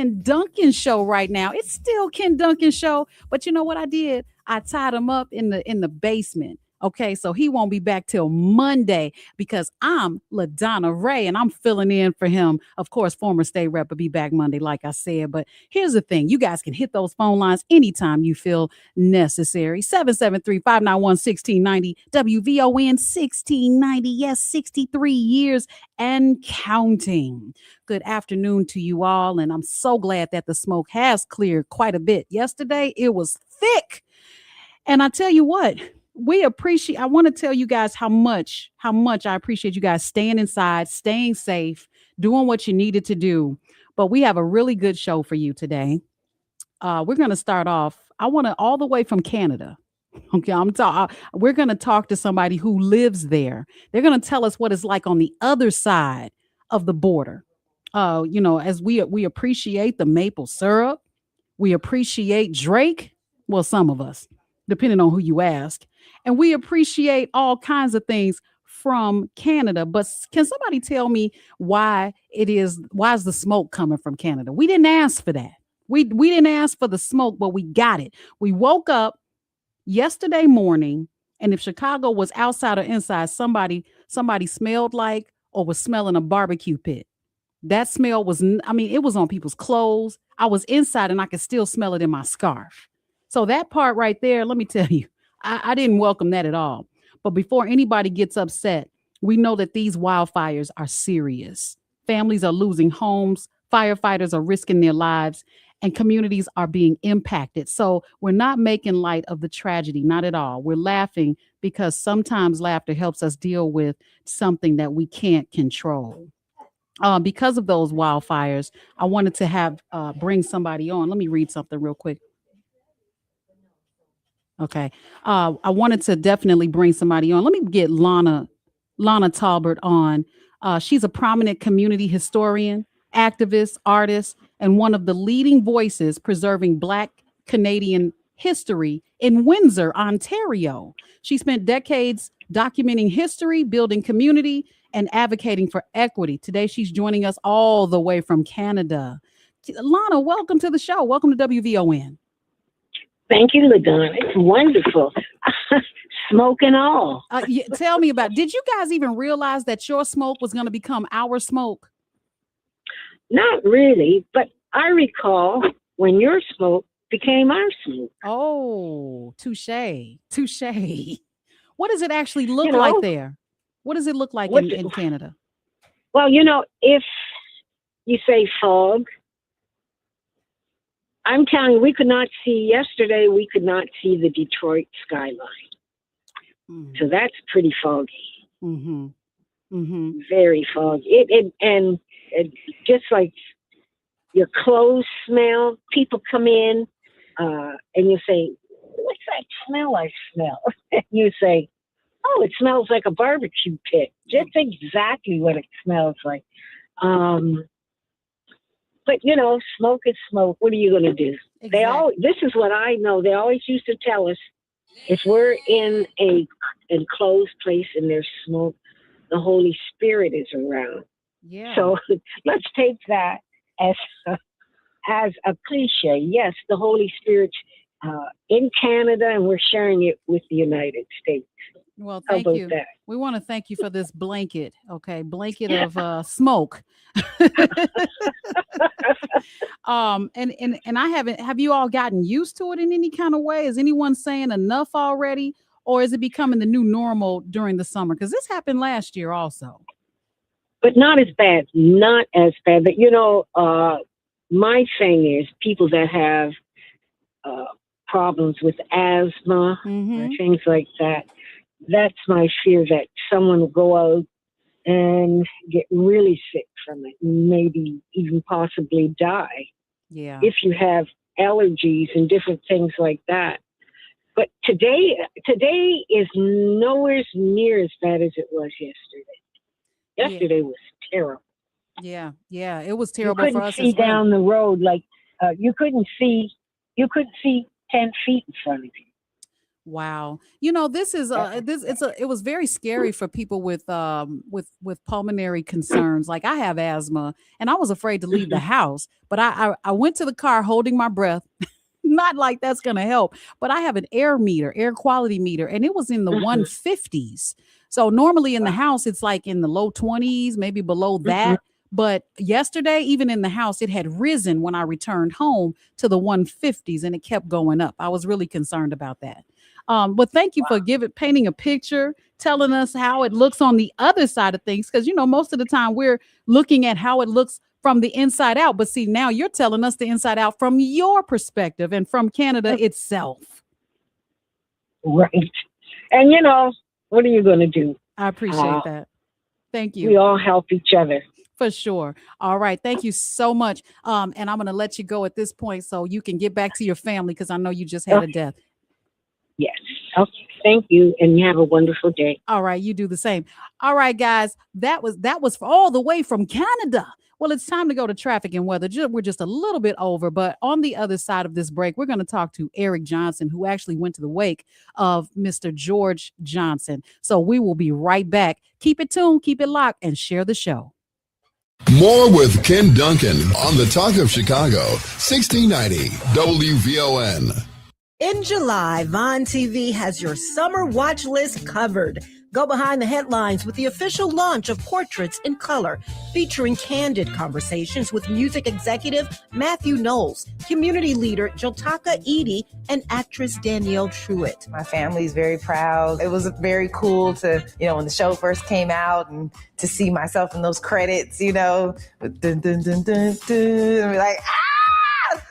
Ken Dunkin Show right now. It's still Ken Dunkin Show, but you know what I did? I tied him up in the basement. Okay, so he won't be back till Monday because I'm LaDonna Raeh and I'm filling in for him. Of course, former state rep will be back Monday, like I said. But here's the thing. You guys can hit those phone lines anytime you feel necessary. 773-591-1690, WVON 1690. Yes, 63 years and counting. Good afternoon to you all. And I'm so glad that the smoke has cleared quite a bit. Yesterday, it was thick. And I tell you what, I want to tell you guys how much I appreciate you guys staying inside, staying safe, doing what you needed to do. But we have a really good show for you today. We're going to start off. I want to all the way from Canada. Okay, we're going to talk to somebody who lives there. They're going to tell us what it's like on the other side of the border. As we appreciate the maple syrup, we appreciate Drake. Well, some of us, depending on who you ask. And we appreciate all kinds of things from Canada. But can somebody tell me why is the smoke coming from Canada? We didn't ask for that. We didn't ask for the smoke, but we got it. We woke up yesterday morning, and if Chicago was outside or inside, somebody smelled like or was smelling a barbecue pit. That smell was, it was on people's clothes. I was inside and I could still smell it in my scarf. So that part right there, let me tell you, I didn't welcome that at all. But before anybody gets upset, we know that these wildfires are serious. Families are losing homes, firefighters are risking their lives, and communities are being impacted. So we're not making light of the tragedy, not at all. We're laughing because sometimes laughter helps us deal with something that we can't control. Because of those wildfires, I wanted to bring somebody on. Let me read something real quick. Okay. I wanted to definitely bring somebody on. Let me get Lana Talbot on. She's a prominent community historian, activist, artist, and one of the leading voices preserving Black Canadian history in Windsor, Ontario. She spent decades documenting history, building community, and advocating for equity. Today, she's joining us all the way from Canada. Lana, welcome to the show. Welcome to WVON. Thank you, LaDonna. It's wonderful. Smoke and all. Tell me did you guys even realize that your smoke was going to become our smoke? Not really, but I recall when your smoke became our smoke. Oh, touche. What does it actually look like there? What does it look like in Canada? Well, if you say fog, I'm telling you, we could not see the Detroit skyline. Mm-hmm. So that's pretty foggy. Mm-hmm. Mm-hmm. Very foggy. It just like your clothes smell. People come in and you say, "What's that smell I smell?" And you say, "Oh, it smells like a barbecue pit." Just exactly what it smells like. But smoke is smoke. What are you going to do? Exactly. This is what I know. They always used to tell us, if we're in a enclosed place and there's smoke, the Holy Spirit is around. Yeah. So let's take that as a cliche. Yes, the Holy Spirit's in Canada, and we're sharing it with the United States. Well, thank you. That? We want to thank you for this blanket. Okay, blanket of smoke. And have you all gotten used to it in any kind of way? Is anyone saying enough already, or is it becoming the new normal during the summer? Because this happened last year also. But not as bad. But my thing is people that have problems with asthma or things like that. That's my fear, that someone will go out and get really sick from it, maybe even possibly die. Yeah. If you have allergies and different things like that. But today is nowhere near as bad as it was yesterday. Yesterday was terrible. Yeah, it was terrible for us. You couldn't see down the road, like you couldn't see 10 feet in front of you. Wow. This is it was very scary for people with pulmonary concerns. Like I have asthma and I was afraid to leave the house, but I went to the car holding my breath. Not like that's going to help, but I have an air quality meter, and it was in the 150s. So normally in the house, it's like in the low 20s, maybe below that. But yesterday, even in the house, it had risen when I returned home to the 150s, and it kept going up. I was really concerned about that. But thank you for painting a picture, telling us how it looks on the other side of things. Because, most of the time we're looking at how it looks from the inside out. But see, now you're telling us the inside out from your perspective and from Canada itself. Right. And, what are you going to do? I appreciate that. Thank you. We all help each other. For sure. All right. Thank you so much. And I'm going to let you go at this point so you can get back to your family because I know you just had a death. Yes. Okay. Thank you. And you have a wonderful day. All right. You do the same. All right, guys. That was all the way from Canada. Well, it's time to go to traffic and weather. We're just a little bit over, but on the other side of this break, we're going to talk to Eric Johnson, who actually went to the wake of Mr. George Johnson. So we will be right back. Keep it tuned, keep it locked, and share the show. More with Ken Dunkin on the Talk of Chicago, 1690 WVON. In July, Vaughn TV has your summer watch list covered. Go behind the headlines with the official launch of Portraits in Color, featuring candid conversations with music executive Matthew Knowles, community leader Jotaka Edie, and actress Danielle Truitt. My family's very proud. It was very cool to, when the show first came out and to see myself in those credits, with dun, dun, dun, dun, dun, and be like,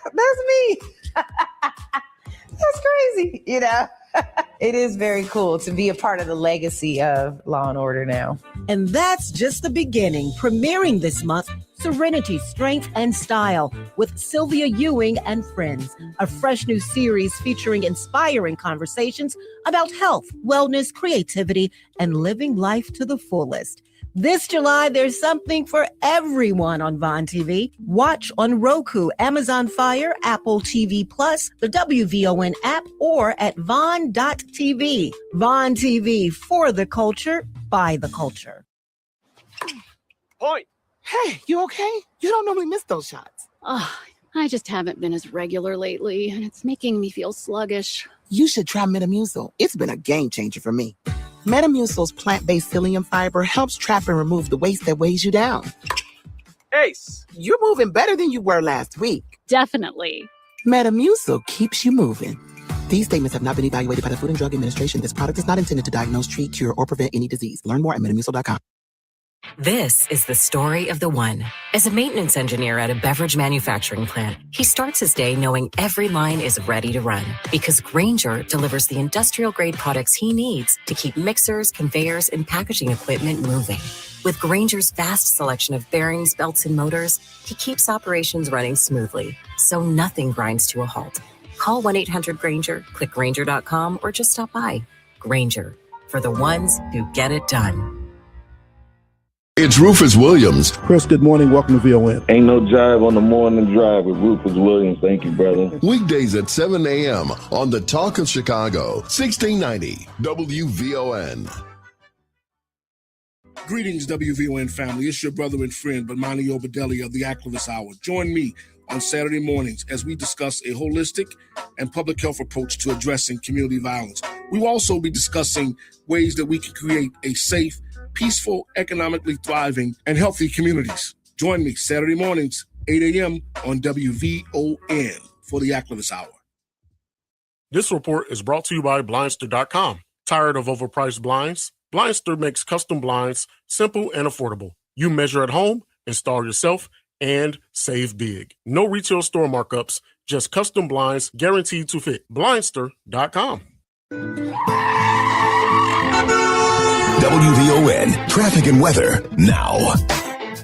that's me. That's crazy, It is very cool to be a part of the legacy of Law and Order now. And that's just the beginning. Premiering this month, Serenity, Strength, and Style with Sylvia Ewing and Friends, a fresh new series featuring inspiring conversations about health, wellness, creativity, and living life to the fullest. This July, there's something for everyone on Vaughn TV. Watch on Roku, Amazon Fire, Apple TV Plus, the WVON app, or at Vaughn.tv. Vaughn TV, for the culture, by the culture. Point. Hey, you okay? You don't normally miss those shots. I just haven't been as regular lately, and it's making me feel sluggish. You should try Metamucil. It's been a game changer for me. Metamucil's plant-based psyllium fiber helps trap and remove the waste that weighs you down. Ace, you're moving better than you were last week. Definitely. Metamucil keeps you moving. These statements have not been evaluated by the Food and Drug Administration. This product is not intended to diagnose, treat, cure, or prevent any disease. Learn more at metamucil.com. This is the story of the one. As a maintenance engineer at a beverage manufacturing plant, he starts his day knowing every line is ready to run because Grainger delivers the industrial-grade products he needs to keep mixers, conveyors, and packaging equipment moving. With Grainger's vast selection of bearings, belts, and motors, he keeps operations running smoothly, so nothing grinds to a halt. Call 1-800-GRAINGER, click Grainger.com, or just stop by. Grainger, for the ones who get it done. It's Rufus Williams. Chris, good morning. Welcome to VON. Ain't no jive on the morning drive with Rufus Williams. Thank you, brother. Weekdays at 7 a.m. on the Talk of Chicago, 1690 WVON. Greetings, WVON family. It's your brother and friend, Bomani Obadeli of the Activist Hour. Join me on Saturday mornings as we discuss a holistic and public health approach to addressing community violence. We will also be discussing ways that we can create a safe, peaceful, economically thriving, and healthy communities. Join me Saturday mornings, 8 a.m. on WVON for the Activist Hour. This report is brought to you by Blindster.com. Tired of overpriced blinds? Blindster makes custom blinds simple and affordable. You measure at home, install yourself, and save big. No retail store markups, just custom blinds guaranteed to fit. Blindster.com. WVON traffic and weather now.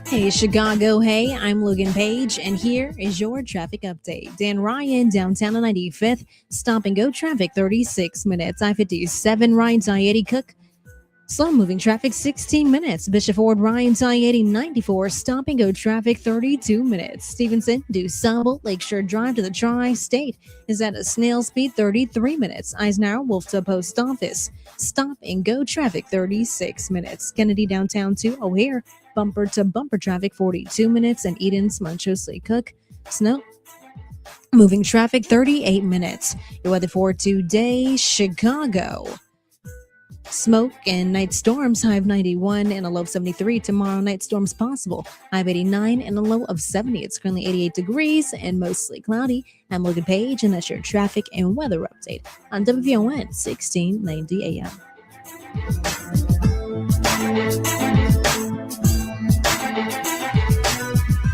Hey, Chicago. Hey, I'm Logan Page, and here is your traffic update. Dan Ryan, downtown on 95th. Stop and go traffic, 36 minutes. I-57 Ryan, Eddie Cook. Slow moving traffic 16 minutes. Bishop Ford Ryan's I-80 94. Stop and go traffic 32 minutes. Stevenson, DuSable, Lakeshore Drive to the Tri-State is at a snail speed 33 minutes. Eisenhower, Wolf to Post Office. Stop and go traffic 36 minutes. Kennedy downtown to O'Hare. Bumper to bumper traffic 42 minutes. And Eden's, Montrose, Lee Cook. Snow moving traffic 38 minutes. Your weather for today, Chicago. Smoke and night storms, high of 91 and a low of 73. Tomorrow, night storms possible, high of 89 and a low of 70. It's currently 88 degrees and mostly cloudy. I'm Logan Page, and that's your traffic and weather update on WVON 1690 AM.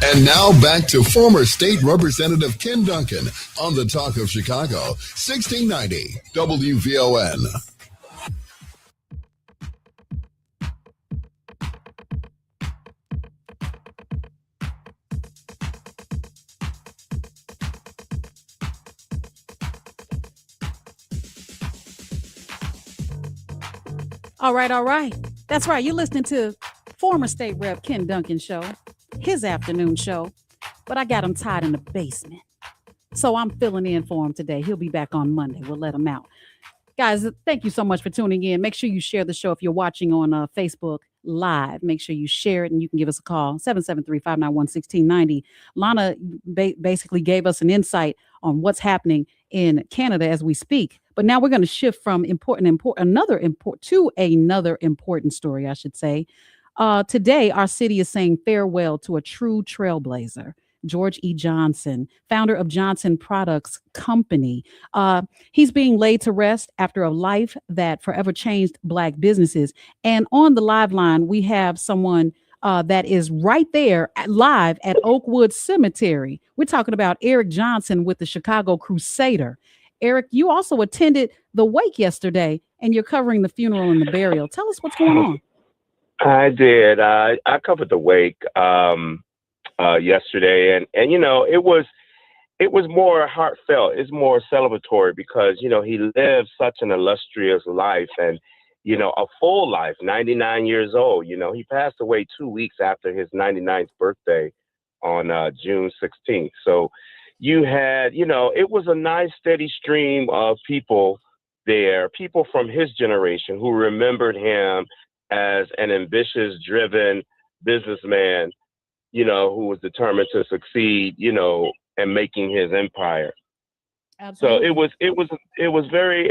And now back to former State Representative Ken Dunkin on the Talk of Chicago, 1690 WVON. All right. That's right. You're listening to former State Rep Ken Dunkin Show, his afternoon show, but I got him tied in the basement. So I'm filling in for him today. He'll be back on Monday. We'll let him out. Guys, thank you so much for tuning in. Make sure you share the show if you're watching on Facebook Live. Make sure you share it, and you can give us a call, 773-591-1690. Lana basically gave us an insight on what's happening in Canada as we speak. But now we're going to shift from another important story, I should say. Today, our city is saying farewell to a true trailblazer, George E. Johnson, founder of Johnson Products Company. He's being laid to rest after a life that forever changed Black businesses. And on the live line, we have someone that is right there live at Oakwood Cemetery. We're talking about Eric Johnson with the Chicago Crusader. Eric, you also attended the wake yesterday, and you're covering the funeral and the burial. Tell us what's going on. I did. I covered the wake yesterday, and you know, it was more heartfelt. It's more celebratory because, you know, he lived such an illustrious life, and, you know, a full life, 99 years old. You know, he passed away 2 weeks after his 99th birthday on June 16th. So you had, you know, it was a nice steady stream of people there, people from his generation who remembered him as an ambitious, driven businessman, you know, who was determined to succeed, you know, and making his empire. Absolutely. So it was very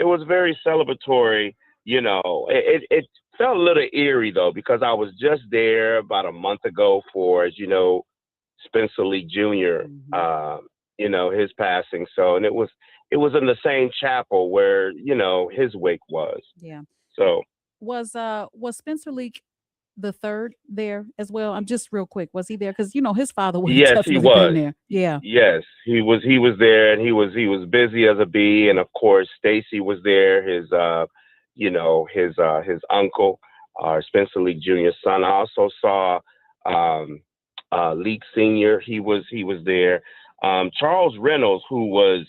celebratory. You know, it felt a little eerie though, because I was just there about a month ago for, as you know, Spencer Lee Jr. You know, his passing. So, and it was in the same chapel where, you know, his wake was. Yeah. So was Spencer Lee the third there as well? I'm just real quick. Was he there? Because, you know, his father was. Yes, he was there. Yeah. Yes, he was there, and he was busy as a bee. And of course, Stacy was there. His you know, his uncle, Spencer Lee Jr.'s son. I also saw Leek Sr. He was there. Charles Reynolds, who was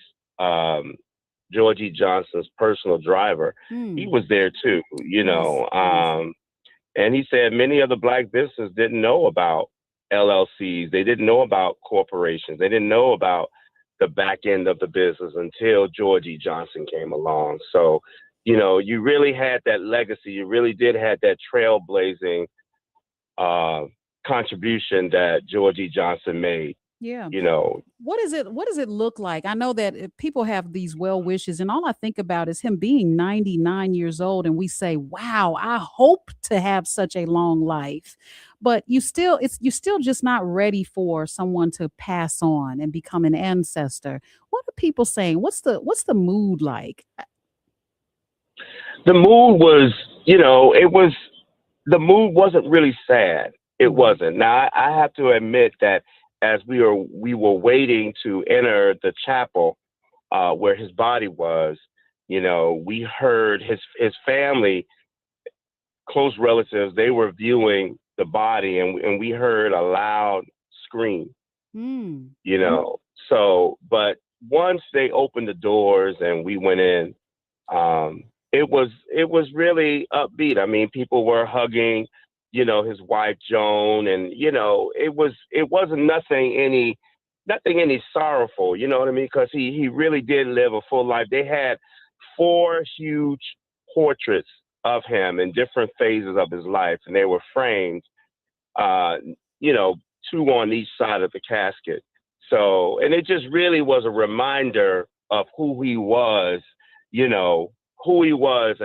George E. Johnson's personal driver, he was there too. You know. And he said many of the Black businesses didn't know about LLCs. They didn't know about corporations. They didn't know about the back end of the business until George E. Johnson came along. So, you know, you really had that legacy. You really did have that trailblazing contribution that George E. Johnson made. Yeah. You know, what does it look like? I know that people have these well wishes, and all I think about is him being 99 years old, and we say, wow, I hope to have such a long life. But you're still just not ready for someone to pass on and become an ancestor. What are people saying? What's the mood like? The mood was, you know, the mood wasn't really sad. It wasn't. Now I have to admit that as we were waiting to enter the chapel where his body was, you know, we heard his family, close relatives, they were viewing the body, and we heard a loud scream, you know. So, but once they opened the doors and we went in, it was it was really upbeat. I mean, people were hugging, his wife Joan, and it wasn't nothing any sorrowful. You know what I mean? Because he really did live a full life. They had 4 huge portraits of him in different phases of his life, and they were framed, 2 on each side of the casket. So, and it just really was a reminder of who he was, and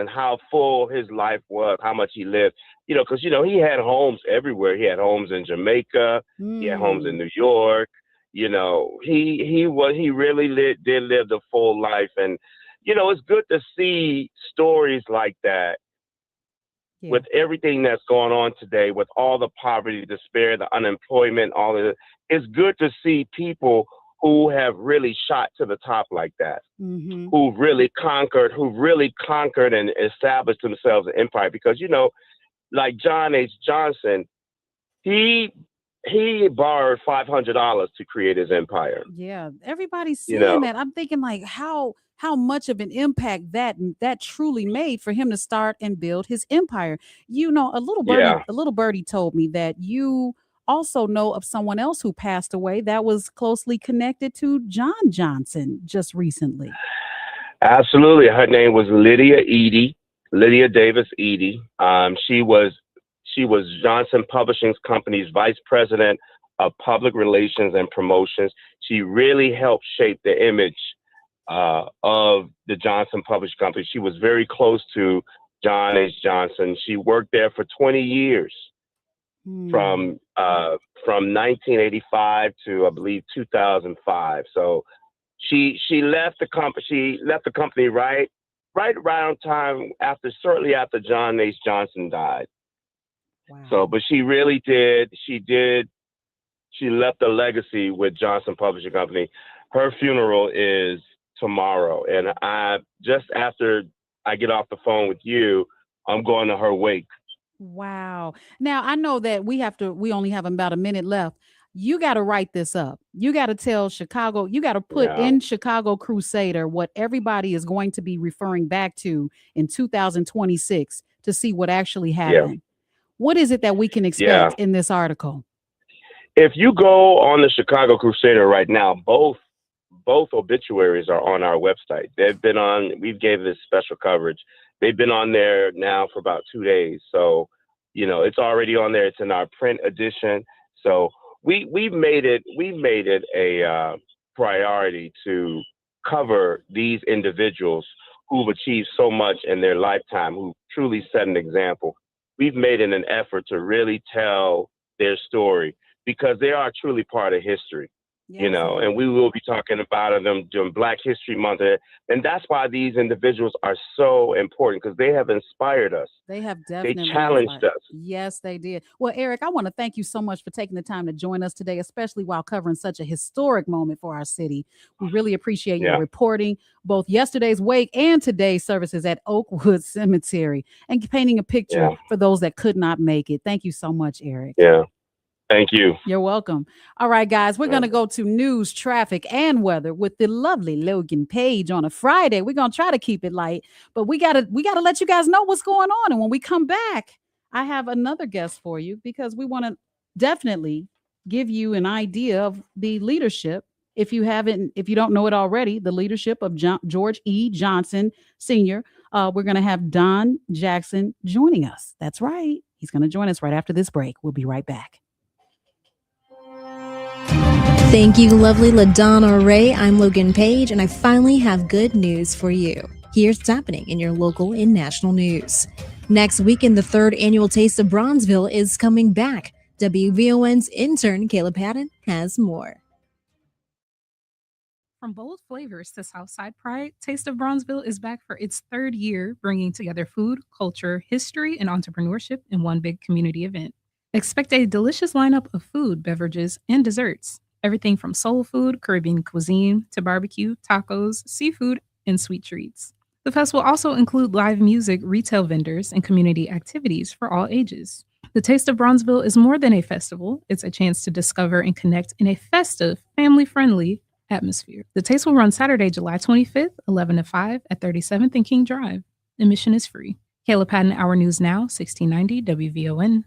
how full his life was, how much he lived, because, he had homes everywhere. He had homes in Jamaica. He had homes in New York. He really did live the full life. And, it's good to see stories like that. Yeah. With everything that's going on today, with all the poverty, despair, the unemployment, all of it, it's good to see people who have really shot to the top like that, who really conquered and established themselves an empire. Because, like John H. Johnson, he borrowed $500 to create his empire. Yeah, everybody's saying that. I'm thinking like how much of an impact that truly made for him to start and build his empire. A little birdie told me that you also know of someone else who passed away that was closely connected to John Johnson just recently. Absolutely. Her name was Lydia Davis Edie. She was Johnson Publishing Company's vice president of public relations and promotions. She really helped shape the image of the Johnson Publishing Company. She was very close to John H. Johnson. She worked there for 20 years, from 1985 to I believe 2005. So she left the company. She left the company right around time shortly after John H. Johnson died. Wow. So, but she really did. She left a legacy with Johnson Publishing Company. Her funeral is tomorrow, and just after I get off the phone with you, I'm going to her wake. Wow. Now I know that we only have about a minute left. You got to write this up. You got to tell Chicago, you got to put in Chicago Crusader what everybody is going to be referring back to in 2026 to see what actually happened. Yeah. What is it that we can expect in this article? If you go on the Chicago Crusader right now, both obituaries are on our website. They've been on, we've gave this special coverage. They've been on there now for about 2 days. So, it's already on there. It's in our print edition. So we've made it a priority to cover these individuals who've achieved so much in their lifetime, who truly set an example. We've made it an effort to really tell their story because they are truly part of history. Yes. And we will be talking about them during Black History Month. And that's why these individuals are so important, because they have inspired us. They have definitely challenged us. Yes, they did. Well, Eric, I want to thank you so much for taking the time to join us today, especially while covering such a historic moment for our city. We really appreciate your reporting both yesterday's wake and today's services at Oakwood Cemetery and painting a picture for those that could not make it. Thank you so much, Eric. Yeah. Thank you. You're welcome. All right, guys, we're going to go to news, traffic, and weather with the lovely Logan Page on a Friday. We're going to try to keep it light, but we got to let you guys know what's going on. And when we come back, I have another guest for you because we want to definitely give you an idea of the leadership. If you don't know it already, the leadership of George E. Johnson Sr. We're going to have Don Jackson joining us. That's right. He's going to join us right after this break. We'll be right back. Thank you, lovely LaDonna Raeh. I'm Logan Page, and I finally have good news for you. Here's what's happening in your local and national news. Next weekend, the 3rd annual Taste of Bronzeville is coming back. WVON's intern, Caleb Patton, has more. From bold flavors to Southside pride, Taste of Bronzeville is back for its 3rd year, bringing together food, culture, history, and entrepreneurship in one big community event. Expect a delicious lineup of food, beverages, and desserts. Everything from soul food, Caribbean cuisine, to barbecue, tacos, seafood, and sweet treats. The fest will also include live music, retail vendors, and community activities for all ages. The Taste of Bronzeville is more than a festival. It's a chance to discover and connect in a festive, family-friendly atmosphere. The Taste will run Saturday, July 25th, 11 to 5 at 37th and King Drive. Admission is free. Kayla Patton, Our News Now, 1690 WVON.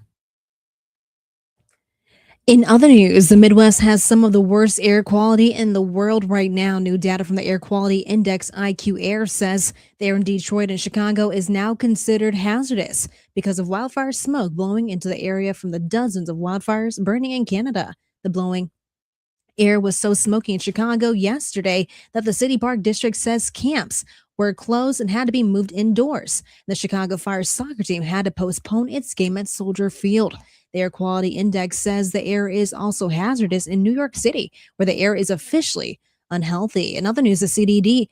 In other news, the Midwest has some of the worst air quality in the world right now. New data from the Air Quality Index IQ Air says the air in Detroit and Chicago is now considered hazardous because of wildfire smoke blowing into the area from the dozens of wildfires burning in Canada. The blowing air was so smoky in Chicago yesterday that the City Park District says camps were closed and had to be moved indoors. The Chicago Fire soccer team had to postpone its game at Soldier Field. The Air Quality Index says the air is also hazardous in New York City, where the air is officially unhealthy. In other news, the CDC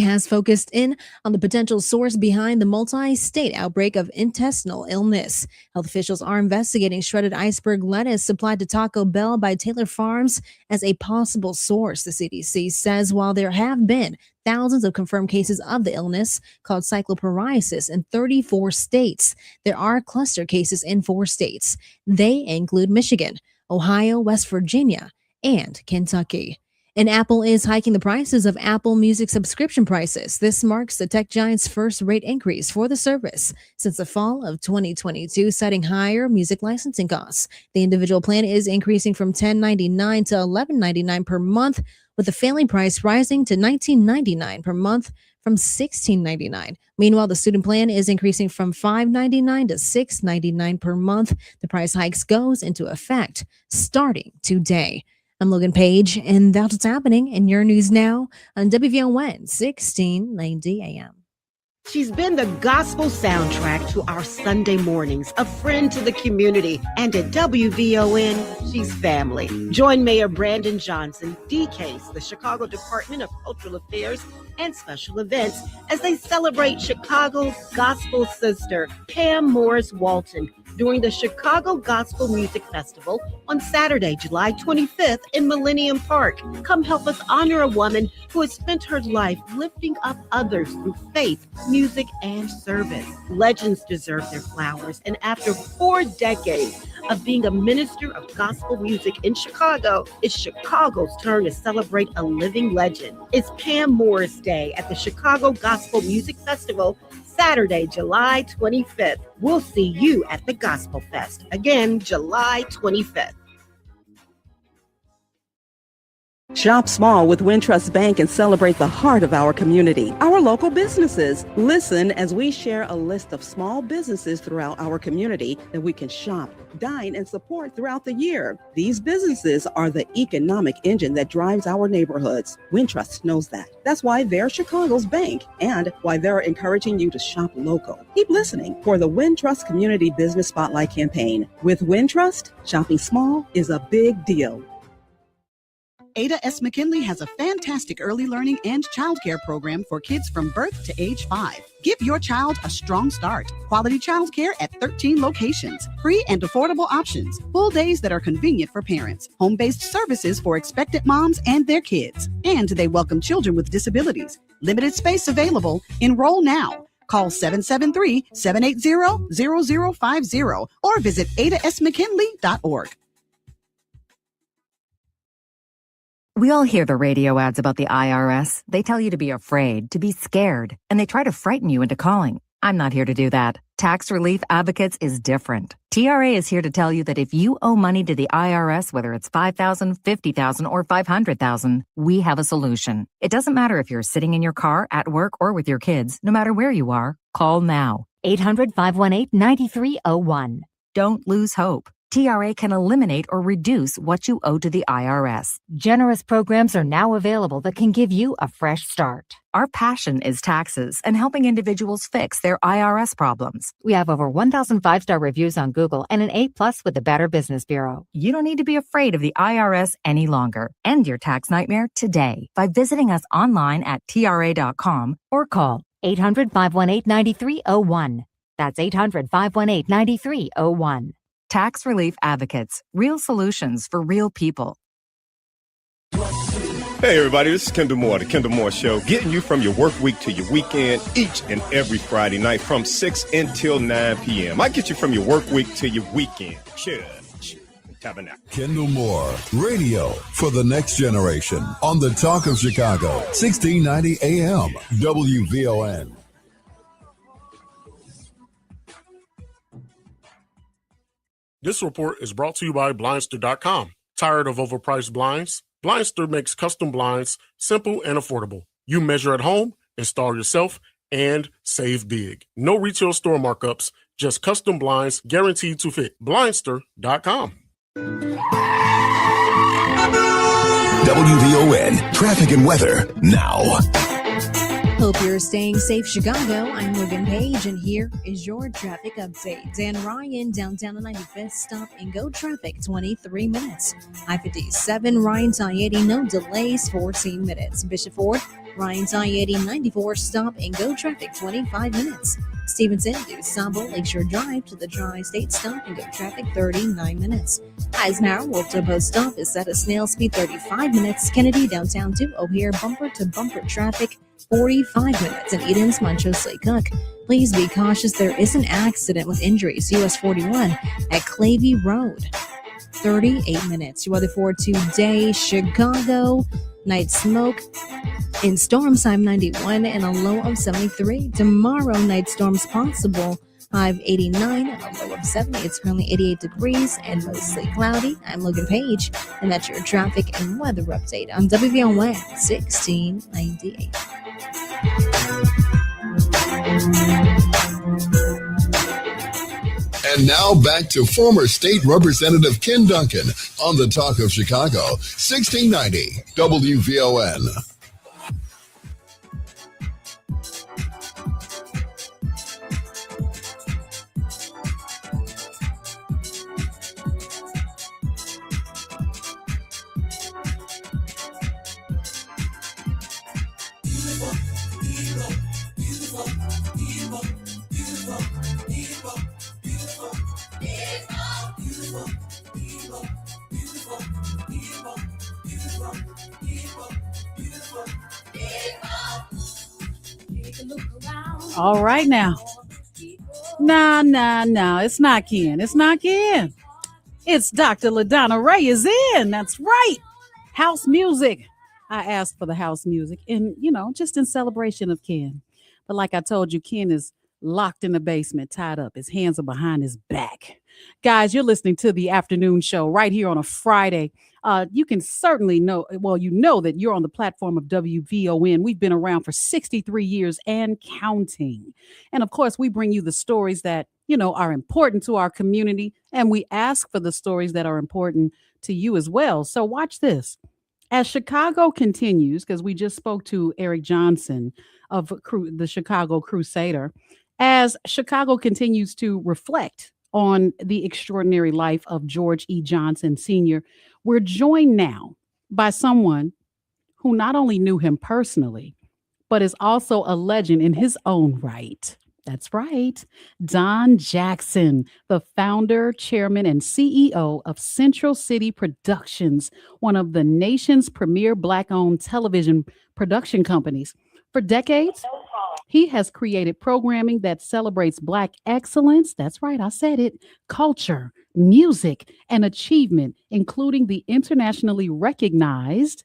has focused in on the potential source behind the multi-state outbreak of intestinal illness. Health officials are investigating shredded iceberg lettuce supplied to Taco Bell by Taylor Farms as a possible source. The CDC says while there have been thousands of confirmed cases of the illness called cyclopsoriasis in 34 states, there are cluster cases in 4 states. They include Michigan, Ohio, West Virginia, and Kentucky. And Apple is hiking the prices of Apple Music subscription prices. This marks the tech giant's first rate increase for the service since the fall of 2022, setting higher music licensing costs. The individual plan is increasing from $10.99 to $11.99 per month, with the family price rising to $19.99 per month from $16.99. Meanwhile, the student plan is increasing from $5.99 to $6.99 per month. The price hikes goes into effect starting today. I'm Logan Page, and that's what's happening in your news now on WVON 1690 AM. She's been the gospel soundtrack to our Sunday mornings, a friend to the community, and at WVON, she's family. Join Mayor Brandon Johnson, DCASE, the Chicago Department of Cultural Affairs and Special Events, as they celebrate Chicago's gospel sister, Pam Morris Walton, during the Chicago Gospel Music Festival on Saturday, July 25th in Millennium Park. Come help us honor a woman who has spent her life lifting up others through faith, music, and service. Legends deserve their flowers, and after 4 decades of being a minister of gospel music in Chicago, it's Chicago's turn to celebrate a living legend. It's Pam Morris Day at the Chicago Gospel Music Festival, Saturday, July 25th. We'll see you at the Gospel Fest. Again, July 25th. Shop small with Wintrust Bank and celebrate the heart of our community, our local businesses. Listen as we share a list of small businesses throughout our community that we can shop, dine, and support throughout the year. These businesses are the economic engine that drives our neighborhoods. Wintrust knows that. That's why they're Chicago's bank and why they're encouraging you to shop local. Keep listening for the Wintrust Community Business Spotlight campaign. With Wintrust, shopping small is a big deal. Ada S. McKinley has a fantastic early learning and childcare program for kids from birth to age 5. Give your child a strong start. Quality childcare at 13 locations. Free and affordable options. Full days that are convenient for parents. Home-based services for expectant moms and their kids. And they welcome children with disabilities. Limited space available. Enroll now. Call 773-780-0050 or visit adasmckinley.org. We all hear the radio ads about the IRS. They tell you to be afraid, to be scared, and they try to frighten you into calling. I'm not here to do that. Tax Relief Advocates is different. TRA is here to tell you that if you owe money to the IRS, whether it's $5,000, $50,000, or $500,000, we have a solution. It doesn't matter if you're sitting in your car, at work, or with your kids. No matter where you are, call now. 800-518-9301. Don't lose hope. TRA can eliminate or reduce what you owe to the IRS. Generous programs are now available that can give you a fresh start. Our passion is taxes and helping individuals fix their IRS problems. We have over 1,000 5-star reviews on Google and an A+ with the Better Business Bureau. You don't need to be afraid of the IRS any longer. End your tax nightmare today by visiting us online at TRA.com or call 800-518-9301. That's 800-518-9301. Tax Relief Advocates, real solutions for real people. Hey everybody, this is Ken Dunkin, the Ken Dunkin Show, getting you from your work week to your weekend each and every Friday night from 6 until 9 p.m. I get you from your work week to your weekend. Church, tabernacle. Kendall Moore, radio for the next generation on the Talk of Chicago, 1690 AM, WVON. This report is brought to you by blindster.com. Tired of overpriced blinds? Blindster makes custom blinds simple and affordable. You measure at home, install yourself, and save big. No retail store markups, just custom blinds guaranteed to fit. Blindster.com. WVON traffic and weather now. Hope you're staying safe, Chicago. I'm Logan Page, and here is your traffic update. Dan Ryan, downtown on 95th, stop and go traffic, 23 minutes. I-57, Ryan's I-80, no delays, 14 minutes. Bishop Ford, Ryan's I-80, 94, stop and go traffic, 25 minutes. Stevenson, DuSable, Lakeshore Drive to the Tri-State, stop and go traffic, 39 minutes. Eisenhower, Wolfton Post Office at a snail speed, 35 minutes. Kennedy, downtown to O'Hare, bumper to bumper traffic, 45 minutes. And Eden's, Montrose Lake Cook. Please be cautious. There is an accident with injuries. US 41 at Clavey Road. 38 minutes. Your weather for today, Chicago. Night smoke in storms, high 91 and a low of 73. Tomorrow, night storms possible. High of 89 and a low of 70. It's currently 88 degrees and mostly cloudy. I'm Logan Page, and that's your traffic and weather update on WVON 1698. And now back to former State Representative Ken Dunkin on the Talk of Chicago, 1690 WVON. All right now. No. It's not Ken. It's not Ken. It's Dr. LaDonna Raeh is in. That's right. House music. I asked for the house music and, just in celebration of Ken. But like I told you, Ken is locked in the basement, tied up. His hands are behind his back. Guys, you're listening to the afternoon show right here on a Friday. You can certainly know that you're on the platform of WVON. We've been around for 63 years and counting. And of course, we bring you the stories that, are important to our community. And we ask for the stories that are important to you as well. So watch this. As Chicago continues, because we just spoke to Eric Johnson of the Chicago Crusader, as Chicago continues to reflect on the extraordinary life of George E. Johnson Sr., we're joined now by someone who not only knew him personally, but is also a legend in his own right. That's right. Don Jackson, the founder, chairman, and CEO of Central City Productions, one of the nation's premier Black-owned television production companies. For decades, he has created programming that celebrates Black excellence. That's right, I said it. Culture, music, and achievement, including the internationally recognized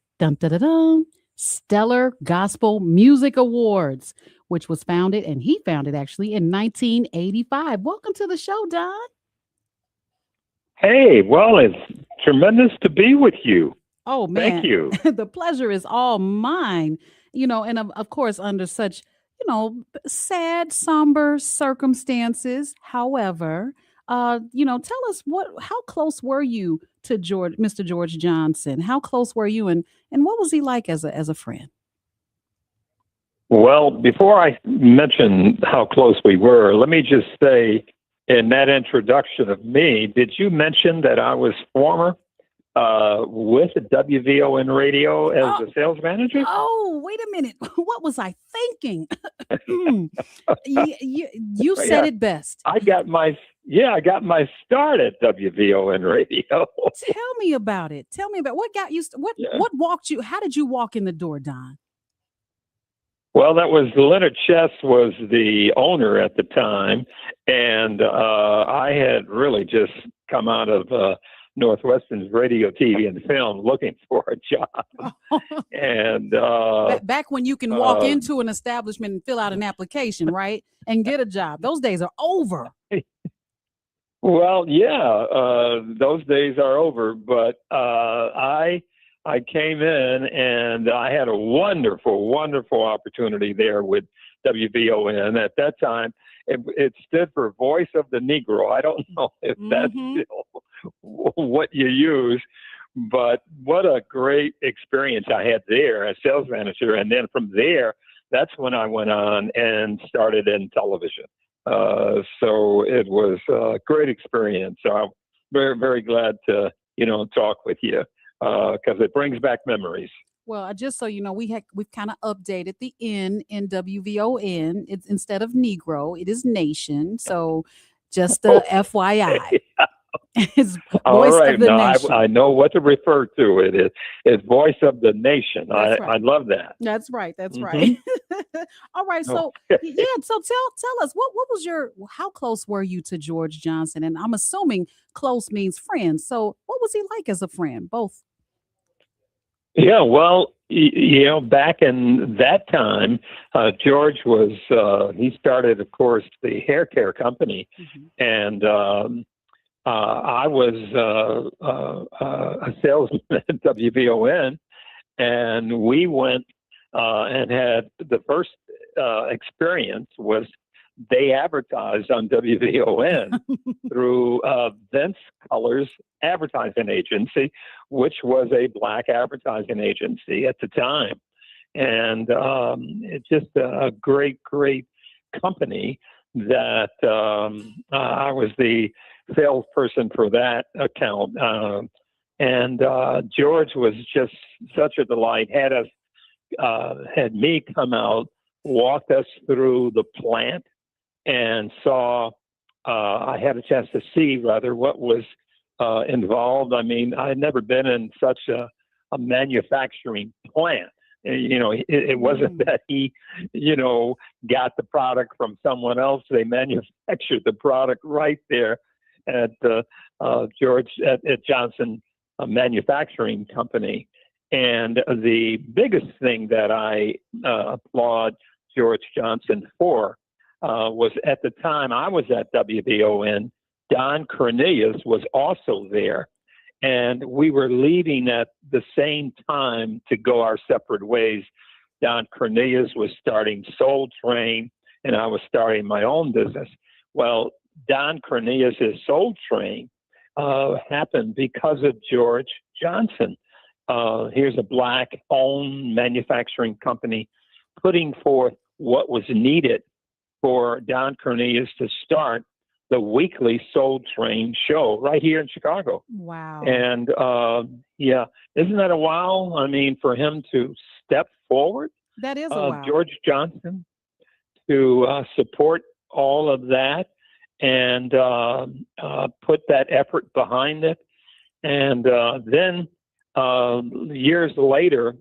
Stellar Gospel Music Awards, which was founded, and he founded actually in 1985. Welcome to the show, Don. Hey, well, it's tremendous to be with you. Oh, man. Thank you. The pleasure is all mine, and of course, under such, sad, somber circumstances. However, tell us how close were you to Mr. George Johnson? How close were you, and what was he like as a friend? Well, before I mention how close we were, let me just say in that introduction of me, did you mention that I was former with WVON Radio as a sales manager? Oh, wait a minute. What was I thinking? you said it best. I got my start at WVON Radio. Tell me about it. Tell me about what got you. What walked you? How did you walk in the door, Don? Well, that was Leonard Chess was the owner at the time, and I had really just come out of Northwestern's radio, TV, and film looking for a job. And back when you can walk into an establishment and fill out an application, right, and get a job. Those days are over. Well, yeah, those days are over, but I came in and I had a wonderful, wonderful opportunity there with WVON. At that time, it stood for Voice of the Negro. I don't know if that's still what you use, but what a great experience I had there as sales manager. And then from there, that's when I went on and started in television. So it was a great experience. So I'm very, very glad to, talk with you because it brings back memories. Well, just so you know, we've kind of updated the N in WVON. It's instead of Negro, it is Nation. So just FYI. It's All Voice right. of the No, Nation. I know what to refer to it. It's Voice of the Nation. That's I right. love that. That's right. That's Mhm. right. All right. So Okay. yeah. So tell us what was how close were you to George Johnson? And I'm assuming close means friends. So what was he like as a friend? Both. Yeah, well, back in that time, George was, he started, of course, the hair care company. And I was a salesman at WVON. And we went and had the first experience was they advertised on WVON through Vince Color's advertising agency, which was a black advertising agency at the time. And it's just a great, great company that I was the salesperson for that account. And George was just such a delight, had me come out, walked us through the plant, and saw, I had a chance to see rather what was involved. I mean, I had never been in such a manufacturing plant. It wasn't that he, got the product from someone else. They manufactured the product right there at George at Johnson Manufacturing Company. And the biggest thing that I applaud George Johnson for was at the time I was at WVON, Don Cornelius was also there. And we were leaving at the same time to go our separate ways. Don Cornelius was starting Soul Train, and I was starting my own business. Well, Don Cornelius' Soul Train happened because of George Johnson. Here's a black-owned manufacturing company putting forth what was needed for Don Cornelius to start the weekly Soul Train show right here in Chicago. Wow. And yeah, isn't that a wow? I mean, for him to step forward, That is a wow. George Johnson, to support all of that and put that effort behind it. And then years later,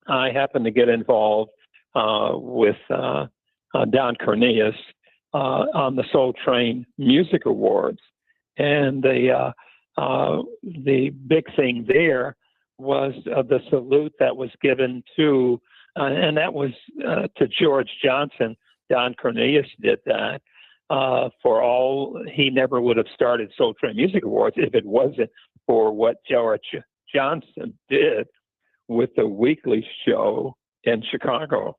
I happened to get involved with Don Cornelius on the Soul Train Music Awards. And the big thing there was the salute that was given to, and that was to George Johnson. Don Cornelius did that for all. He never would have started Soul Train Music Awards if it wasn't for what George Johnson did with the weekly show in Chicago,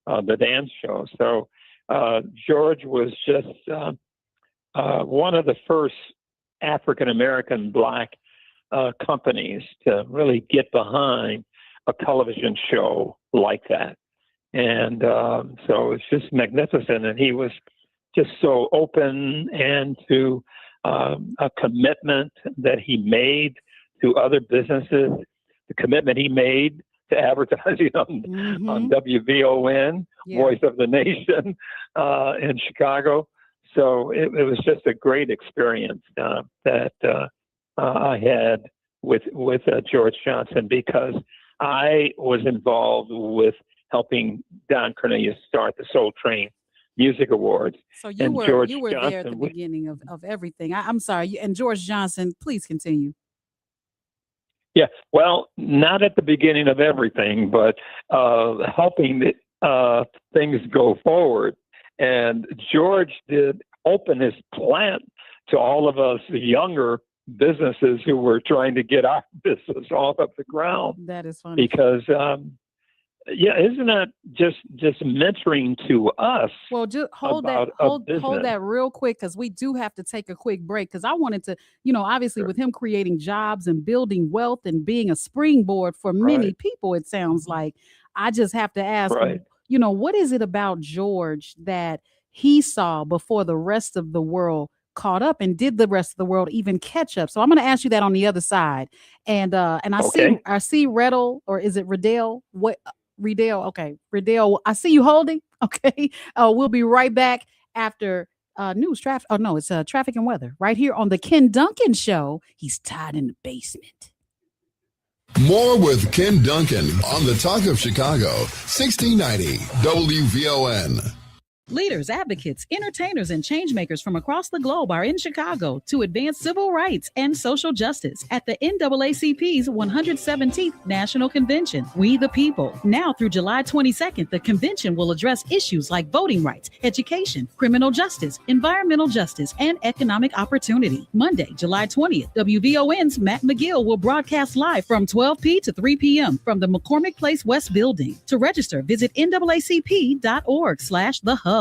the dance show. So George was just one of the first African-American black companies to really get behind a television show like that. And so it's just magnificent. And he was just so open and to a commitment that he made to other businesses, the commitment he made to advertising on WVON, Voice of the Nation, in Chicago. So it was just a great experience that I had with George Johnson, because I was involved with helping Don Cornelius start the Soul Train Music Awards. So you were there at the beginning of everything. I'm sorry. And George Johnson, please continue. Yeah, well, not at the beginning of everything, but helping things go forward. And George did open his plant to all of us younger businesses who were trying to get our business off of the ground. That is funny. Because, isn't that just mentoring to us? Well, just hold business? that real quick, because we do have to take a quick break, because I wanted to, obviously with him creating jobs and building wealth and being a springboard for many people, it sounds like, I just have to ask, what is it about George that he saw before the rest of the world caught up, and did the rest of the world even catch up? So I'm going to ask you that on the other side. And I see Riddle, or is it Riddell? Riddell. Okay. Riddell, I see you holding. Okay. We'll be right back after news, traffic. Oh no, it's traffic and weather right here on the Ken Dunkin Show. He's tied in the basement. More with Ken Dunkin on the Talk of Chicago, 1690 WVON. Leaders, advocates, entertainers, and changemakers from across the globe are in Chicago to advance civil rights and social justice at the NAACP's 117th National Convention, We the People. Now through July 22nd, the convention will address issues like voting rights, education, criminal justice, environmental justice, and economic opportunity. Monday, July 20th, WVON's Matt McGill will broadcast live from 12 p. to 3 p.m. from the McCormick Place West Building. To register, visit naacp.org/the hub.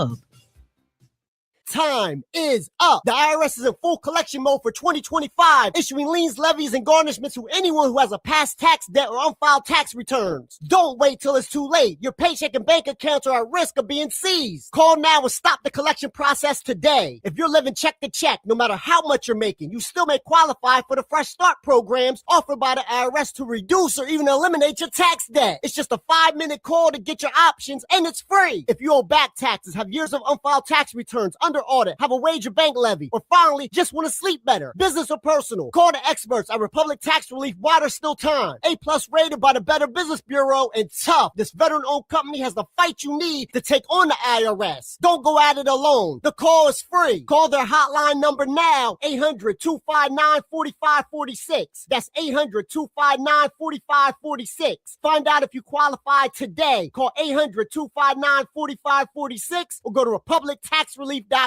Time is up. The IRS is in full collection mode for 2025, issuing liens, levies, and garnishments to anyone who has a past tax debt or unfiled tax returns. Don't wait till it's too late. Your paycheck and bank accounts are at risk of being seized. Call now and stop the collection process today. If you're living check to check, no matter how much you're making, you still may qualify for the Fresh Start programs offered by the IRS to reduce or even eliminate your tax debt. It's just a 5-minute call to get your options, and it's free. If you owe back taxes, have years of unfiled tax returns, under audit, have a wage or bank levy, or finally just want to sleep better, business or personal, call the experts at Republic Tax Relief while there's still time. A+ rated by the Better Business Bureau, and tough. This veteran-owned company has the fight you need to take on the IRS. Don't go at it alone. The call is free. Call their hotline number now, 800-259-4546. That's 800-259-4546. Find out if you qualify today. Call 800-259-4546 or go to republictaxrelief.com.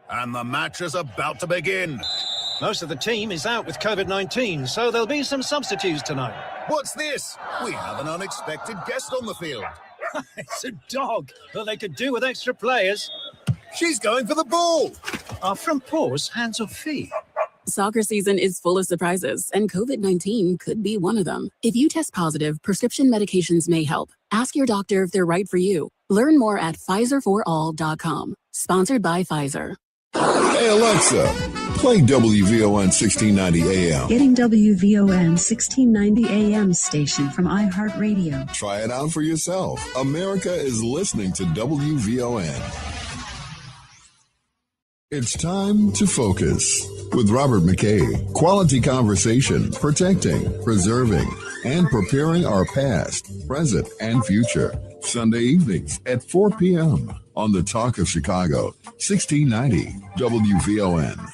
And the match is about to begin. Most of the team is out with COVID-19, so there'll be some substitutes tonight. What's this? We have an unexpected guest on the field. It's a dog, but they could do with extra players. She's going for the ball. Are front paws hands or feet? Soccer season is full of surprises, and COVID-19 could be one of them. If you test positive, prescription medications may help. Ask your doctor if they're right for you. Learn more at PfizerForAll.com. Sponsored by Pfizer. Hey Alexa, play WVON 1690 AM. Getting WVON 1690 AM station from iHeartRadio. Try it out for yourself. America is listening to WVON. It's time to focus with Robert McKay. Quality conversation, protecting, preserving, and preparing our past, present, and future. Sunday evenings at 4 p.m. on the Talk of Chicago, 1690 WVON.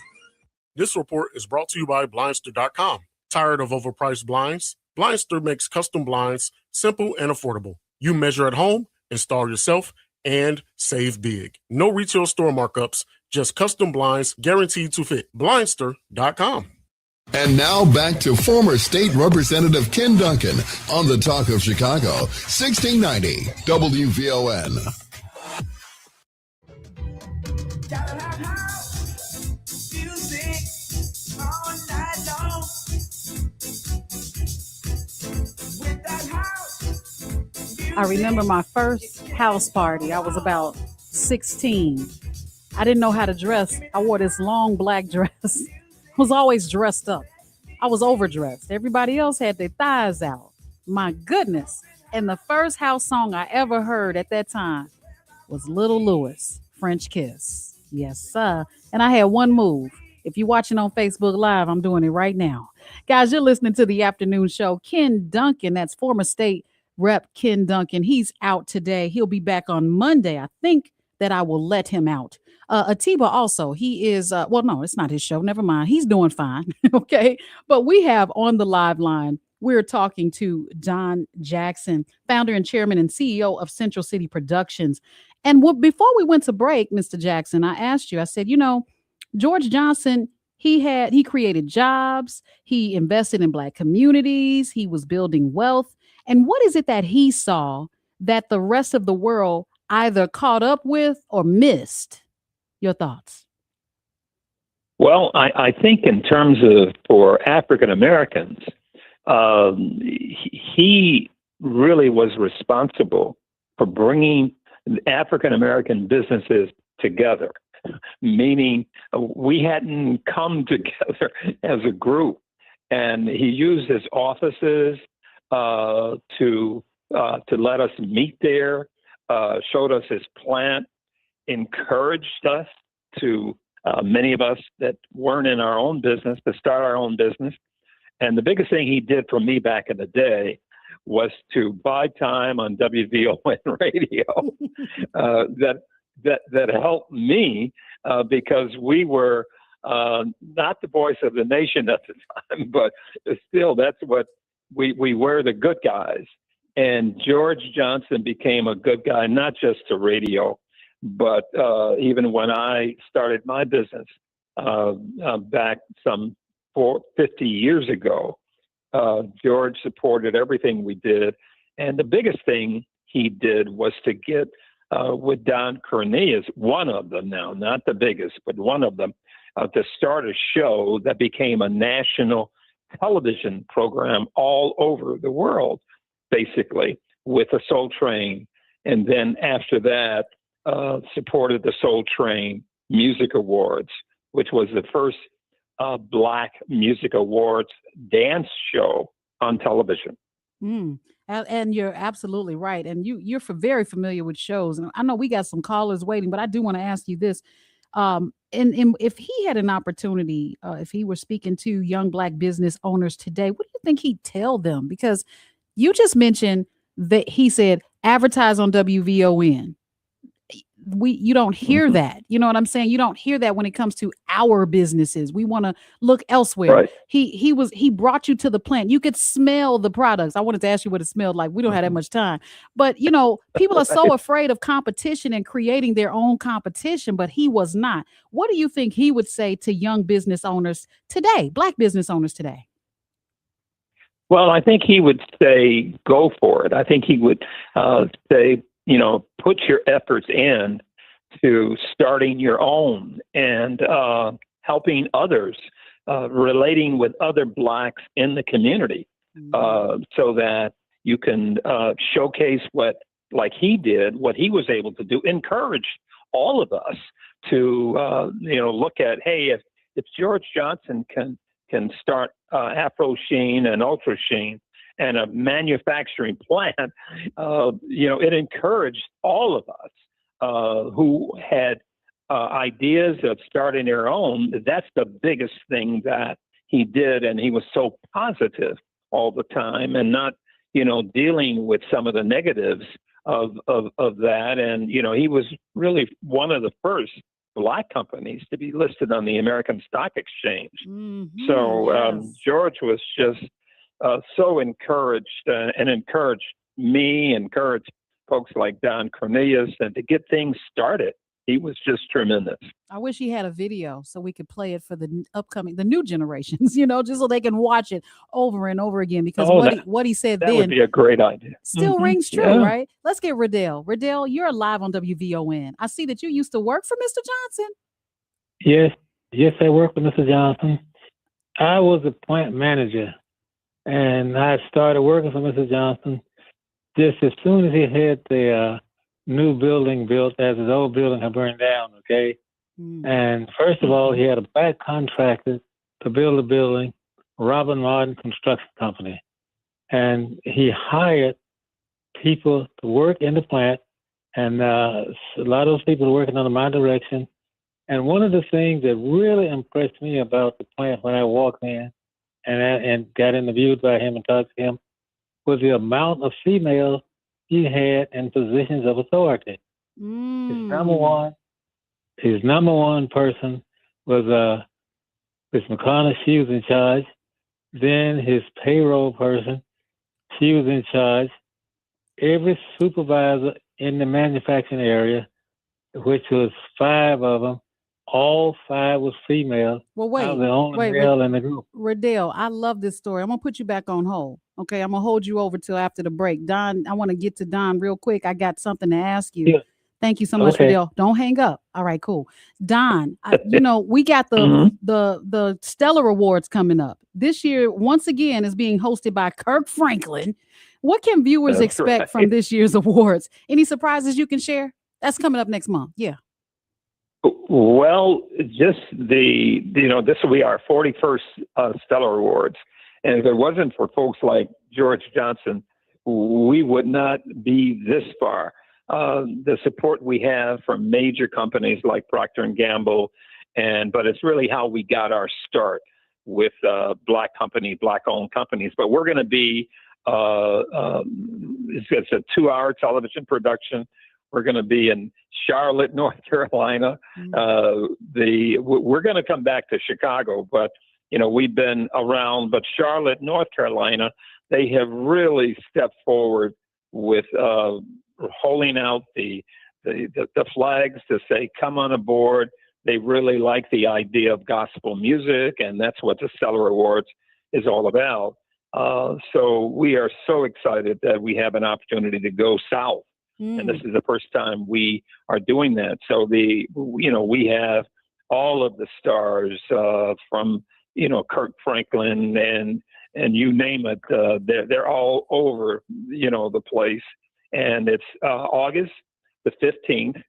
This report is brought to you by Blindster.com. Tired of overpriced blinds? Blindster makes custom blinds simple and affordable. You measure at home, install yourself, and save big. No retail store markups, just custom blinds guaranteed to fit. Blindster.com. And now back to former State Representative Ken Dunkin on the Talk of Chicago, 1690 WVON. I remember my first house party. I was about 16. I didn't know how to dress. I wore this long black dress. Was always dressed up. I was overdressed. Everybody else had their thighs out. My goodness. And the first house song I ever heard at that time was Little Louis, French Kiss. Yes, sir. And I had one move. If you're watching on Facebook Live, I'm doing it right now. Guys, you're listening to the afternoon show. Ken Dunkin, that's former state rep Ken Dunkin. He's out today. He'll be back on Monday. I think that I will let him out. Atiba also, he is, well, no, it's not his show. Never mind. He's doing fine. Okay. But we have on the live line, we're talking to Don Jackson, founder and chairman and CEO of Central City Productions. And before we went to break, Mr. Jackson, I asked you, I said, George Johnson, he created jobs, he invested in Black communities, he was building wealth. And what is it that he saw that the rest of the world either caught up with or missed? Your thoughts? Well, I think in terms of for African Americans, he really was responsible for bringing African American businesses together, meaning we hadn't come together as a group. And he used his offices to let us meet there, showed us his plant, encouraged us to many of us that weren't in our own business to start our own business. And the biggest thing he did for me back in the day was to buy time on WVON radio that helped me because we were not the voice of the nation at the time, but still that's what we were, the good guys. And George Johnson became a good guy, not just to radio, but even when I started my business back some 50 years ago, George supported everything we did. And the biggest thing he did was to get with Don Cornelius, one of them now, not the biggest, but one of them, to start a show that became a national television program all over the world, basically, with the Soul Train. And then after that, supported the Soul Train Music Awards, which was the first Black Music Awards dance show on television. And you're absolutely right. And you're very familiar with shows. And I know we got some callers waiting, but I do want to ask you this. And if he had an opportunity, if he were speaking to young Black business owners today, what do you think he'd tell them? Because you just mentioned that he said, advertise on WVON. You don't hear that. You know what I'm saying? You don't hear that when it comes to our businesses. We want to look elsewhere. Right. He brought you to the plant. You could smell the products. I wanted to ask you what it smelled like. We don't have that much time. But people are so afraid of competition and creating their own competition, but he was not. What do you think he would say to young business owners today, Black business owners today? Well, I think he would say, go for it. I think he would say, put your efforts in to starting your own and helping others, relating with other Blacks in the community, so that you can showcase what he did, what he was able to do, encourage all of us to, look at, hey, if George Johnson can start Afro Sheen and Ultra Sheen, and a manufacturing plant, it encouraged all of us who had ideas of starting their own. That's the biggest thing that he did, and he was so positive all the time, and not, dealing with some of the negatives of that. And he was really one of the first Black companies to be listed on the American Stock Exchange. So George was just so encouraged and encouraged me, encouraged folks like Don Cornelius, and to get things started. He was just tremendous. I wish he had a video so we could play it for the new generations, just so they can watch it over and over again, because what he said then would be a great idea. Still rings true, right? Let's get Riddell. Riddell, you're live on WVON. I see that you used to work for Mr. Johnson. Yes, I worked for Mr. Johnson. I was a plant manager, and I started working for Mr. Johnson just as soon as he had the new building built, as his old building had burned down, okay? And first of all, he had a Black contractor to build the building, Robin Martin Construction Company. And he hired people to work in the plant, and a lot of those people were working under my direction. And one of the things that really impressed me about the plant when I walked in and got interviewed by him and talked to him was the amount of females he had in positions of authority. His number one person was Miss McConnell. She was in charge. Then his payroll person, she was in charge. Every supervisor in the manufacturing area, which was 5 of them, all 5 was female. Well, wait. I was the only male in the group. Riddell, I love this story. I'm going to put you back on hold. Okay, I'm going to hold you over till after the break. Don, I want to get to Don real quick. I got something to ask you. Yeah. Thank you so much, Riddell. Don't hang up. All right, cool. Don, we got the Stellar Awards coming up. This year, once again, is being hosted by Kirk Franklin. What can viewers expect from this year's awards? Any surprises you can share? That's coming up next month. Yeah. Well, just this will be our 41st Stellar Awards. And if it wasn't for folks like George Johnson, we would not be this far. The support we have from major companies like Procter & Gamble, but it's really how we got our start with Black-owned companies. But we're going to be, it's a 2-hour television production. We're going to be in Charlotte, North Carolina. We're going to come back to Chicago, but we've been around. But Charlotte, North Carolina, they have really stepped forward with holding out the flags to say, come on aboard. They really like the idea of gospel music, and that's what the Stellar Awards is all about. So we are so excited that we have an opportunity to go south. And this is the first time we are doing that. So we have all of the stars from, Kirk Franklin and you name it. They're all over, the place. And it's August the 15th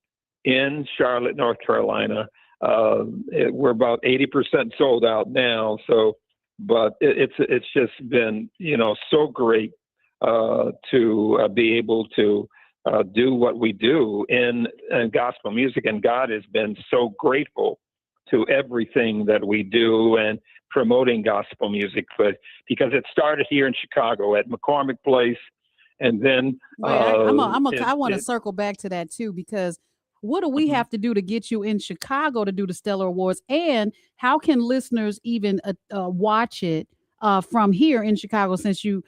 in Charlotte, North Carolina. We're about 80% sold out now. So, but it's just been, so great to be able to do what we do in gospel music. And God has been so grateful to everything that we do and promoting gospel music, because it started here in Chicago at McCormick Place. And then I want to circle back to that too, because what do we have to do to get you in Chicago to do the Stellar Awards? And how can listeners even watch it from here in Chicago, since you're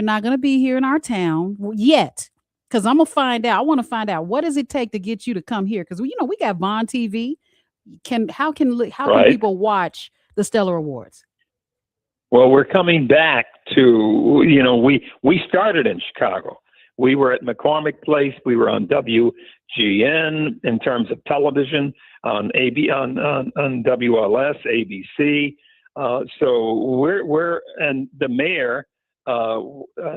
not going to be here in our town yet? Because I'm going to find out. I want to find out, what does it take to get you to come here? Because we got Vaughn TV. How can people watch the Stellar Awards? Well, we're coming back to, we started in Chicago. We were at McCormick Place. We were on WGN in terms of television, on WLS, ABC. So and the mayor,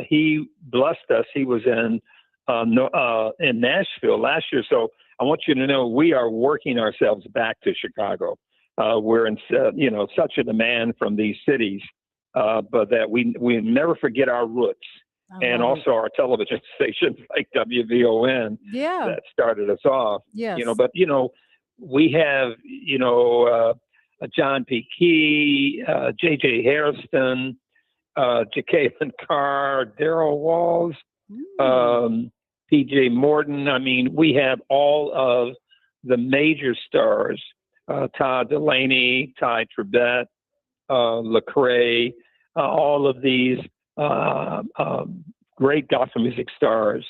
he blessed us. He was in Nashville last year. So I want you to know we are working ourselves back to Chicago. We're in, such a demand from these cities, but that we never forget our roots, and also our television stations like WVON that started us off. Yes. But we have John P. Key, J.J. Hairston, Jacqueline Carr, Darrell Walls, P.J. Morton. I mean, we have all of the major stars, Todd Delaney, Ty Tribbett, Lecrae, all of these great gospel music stars.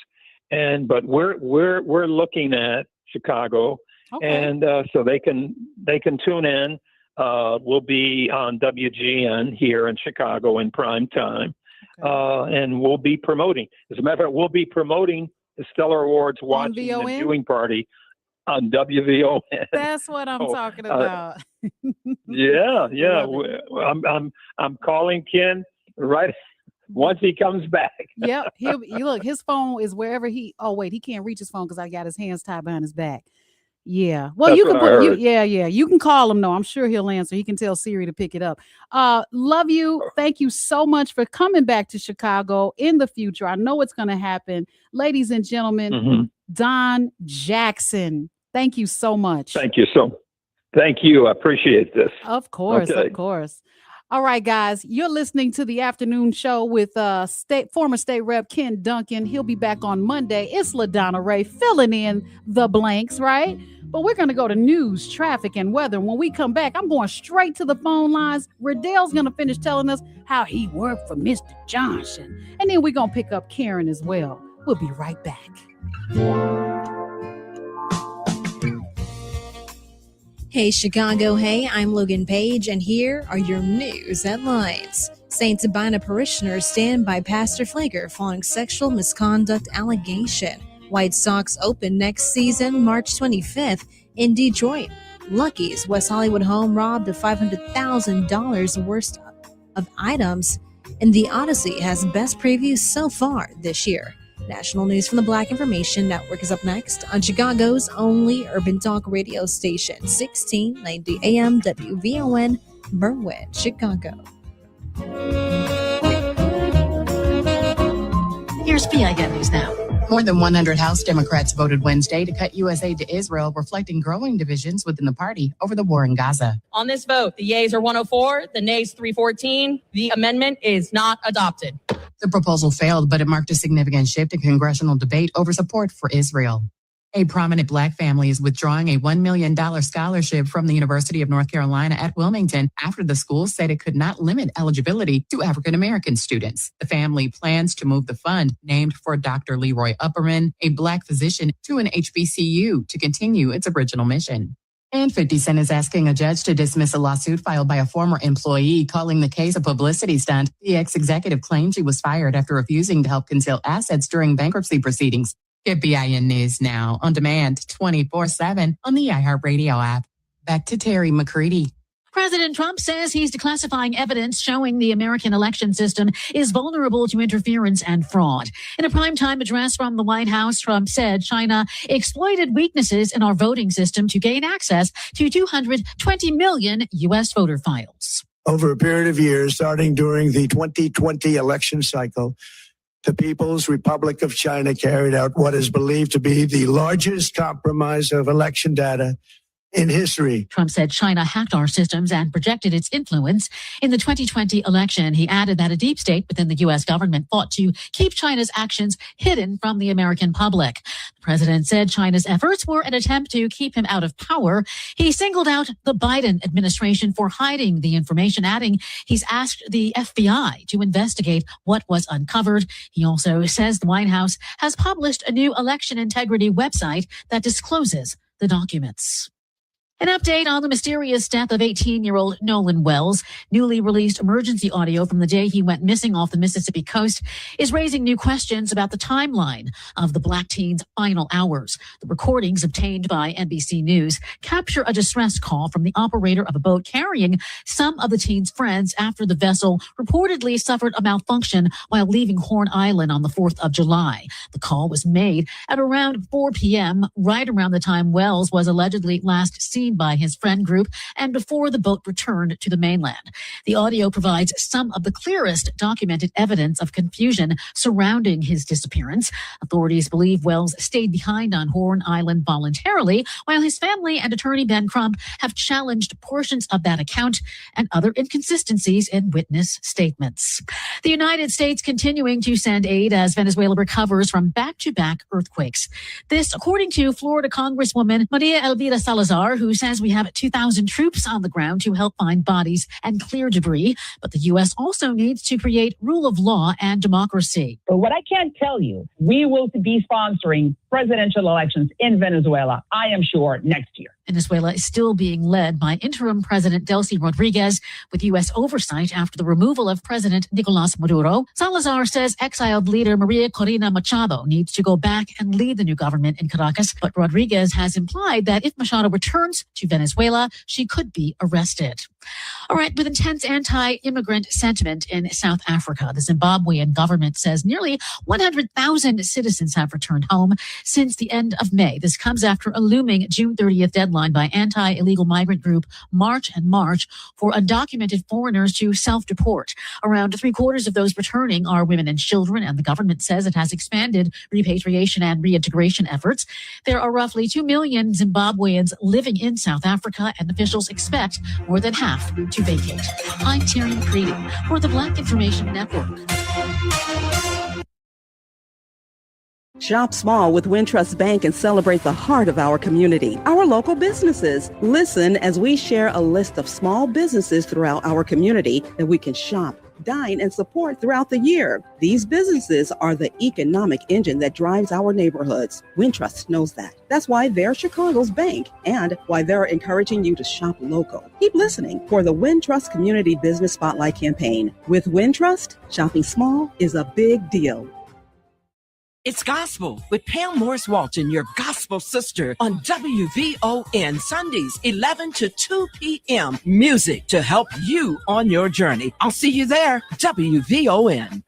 But we're looking at Chicago, and so they can tune in. We'll be on WGN here in Chicago in prime time, and we'll be promoting. As a matter of fact, we'll be promoting the Stellar Awards watching the viewing party on WVON. That's what I'm talking about. Yeah. I'm calling Ken right once he comes back. Yep. Look, his phone is wherever he can't reach his phone because I got his hands tied behind his back. Yeah. Well, you can you can call him though. I'm sure he'll answer. He can tell Siri to pick it up. Love you. Thank you so much for coming back to Chicago in the future. I know it's going to happen. Ladies and gentlemen, Don Jackson. Thank you so much. Thank you. I appreciate this. Of course. All right, guys, you're listening to the afternoon show with former State Rep Ken Dunkin. He'll be back on Monday. It's LaDonna Raeh filling in the blanks, right? But we're going to go to news, traffic, and weather. When we come back, I'm going straight to the phone lines. Riddell's going to finish telling us how he worked for Mr. Johnson. And then we're going to pick up Karen as well. We'll be right back. Hey Chicago, hey, I'm Logan Page, and here are your news headlines. St. Sabina parishioners stand by Pastor Flager following sexual misconduct allegation. White Sox open next season, March 25th in Detroit. Lucky's West Hollywood home robbed of $500,000 worth of items, and The Odyssey has best previews so far this year. National news from the Black Information Network is up next on Chicago's only urban talk radio station, 1690 AM WVON, Berwyn, Chicago. Here's PIN News Now. More than 100 House Democrats voted Wednesday to cut U.S. aid to Israel, reflecting growing divisions within the party over the war in Gaza. On this vote, the yeas are 104, the nays 314. The amendment is not adopted. The proposal failed, but it marked a significant shift in congressional debate over support for Israel. A prominent Black family is withdrawing a $1 million scholarship from the University of North Carolina at Wilmington after the school said it could not limit eligibility to African American students. The family plans to move the fund, named for Dr. Leroy Upperman, a Black physician, to an HBCU to continue its original mission. And 50 Cent is asking a judge to dismiss a lawsuit filed by a former employee, calling the case a publicity stunt. The ex-executive claimed she was fired after refusing to help conceal assets during bankruptcy proceedings. Get BIN News Now on demand 24/7 on the iHeartRadio app. Back to Terry McCready. President Trump says he's declassifying evidence showing the American election system is vulnerable to interference and fraud. In a primetime address from the White House, Trump said China exploited weaknesses in our voting system to gain access to 220 million U.S. voter files. Over a period of years, starting during the 2020 election cycle, the People's Republic of China carried out what is believed to be the largest compromise of election data in history. Trump said China hacked our systems and projected its influence in the 2020 election. He added that a deep state within the U.S. government fought to keep China's actions hidden from the American public. The president said China's efforts were an attempt to keep him out of power. He singled out the Biden administration for hiding the information, adding he's asked the FBI to investigate what was uncovered. He also says the White House has published a new election integrity website that discloses the documents. An update on the mysterious death of 18-year-old Nolan Wells. Newly released emergency audio from the day he went missing off the Mississippi coast is raising new questions about the timeline of the Black teen's final hours. The recordings obtained by NBC News capture a distress call from the operator of a boat carrying some of the teen's friends after the vessel reportedly suffered a malfunction while leaving Horn Island on the 4th of July. The call was made at around 4 p.m., right around the time Wells was allegedly last seen by his friend group and before the boat returned to the mainland. The audio provides some of the clearest documented evidence of confusion surrounding his disappearance. Authorities believe Wells stayed behind on Horn Island voluntarily, while his family and attorney Ben Crump have challenged portions of that account and other inconsistencies in witness statements. The United States continuing to send aid as Venezuela recovers from back-to-back earthquakes. This, according to Florida Congresswoman Maria Elvira Salazar, who says we have 2,000 troops on the ground to help find bodies and clear debris. But the U.S. also needs to create rule of law and democracy. But what I can tell you, we will be sponsoring presidential elections in Venezuela, I am sure, next year. Venezuela is still being led by interim President Delcy Rodriguez, with U.S. oversight after the removal of President Nicolas Maduro. Salazar says exiled leader Maria Corina Machado needs to go back and lead the new government in Caracas. But Rodriguez has implied that if Machado returns to Venezuela, she could be arrested. All right, with intense anti-immigrant sentiment in South Africa, the Zimbabwean government says nearly 100,000 citizens have returned home since the end of May. This comes after a looming June 30th deadline by anti-illegal migrant group March and March for undocumented foreigners to self-deport. Around 3/4 of those returning are women and children, and the government says it has expanded repatriation and reintegration efforts. There are roughly 2 million Zimbabweans living in South Africa, and officials expect more than half to vacate. I'm Terry McCready for the Black Information Network. Shop small with Wintrust Bank and celebrate the heart of our community, our local businesses. Listen as we share a list of small businesses throughout our community that we can shop, dine, and support throughout the year. These businesses are the economic engine that drives our neighborhoods. Wintrust knows that. That's why they're Chicago's bank and why they're encouraging you to shop local. Keep listening for the Wintrust Community Business Spotlight campaign. With Wintrust, shopping small is a big deal. It's Gospel with Pam Morris Walton, your gospel sister, on WVON Sundays, 11 to 2 p.m. Music to help you on your journey. I'll see you there, WVON.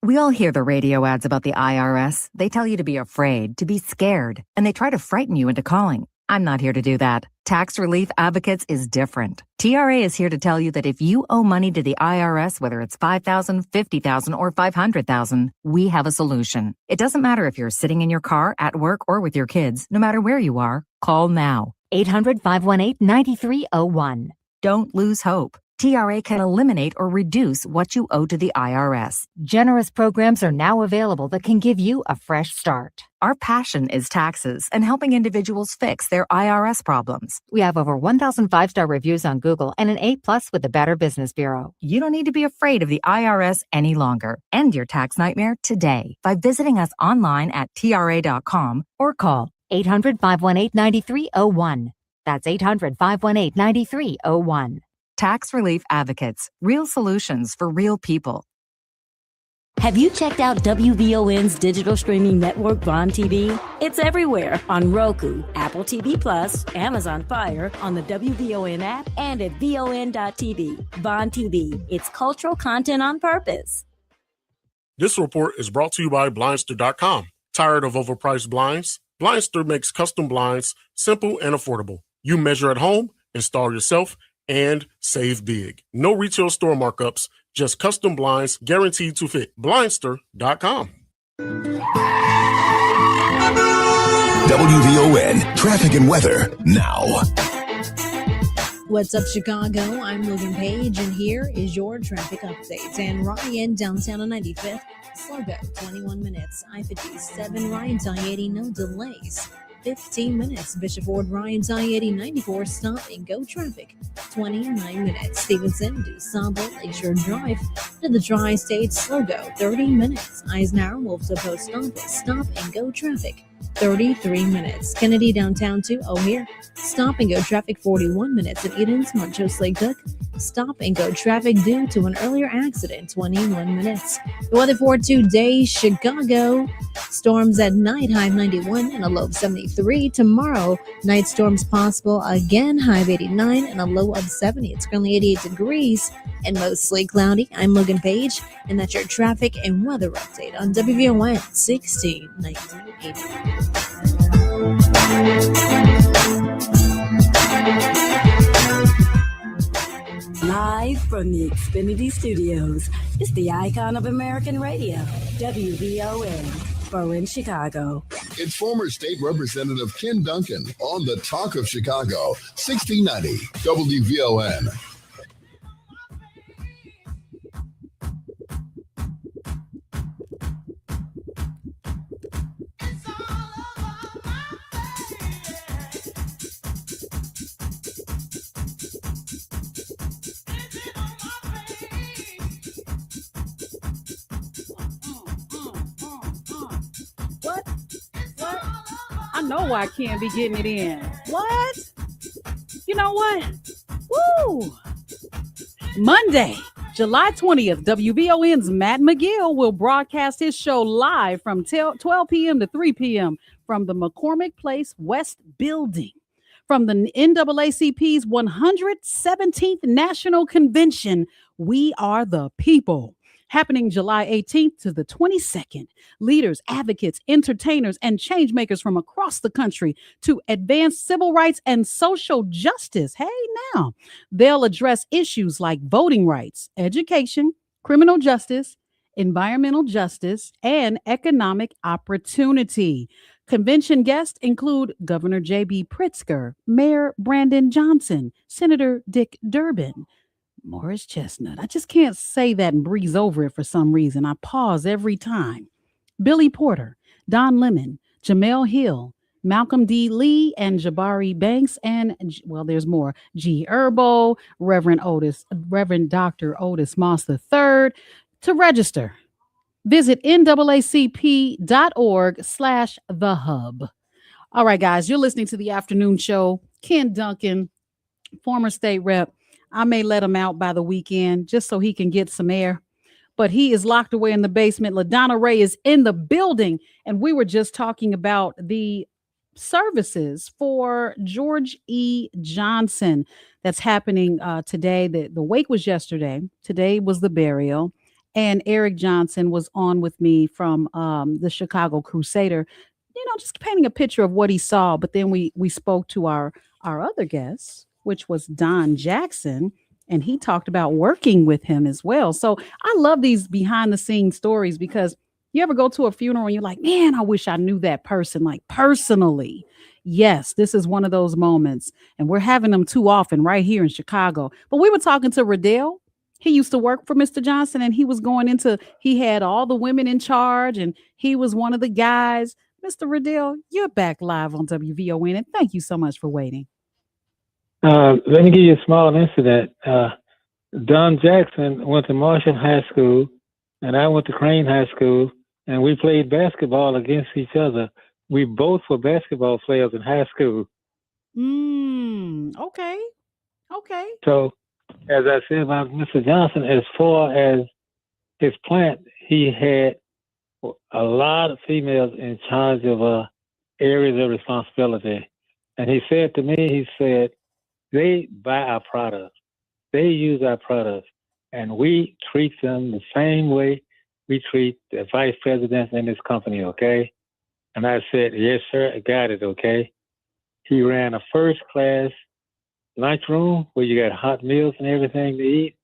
We all hear the radio ads about the IRS. They tell you to be afraid, to be scared, and they try to frighten you into calling. I'm not here to do that. Tax Relief Advocates is different. TRA is here to tell you that if you owe money to the IRS, whether it's $5,000, $50,000, or $500,000, we have a solution. It doesn't matter if you're sitting in your car, at work, or with your kids. No matter where you are, call now. 800-518-9301. Don't lose hope. TRA can eliminate or reduce what you owe to the IRS. Generous programs are now available that can give you a fresh start. Our passion is taxes and helping individuals fix their IRS problems. We have over 1,000 5-star reviews on Google and an A+ with the Better Business Bureau. You don't need to be afraid of the IRS any longer. End your tax nightmare today by visiting us online at TRA.com or call 800-518-9301. That's 800-518-9301. Tax Relief Advocates, real solutions for real people. Have you checked out WVON's digital streaming network, Bond TV? It's everywhere on Roku, Apple TV Plus, Amazon Fire, on the WVON app, and at VON.TV. Bond TV, it's cultural content on purpose. This report is brought to you by Blindster.com. Tired of overpriced blinds? Blindster makes custom blinds simple and affordable. You measure at home, install yourself, and save big. No retail store markups, just custom blinds guaranteed to fit. Blindster.com. WVON traffic and weather now. What's up, Chicago? I'm Logan Page, and here is your traffic updates. And Ryan, downtown on 95th, slow go, 21 minutes. I-57, Ryan's I-80, no delays. 15 minutes. Bishop Ford, Ryan's I-80, 94, stop and go traffic. 29 minutes. Stevenson, DuSable, Lakeshore Drive to the Tri-State, slow go, 30 minutes. Eisenhower, Wolf's Post Office, stop and go traffic. 33 minutes. Kennedy, downtown to O'Hare, stop and go traffic. 41 minutes. At Eden's, Montrose Lake Cook, stop and go traffic due to an earlier accident. 21 minutes. The weather for today, Chicago, storms at night, high of 91 and a low of 73. Tomorrow, night storms possible again, high of 89 and a low of 70. It's currently 88 degrees and mostly cloudy. I'm Logan Page, and that's your traffic and weather update on WVON 1690. Live from the Xfinity Studios, it's the icon of American radio, WVON, Berlin, Chicago. It's former State Representative Ken Dunkin on the Talk of Chicago, 1690 WVON. I know why I can't be getting it in. What? You know what? Woo! Monday, July 20th, WVON's Matt McGill will broadcast his show live from 12 p.m. to 3 p.m. from the McCormick Place West Building. From the NAACP's 117th National Convention, We Are the People. Happening July 18th to the 22nd. Leaders, advocates, entertainers, and change makers from across the country to advance civil rights and social justice. Hey, now, they'll address issues like voting rights, education, criminal justice, environmental justice, and economic opportunity. Convention guests include Governor J.B. Pritzker, Mayor Brandon Johnson, Senator Dick Durbin, Morris Chestnut. I just can't say that and breeze over it for some reason. I pause every time. Billy Porter, Don Lemon, Jamel Hill, Malcolm D. Lee and Jabari Banks, and well, there's more. G. Herbo, Reverend Dr. Otis Moss III. To register, visit naacp.org/the hub. All right, guys, you're listening to the afternoon show. Ken Dunkin, former state rep. I may let him out by the weekend just so he can get some air, but he is locked away in the basement. LaDonna Raeh is in the building, and we were just talking about the services for George E. Johnson that's happening today. The wake was yesterday. Today was the burial, and Eric Johnson was on with me from the Chicago Crusader, just painting a picture of what he saw. But then we spoke to our other guest, which was Don Jackson, and he talked about working with him as well. So I love these behind the scenes stories, because you ever go to a funeral and you're like, man, I wish I knew that person, like personally. Yes, this is one of those moments, and we're having them too often right here in Chicago. But we were talking to Riddell. He used to work for Mr. Johnson, and he had all the women in charge, and he was one of the guys. Mr. Riddell, you're back live on WVON, and thank you so much for waiting. Let me give you a small incident. Don Jackson went to Marshall High School, and I went to Crane High School, and we played basketball against each other. We both were basketball players in high school. Okay. So, as I said about Mr. Johnson, as far as his plant, he had a lot of females in charge of areas of responsibility. And he said to me, they buy our products. They use our products. And we treat them the same way we treat the vice president in this company, okay? And I said, yes, sir, I got it, okay? He ran a first-class lunchroom where you got hot meals and everything to eat.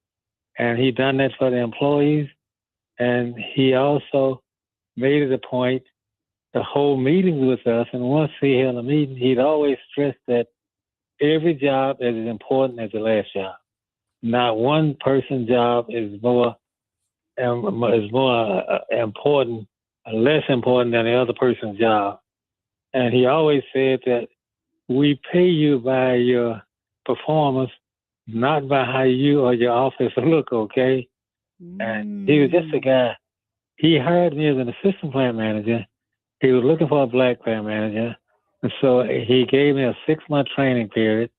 And he done that for the employees. And he also made it a point to hold meetings with us. And once he held a meeting, he'd always stress that every job is as important as the last job. Not one person's job is more important, less important than the other person's job. And he always said that we pay you by your performance, not by how you or your office look, okay? And he was just a guy. He hired me as an assistant plant manager. He was looking for a black plant manager. And so he gave me a 6-month training period.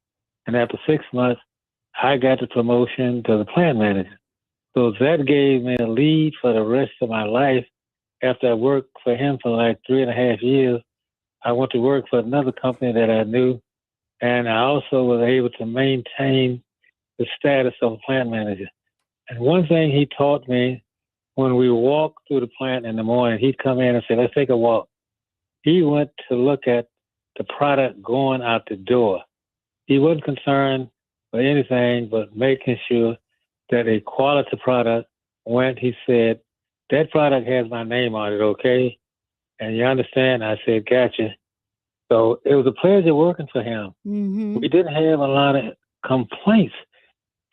And after 6 months, I got the promotion to the plant manager. So that gave me a lead for the rest of my life. After I worked for him for like 3.5 years, I went to work for another company that I knew. And I also was able to maintain the status of a plant manager. And one thing he taught me, when we walked through the plant in the morning, he'd come in and say, let's take a walk. He went to look at the product going out the door. He wasn't concerned with anything but making sure that a quality product went. He said, that product has my name on it, okay? And you understand? I said, gotcha. So it was a pleasure working for him. We didn't have a lot of complaints.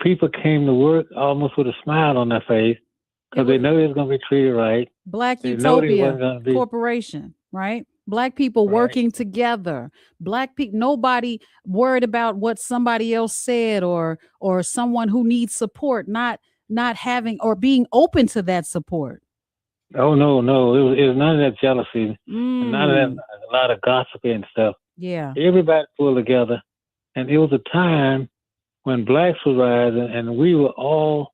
People came to work almost with a smile on their face because they know they was going to be treated right. Black Utopia Corporation, right? Black people working together. Black people, nobody worried about what somebody else said or someone who needs support, not having or being open to that support. Oh, no. It was none of that jealousy. None of that, a lot of gossiping and stuff. Yeah. Everybody pulled together. And it was a time when blacks were rising, and we were all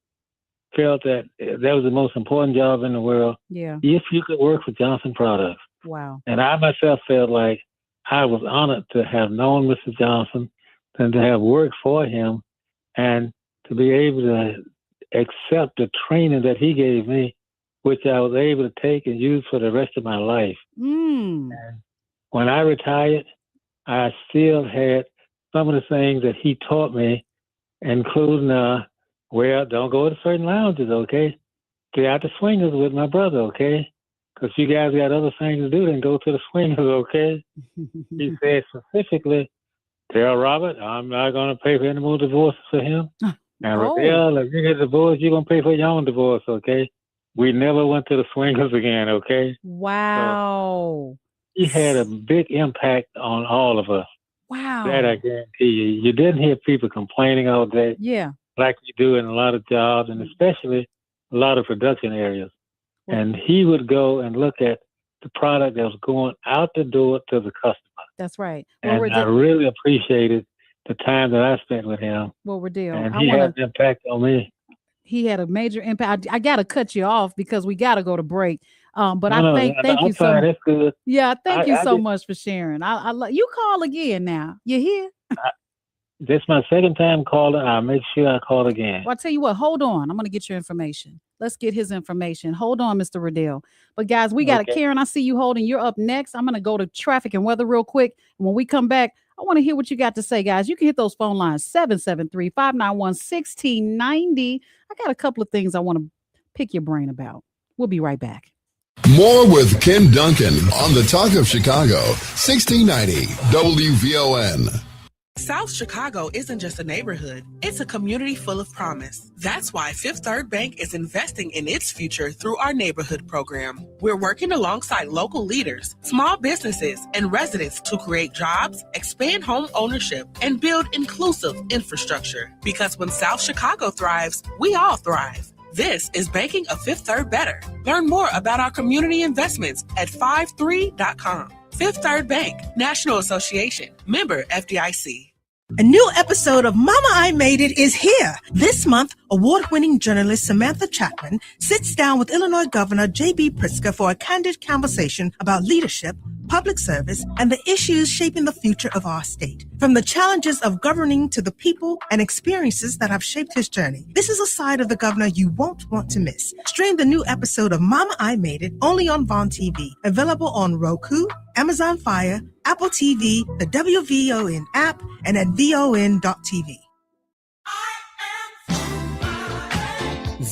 felt that that was the most important job in the world. Yeah. If you could work for Johnson Products. Wow. And I myself felt like I was honored to have known Mr. Johnson and to have worked for him and to be able to accept the training that he gave me, which I was able to take and use for the rest of my life. And when I retired, I still had some of the things that he taught me, including, don't go to certain lounges, okay? Stay out the swingers with my brother, okay? Because you guys got other things to do than go to the swingers, okay? He said specifically, tell Robert, I'm not going to pay for any more divorces for him. And Raquel, if you get divorced, you're going to pay for your own divorce, okay? We never went to the swingers again, okay? Wow. So he had a big impact on all of us. Wow. That I guarantee you. You didn't hear people complaining all day. Yeah. Like you do in a lot of jobs, and especially a lot of production areas. And he would go and look at the product that was going out the door to the customer. That's right. And I really appreciated the time that I spent with him. Well, Riddell, and he had an impact on me. He had a major impact. I got to cut you off because we got to go to break. But thank you so much. That's good. Yeah, thank you so much for sharing. You call again now. You hear? This is my second time calling. I'll make sure I call again. Well, I'll tell you what. Hold on. I'm going to get your information. Let's get his information. Hold on, Mr. Riddell. But guys, we got Karen. I see you holding. You're up next. I'm going to go to traffic and weather real quick. And when we come back, I want to hear what you got to say, guys. You can hit those phone lines, 773-591-1690. I got a couple of things I want to pick your brain about. We'll be right back. More with Ken Dunkin on the Talk of Chicago, 1690 WVON. South Chicago isn't just a neighborhood, it's a community full of promise. That's why Fifth Third Bank is investing in its future through our neighborhood program. We're working alongside local leaders, small businesses, and residents to create jobs, expand home ownership, and build inclusive infrastructure. Because when South Chicago thrives, we all thrive. This is Banking a Fifth Third Better. Learn more about our community investments at 53.com. Fifth Third Bank, National Association, member FDIC. A new episode of Mama I Made It is here. This month, award-winning journalist Samantha Chapman sits down with Illinois Governor J.B. Pritzker for a candid conversation about leadership, public service, and the issues shaping the future of our state. From the challenges of governing to the people and experiences that have shaped his journey, this is a side of the governor you won't want to miss. Stream the new episode of Mama I Made It only on Vaughn TV, available on Roku, Amazon Fire, Apple TV, the WVON app, and at VON.TV.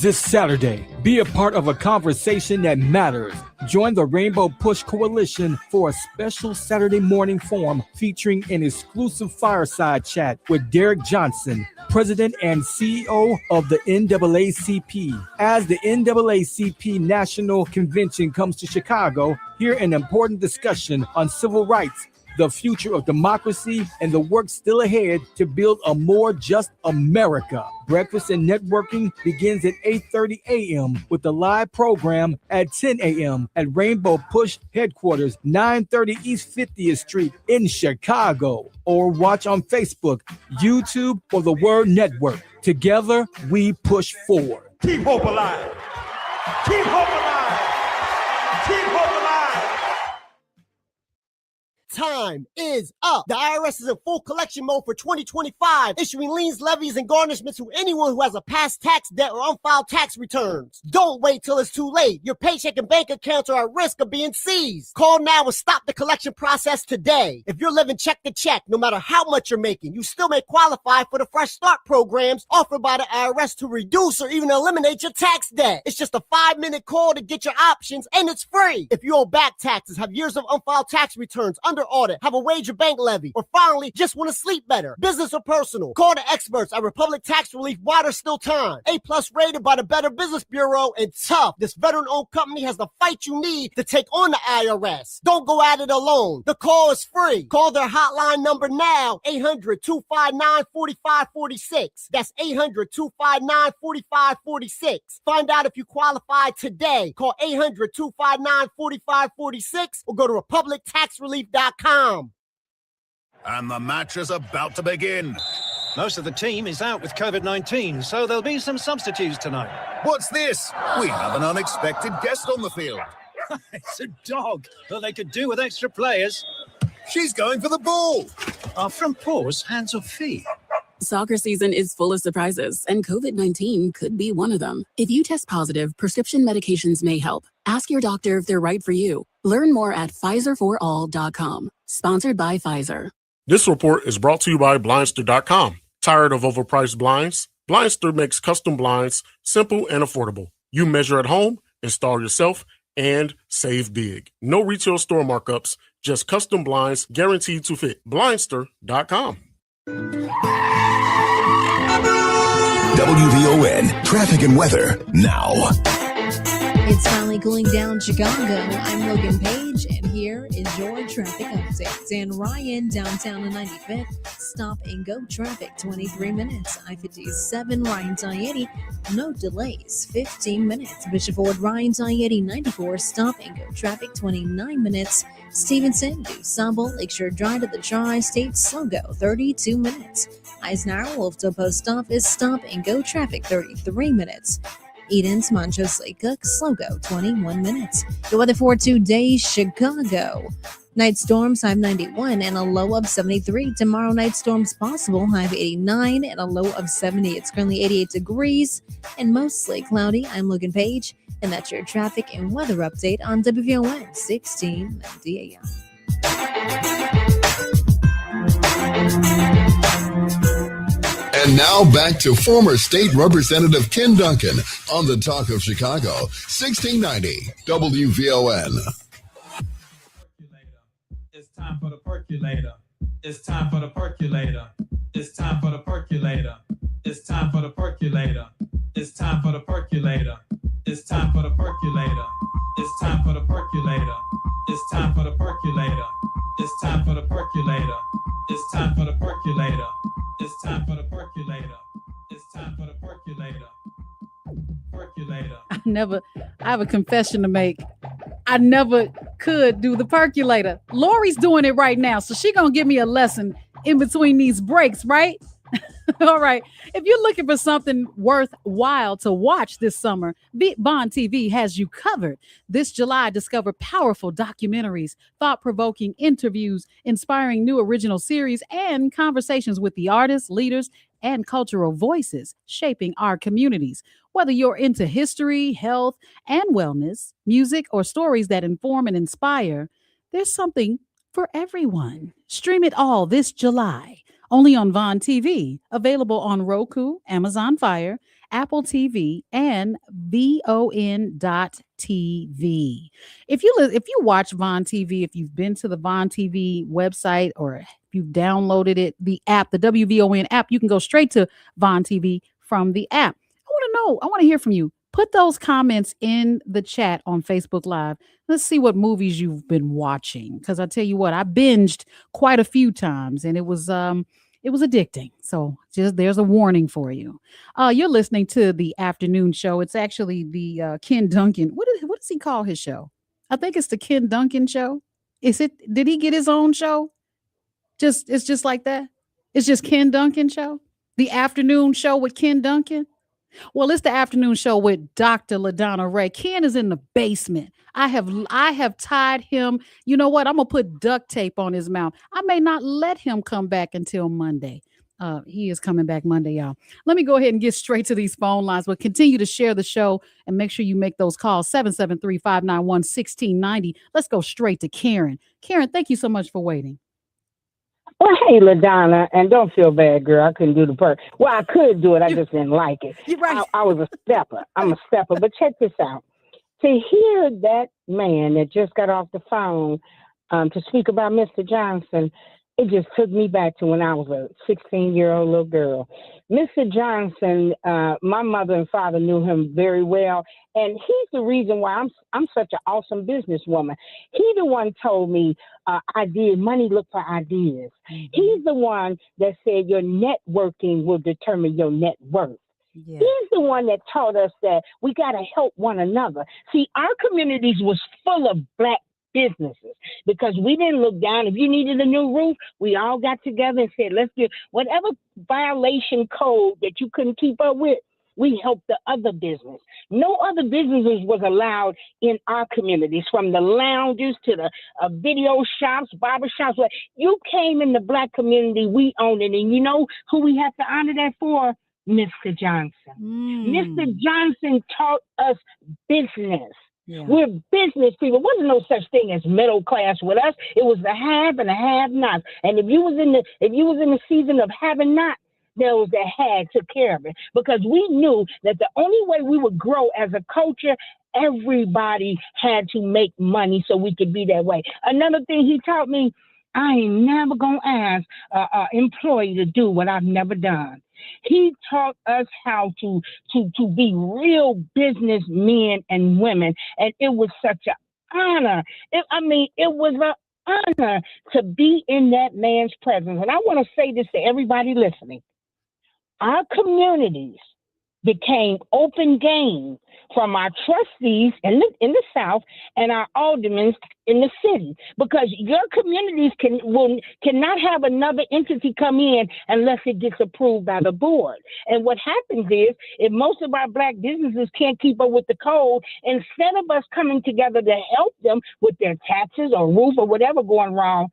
This Saturday, be a part of a conversation that matters. Join the Rainbow Push Coalition for a special Saturday morning forum featuring an exclusive fireside chat with Derek Johnson, President and CEO of the NAACP. As the NAACP National Convention comes to Chicago, hear an important discussion on civil rights, the future of democracy, and the work still ahead to build a more just America. Breakfast and networking begins at 8:30 a.m. with the live program at 10 a.m. at Rainbow Push headquarters, 930 East 50th Street in Chicago. Or watch on Facebook, YouTube, or the Word Network. Together, we push forward. Keep hope alive. Keep hope alive. Keep hope alive. Time is up. The IRS is in full collection mode for 2025, issuing liens, levies, and garnishments to anyone who has a past tax debt or unfiled tax returns. Don't wait till it's too late. Your paycheck and bank accounts are at risk of being seized. Call now and stop the collection process today. If you're living check to check, no matter how much you're making, you still may qualify for the Fresh Start programs offered by the IRS to reduce or even eliminate your tax debt. It's just a 5-minute call to get your options, and it's free. If you owe back taxes, have years of unfiled tax returns, under audit, have a wage or bank levy, or finally just want to sleep better, business or personal, call the experts at Republic Tax Relief while there's still time. A+ rated by the Better Business Bureau, and tough. This veteran-owned company has the fight you need to take on the IRS. Don't go at it alone. The call is free. Call their hotline number now, 800-259-4546. That's 800-259-4546. Find out if you qualify today. Call 800-259-4546 or go to republictaxrelief.com. And the match is about to begin. Most of the team is out with COVID-19, so there'll be some substitutes tonight. What's this? We have an unexpected guest on the field. It's a dog, but they could do with extra players. She's going for the ball. Are front paws hands or feet? Soccer season is full of surprises, and COVID-19 could be one of them. If you test positive, prescription medications may help. Ask your doctor if they're right for you. Learn more at PfizerForAll.com. Sponsored by Pfizer. This report is brought to you by Blindster.com. Tired of overpriced blinds? Blindster makes custom blinds simple and affordable. You measure at home, install yourself, and save big. No retail store markups, just custom blinds guaranteed to fit. Blindster.com. WVON traffic and weather now. It's finally cooling down Chicago. I'm Logan Page, and here is your traffic update. Dan Ryan, downtown and 95th. Stop and go traffic, 23 minutes. I-57, Ryan's I-80. No delays, 15 minutes. Bishop Ford, Ryan's I-80, 94. Stop and go traffic, 29 minutes. Stevenson, DuSable, Lakeshore Drive to the Tri-State, slow go, 32 minutes. Eisenhower, Wolfville Post Office, stop and go traffic, 33 minutes. Eden's, Montrose Lake Cook, slow go, 21 minutes. The weather for today, Chicago. Night storms, high of 91 and a low of 73. Tomorrow, night storms possible, high of 89 and a low of 70. It's currently 88 degrees and mostly cloudy. I'm Logan Page, and that's your traffic and weather update on WVON 1690 AM. And now back to former State Representative Ken Dunkin on the Talk of Chicago, 1690 WVON. It's time for the percolator. It's time for the percolator. It's time for the percolator. It's time for the percolator. It's time for the percolator. It's time for the percolator. It's time for the percolator. It's time for the percolator. It's time for the percolator. It's time for the percolator. It's time for the percolator. It's time for the percolator. Percolator. I have a confession to make. I never could do the percolator. Lori's doing it right now, so she gonna give me a lesson in between these breaks, right? All right. If you're looking for something worthwhile to watch this summer, Bond TV has you covered. This July, discover powerful documentaries, thought-provoking interviews, inspiring new original series, and conversations with the artists, leaders, and cultural voices shaping our communities. Whether you're into history, health, and wellness, music, or stories that inform and inspire, there's something for everyone. Stream it all this July. Only on Vaughn TV, available on Roku, Amazon Fire, Apple TV, and VON.TV. If you watch Vaughn TV, if you've been to the Vaughn TV website or if you've downloaded it, the app, the WVON app, you can go straight to Vaughn TV from the app. I want to hear from you. Put those comments in the chat on Facebook Live. Let's see what movies you've been watching. Because I tell you what, I binged quite a few times, and it was addicting. So just there's a warning for you. You're listening to the afternoon show. It's actually the Ken Dunkin. What does he call his show? I think it's the Ken Dunkin Show. Did he get his own show? It's just like that. It's just Ken Dunkin Show. The afternoon show with Ken Dunkin. Well, it's the afternoon show with Dr. LaDonna Raeh. Ken is in the basement. I have tied him. You know what? I'm going to put duct tape on his mouth. I may not let him come back until Monday. He is coming back Monday, y'all. Let me go ahead and get straight to these phone lines. But continue to share the show and make sure you make those calls. 773-591-1690. Let's go straight to Karen. Karen, thank you so much for waiting. Well, hey, LaDonna, and don't feel bad, girl. I couldn't do the perk. Well, I could do it. I just didn't like it. You're right. I was a stepper. I'm a stepper. But check this out. To hear that man that just got off the phone to speak about Mr. Johnson, it just took me back to when I was a 16-year-old little girl. Mr. Johnson, my mother and father knew him very well, and he's the reason why I'm such an awesome businesswoman. He the one told me money look for ideas. Mm-hmm. He's the one that said your networking will determine your net worth. Yeah. He's the one that taught us that we got to help one another. See, our communities was full of Black businesses because we didn't look down. If you needed a new roof, we all got together and said, let's get whatever violation code that you couldn't keep up with. We helped the other business. No other businesses was allowed in our communities, from the lounges to the video shops, barber shops. Where you came in the Black community, we owned it. And you know who we have to honor that for? Mr. Johnson. Mr. Johnson taught us business. Yeah. We're business people. There wasn't no such thing as middle class with us. It was the have and the have not. And if you was in the season of having not, there was that had took care of it, because we knew that the only way we would grow as a culture, everybody had to make money so we could be that way. Another thing he taught me, I ain't never gonna ask an employee to do what I've never done. He taught us how to be real businessmen and women, and it was such an honor. It was an honor to be in that man's presence. And I want to say this to everybody listening. Our communities became open game from our trustees in the South and our aldermen in the city, because your communities cannot have another entity come in unless it gets approved by the board. And what happens is, if most of our Black businesses can't keep up with the code, instead of us coming together to help them with their taxes or roof or whatever going wrong,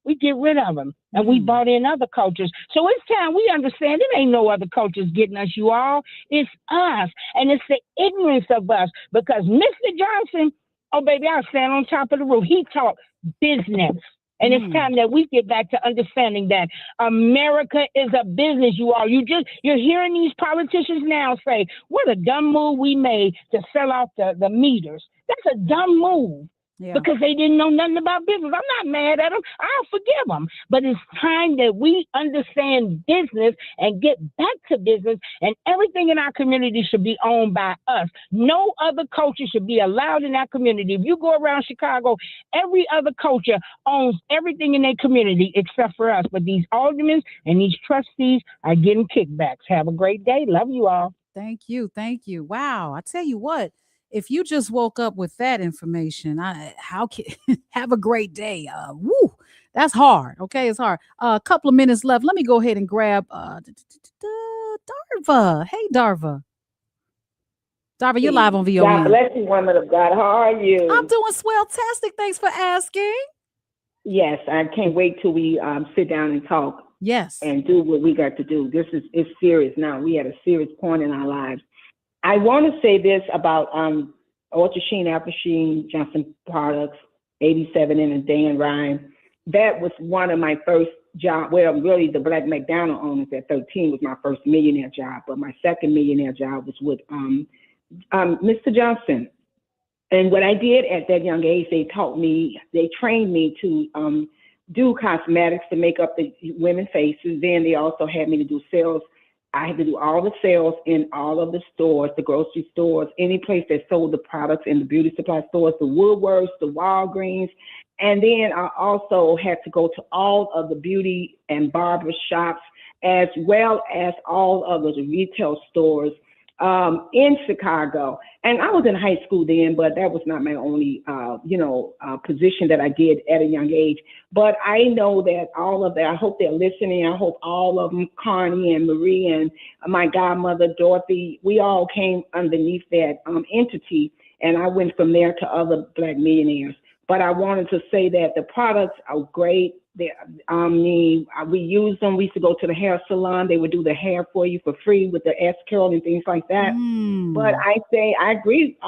we get rid of them, and we brought in other cultures. So it's time we understand it ain't no other cultures getting us, you all. It's us, and it's the ignorance of us. Because Mr. Johnson, oh, baby, I'll stand on top of the roof. He taught business. And it's time that we get back to understanding that America is a business, you all. You're hearing these politicians now say, what a dumb move we made to sell off the meters. That's a dumb move. Yeah. Because they didn't know nothing about business. I'm not mad at them. I'll forgive them. But it's time that we understand business and get back to business, and everything in our community should be owned by us. No other culture should be allowed in our community. If you go around Chicago, every other culture owns everything in their community except for us. But these aldermen and these trustees are getting kickbacks. Have a great day. Love you all. Thank you. Thank you. Wow. I tell you what. If you just woke up with that information, how can have a great day? Woo, that's hard. Okay, it's hard. A couple of minutes left. Let me go ahead and grab Darva. Hey, Darva. Darva, you're live on VOE. God bless you, woman of God. How are you? I'm doing swell-tastic. Thanks for asking. Yes, I can't wait till we sit down and talk. Yes, and do what we got to do. It's serious now. We at a serious point in our lives. I want to say this about Ultra Sheen, After Sheen, Johnson Products, 87 in a Dan Rhyme. That was one of my first jobs. Well, really, the Black McDonald owners at 13 was my first millionaire job. But my second millionaire job was with Mr. Johnson. And what I did at that young age, they trained me to do cosmetics to make up the women's faces. Then they also had me to do sales. I had to do all the sales in all of the stores, the grocery stores, any place that sold the products in the beauty supply stores, the Woolworths, the Walgreens. And then I also had to go to all of the beauty and barber shops, as well as all of the retail stores in Chicago. And I was in high school then, but that was not my only, position that I did at a young age. But I know that all of that, I hope they're listening. I hope all of them, Connie and Marie and my godmother, Dorothy, we all came underneath that entity. And I went from there to other Black millionaires. But I wanted to say that the products are great. We use them. We used to go to the hair salon. They would do the hair for you for free with the S curl and things like that. But I agree.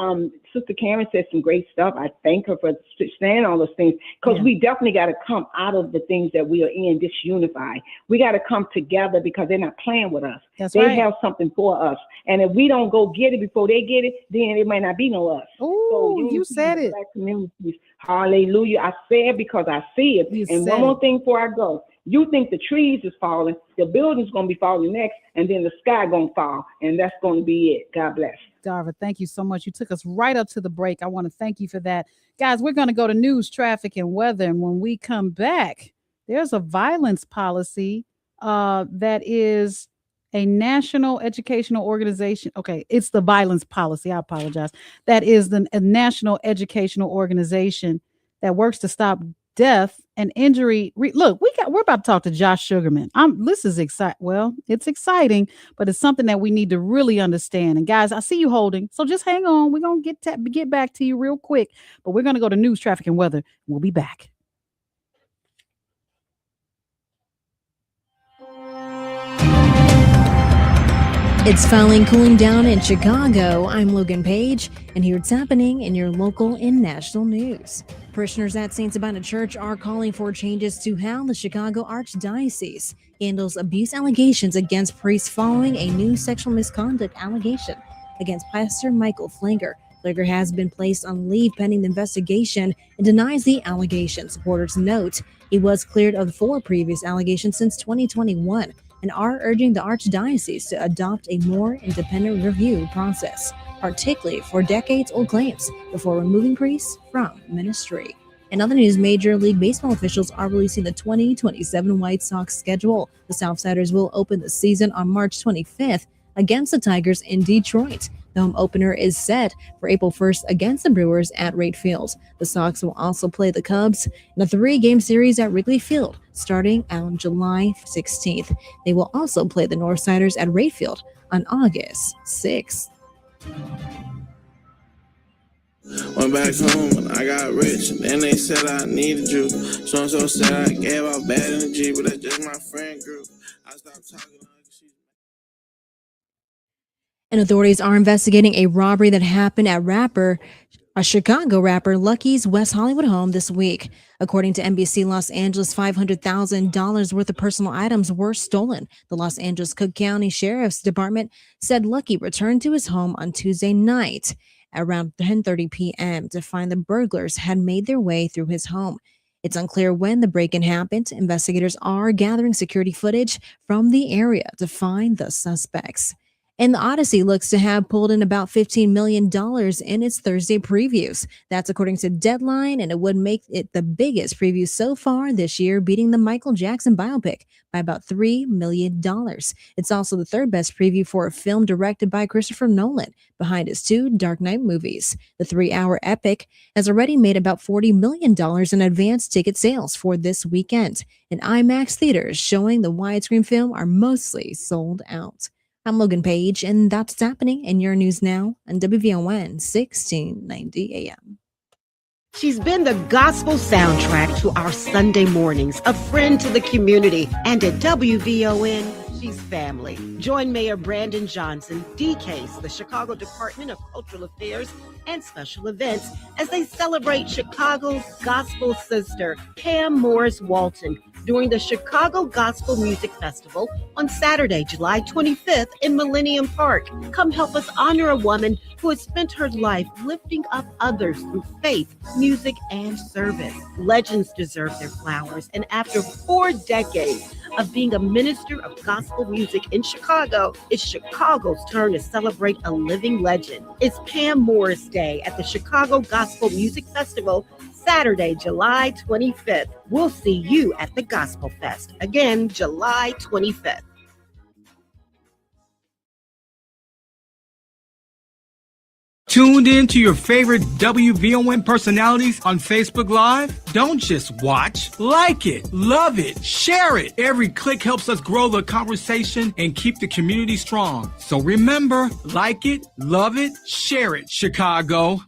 Sister Karen said some great stuff. I thank her for saying all those things, because we definitely got to come out of the things that we are in, disunified. We got to come together, because they're not playing with us. They have something for us. And if we don't go get it before they get it, then it might not be no us. Oh, you said it. Black communities. Hallelujah. I say it because I see it. And one more thing before I go. You think the trees is falling, the building's going to be falling next, and then the sky going to fall. And that's going to be it. God bless. Darva, thank you so much. You took us right up to the break. I want to thank you for that. Guys, we're going to go to news, traffic, and weather. And when we come back, there's a violence policy that is a national educational organization. Okay, it's the violence policy. I apologize. That is a national educational organization that works to stop death and injury. Look, we're about to talk to Josh Sugarmann. This is exciting. Well, it's exciting, but it's something that we need to really understand. And guys, I see you holding, so just hang on. We're gonna get back to you real quick, but we're gonna go to news, traffic, and weather. We'll be back. It's finally cooling down in Chicago. I'm Logan Page, and here's what's happening in your local and national news. Parishioners at St. Sabina Church are calling for changes to how the Chicago Archdiocese handles abuse allegations against priests following a new sexual misconduct allegation against Pastor Michael Flanger. Flanger has been placed on leave pending the investigation and denies the allegations. Supporters note he was cleared of 4 previous allegations since 2021. and are urging the Archdiocese to adopt a more independent review process, particularly for decades-old claims, before removing priests from ministry. In other news, Major League Baseball officials are releasing the 2027 White Sox schedule. The Southsiders will open the season on March 25th against the Tigers in Detroit. The home opener is set for April 1st against the Brewers at Wright Field. The Sox will also play the Cubs in a 3-game series at Wrigley Field starting on July 16th. They will also play the Northsiders at Wright Field on August 6th. Went back home and I got rich, and then they said I needed you. So said I gave out bad energy, but that's just my friend group. I stopped talking. And authorities are investigating a robbery that happened at a Chicago rapper Lucky's West Hollywood home this week. According to NBC Los Angeles, $500,000 worth of personal items were stolen. The Los Angeles Cook County Sheriff's Department said Lucky returned to his home on Tuesday night around 10:30 p.m. to find the burglars had made their way through his home. It's unclear when the break-in happened. Investigators are gathering security footage from the area to find the suspects. And the Odyssey looks to have pulled in about $15 million in its Thursday previews. That's according to Deadline, and it would make it the biggest preview so far this year, beating the Michael Jackson biopic by about $3 million. It's also the third best preview for a film directed by Christopher Nolan, behind his 2 Dark Knight movies. The 3-hour epic has already made about $40 million in advance ticket sales for this weekend. And IMAX theaters showing the widescreen film are mostly sold out. I'm Logan Page, and that's what's happening in your news now on WVON 1690 AM. She's been the gospel soundtrack to our Sunday mornings, a friend to the community, and at WVON, she's family. Join Mayor Brandon Johnson, DCASE, the Chicago Department of Cultural Affairs and Special Events, as they celebrate Chicago's gospel sister, Pam Morris Walton, during the Chicago Gospel Music Festival on Saturday, July 25th in Millennium Park. Come help us honor a woman who has spent her life lifting up others through faith, music, and service. Legends deserve their flowers, and after 4 decades of being a minister of gospel music in Chicago, it's Chicago's turn to celebrate a living legend. It's Pam Morris Day at the Chicago Gospel Music Festival, Saturday, July 25th. We'll see you at the Gospel Fest. Again, July 25th. Tuned in to your favorite WVON personalities on Facebook Live? Don't just watch, like it, love it, share it. Every click helps us grow the conversation and keep the community strong. So remember, like it, love it, share it, Chicago.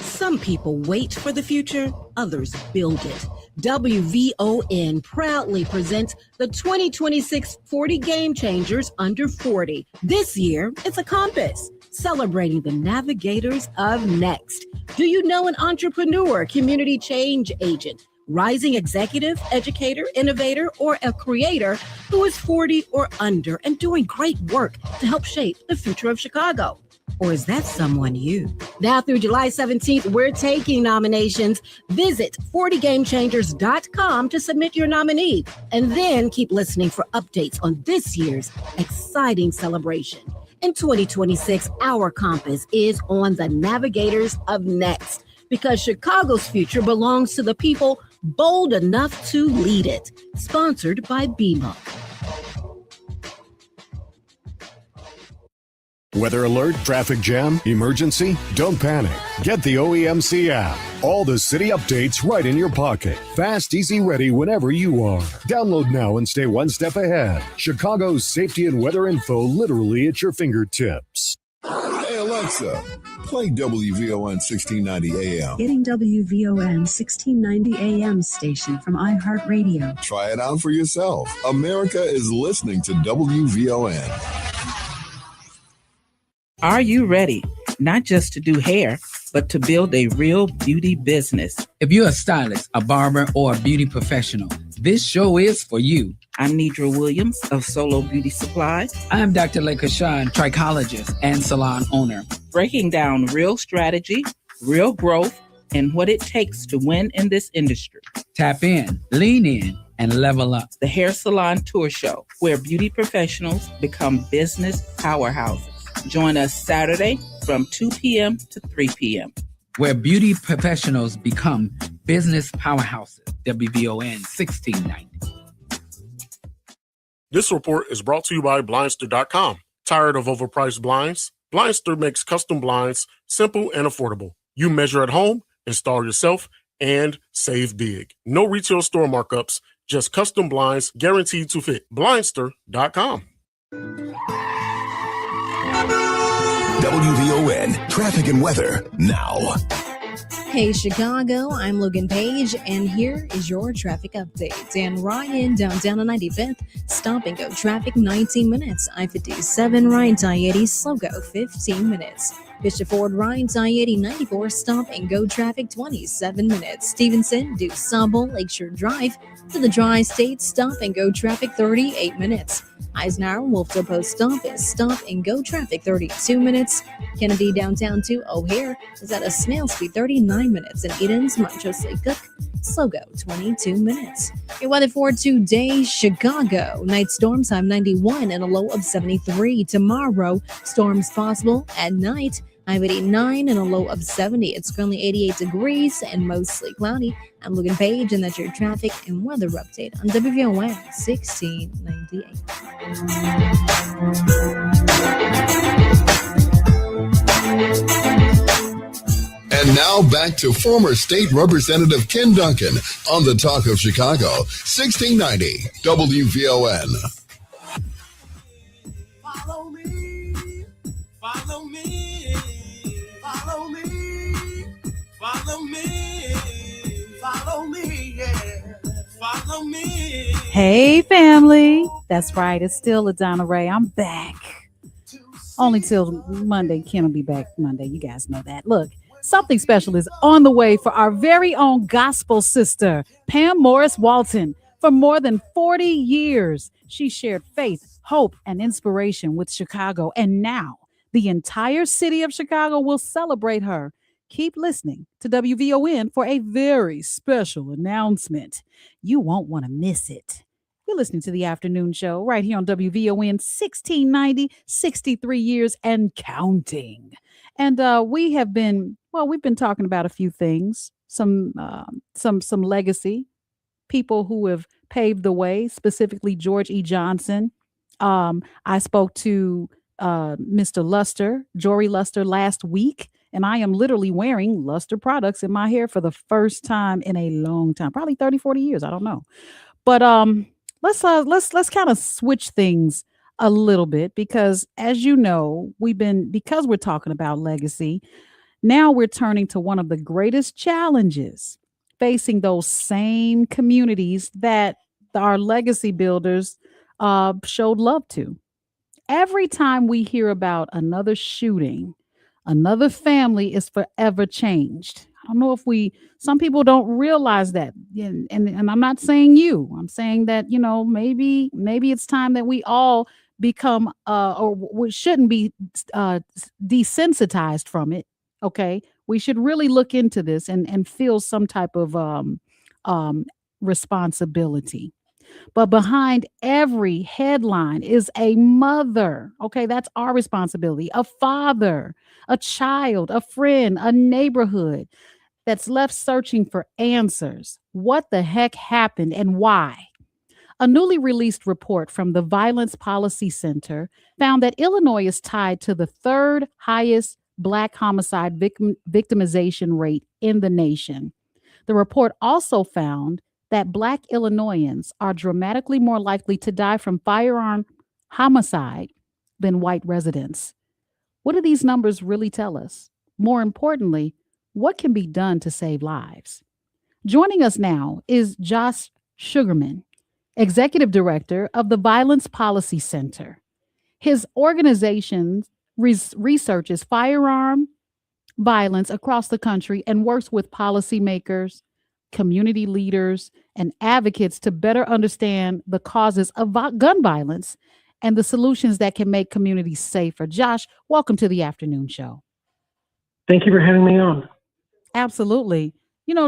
Some people wait for the future, others build it. WVON proudly presents the 2026 40 Game Changers Under 40. This year, it's a compass celebrating the navigators of next. Do you know an entrepreneur, community change agent, rising executive, educator, innovator, or a creator who is 40 or under and doing great work to help shape the future of Chicago? Or is that someone you? Now through July 17th, we're taking nominations. Visit 40gamechangers.com to submit your nominee. And then keep listening for updates on this year's exciting celebration. In 2026, our compass is on the navigators of next, because Chicago's future belongs to the people bold enough to lead it. Sponsored by BMO. Weather alert, traffic jam, emergency? Don't panic. Get the OEMC app. All the city updates right in your pocket. Fast, easy, ready whenever you are. Download now and stay one step ahead. Chicago's safety and weather info literally at your fingertips. Hey Alexa, play WVON 1690 AM. Getting WVON 1690 AM station from iHeartRadio. Try it out for yourself. America is listening to WVON. Are you ready? Not just to do hair, but to build a real beauty business. If you're a stylist, a barber, or a beauty professional, this show is for you. I'm Nidra Williams of Solo Beauty Supply. I'm Dr. Lekashan, trichologist and salon owner. Breaking down real strategy, real growth, and what it takes to win in this industry. Tap in, lean in, and level up. The Hair Salon Tour Show, where beauty professionals become business powerhouses. Join us Saturday from 2 p.m. to 3 p.m. Where beauty professionals become business powerhouses. WVON 1690. This report is brought to you by blindster.com. Tired of overpriced blinds? Blindster makes custom blinds simple and affordable. You measure at home, install yourself, and save big. No retail store markups, just custom blinds guaranteed to fit. Blindster.com. WVON traffic and weather now. Hey Chicago, I'm Logan Page, and here is your traffic update. Dan Ryan, downtown on 95th, stop and go traffic 19 minutes. I-57, Ryan, I-80, slow go 15 minutes. Bishop Ford, Ryan, I-80, 94, stop and go traffic 27 minutes. Stevenson, DuSable, Lakeshore Drive, to the Tri-State, stop and go traffic 38 minutes. Eisenhower, Wolfville Post Office, stop and go traffic 32 minutes. Kennedy downtown to O'Hare is at a snail speed 39 minutes. And Eden's, Montrose Lake Cook, slow go 22 minutes. Your weather for today, Chicago. Night storms, high 91 and a low of 73. Tomorrow, storms possible at night. High of 89 and a low of 70. It's currently 88 degrees and mostly cloudy. I'm Logan Page, and that's your traffic and weather update on WVON 1698. And now back to former State Representative Ken Dunkin on the Talk of Chicago, 1690 WVON. Follow me, follow me, follow me, follow me, follow me, yeah, follow me. Hey, family. That's right. It's still LaDonna Raeh. I'm back. Only till Monday. Ken will be back Monday. You guys know that. Look, something special is on the way for our very own gospel sister, Pam Morris Walton. For more than 40 years, she shared faith, hope, and inspiration with Chicago. And now the entire city of Chicago will celebrate her. Keep listening to WVON for a very special announcement. You won't want to miss it. You're listening to the afternoon show right here on WVON 1690, 63 years and counting. And we've been talking about a few things, some legacy, people who have paved the way, specifically George E. Johnson. I spoke to Mr. Luster, Jory Luster, last week, and I am literally wearing Luster products in my hair for the first time in a long time, probably 30, 40 years. I don't know. But let's kind of switch things a little bit, because as you know, because we're talking about legacy, now we're turning to one of the greatest challenges facing those same communities that our legacy builders showed love to. Every time we hear about another shooting, another family is forever changed. I don't know if some people don't realize that. And I'm not saying you, I'm saying that, maybe it's time that we all become, or we shouldn't be desensitized from it. Okay. We should really look into this and feel some type of responsibility. But behind every headline is a mother. Okay, that's our responsibility. A father, a child, a friend, a neighborhood that's left searching for answers. What the heck happened and why? A newly released report from the Violence Policy Center found that Illinois is tied to the third highest Black homicide victimization rate in the nation. The report also found that Black Illinoisans are dramatically more likely to die from firearm homicide than white residents. What do these numbers really tell us? More importantly, what can be done to save lives? Joining us now is Josh Sugarmann, Executive Director of the Violence Policy Center. His organization researches firearm violence across the country and works with policymakers, community leaders, and advocates to better understand the causes of gun violence and the solutions that can make communities safer. Josh, welcome to the afternoon show. Thank you for having me on. Absolutely.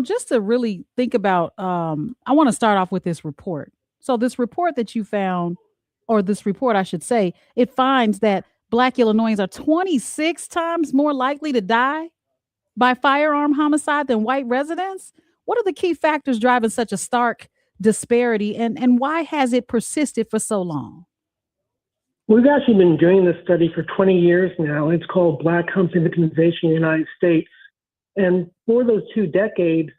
just to really think about, I want to start off with this report. So this report that you found, or this report, I should say, it finds that Black Illinoisans are 26 times more likely to die by firearm homicide than white residents. What are the key factors driving such a stark disparity, and why has it persisted for so long? We've actually been doing this study for 20 years now. It's called Black Homicide Victimization in the United States. And for those 2 decades,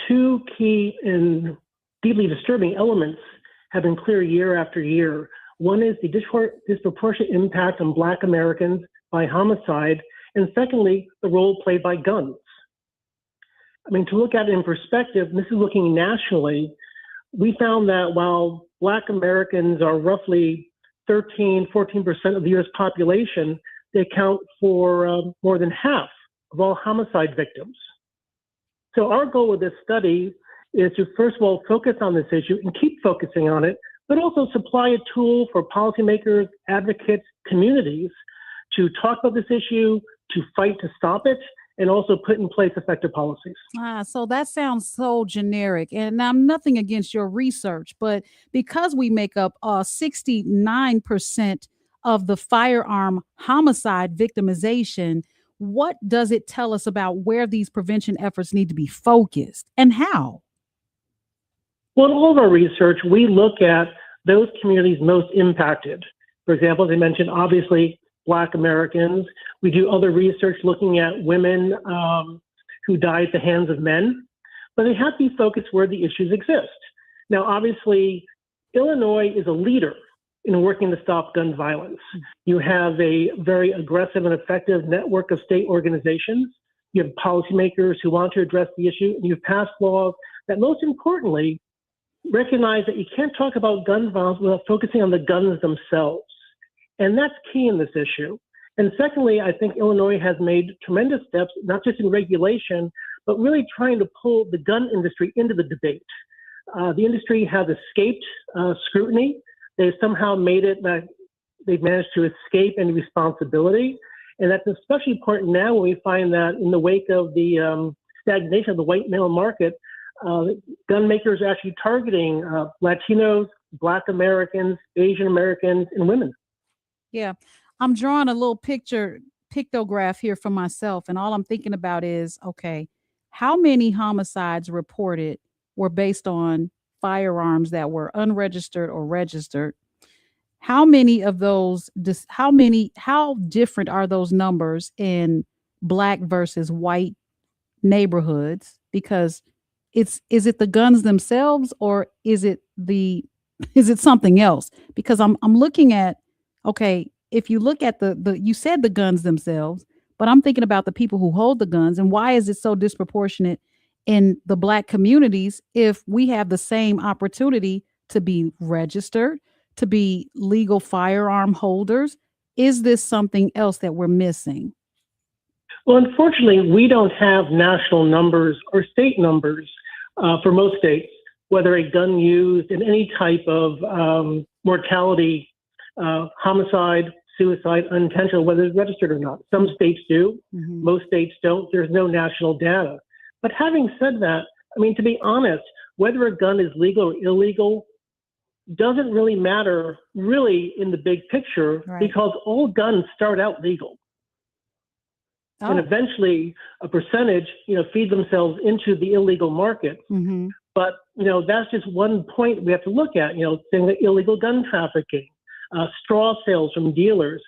2 key and deeply disturbing elements have been clear year after year. One is the disproportionate impact on Black Americans by homicide, and secondly, the role played by guns. I mean, to look at it in perspective, this is looking nationally, we found that while Black Americans are roughly 14% of the U.S. population, they account for more than half of all homicide victims. So our goal with this study is to, first of all, focus on this issue and keep focusing on it, but also supply a tool for policymakers, advocates, communities to talk about this issue, to fight to stop it, and also put in place effective policies. So that sounds so generic. And I'm nothing against your research, but because we make up 69% of the firearm homicide victimization, what does it tell us about where these prevention efforts need to be focused and how? Well, in all of our research, we look at those communities most impacted. For example, as I mentioned, obviously, Black Americans. We do other research looking at women who die at the hands of men, but they have to be focused where the issues exist. Now, obviously, Illinois is a leader in working to stop gun violence. You have a very aggressive and effective network of state organizations. You have policymakers who want to address the issue, and you've passed laws that, most importantly, recognize that you can't talk about gun violence without focusing on the guns themselves. And that's key in this issue. And secondly, I think Illinois has made tremendous steps, not just in regulation, but really trying to pull the gun industry into the debate. The industry has escaped scrutiny. They've somehow made it that they've managed to escape any responsibility. And that's especially important now when we find that in the wake of the stagnation of the white male market, gun makers are actually targeting Latinos, Black Americans, Asian Americans, and women. Yeah, I'm drawing a little pictograph here for myself. And all I'm thinking about is, okay, how many homicides reported were based on firearms that were unregistered or registered? How many of those, how different are those numbers in Black versus white neighborhoods? Because is it the guns themselves, or is it something else? Because I'm looking at, okay, if you look at you said the guns themselves, but I'm thinking about the people who hold the guns, and why is it so disproportionate in the Black communities if we have the same opportunity to be registered, to be legal firearm holders? Is this something else that we're missing? Well, unfortunately, we don't have national numbers or state numbers for most states, whether a gun used in any type of mortality, homicide, suicide, unintentional, whether it's registered or not. Some states do, most states don't. There's no national data. But having said that, I mean, to be honest, whether a gun is legal or illegal doesn't really matter really in the big picture, right? Because all guns start out legal. Oh. And eventually a percentage, feed themselves into the illegal market. Mm-hmm. But, that's just one point we have to look at, things like illegal gun trafficking, straw sales from dealers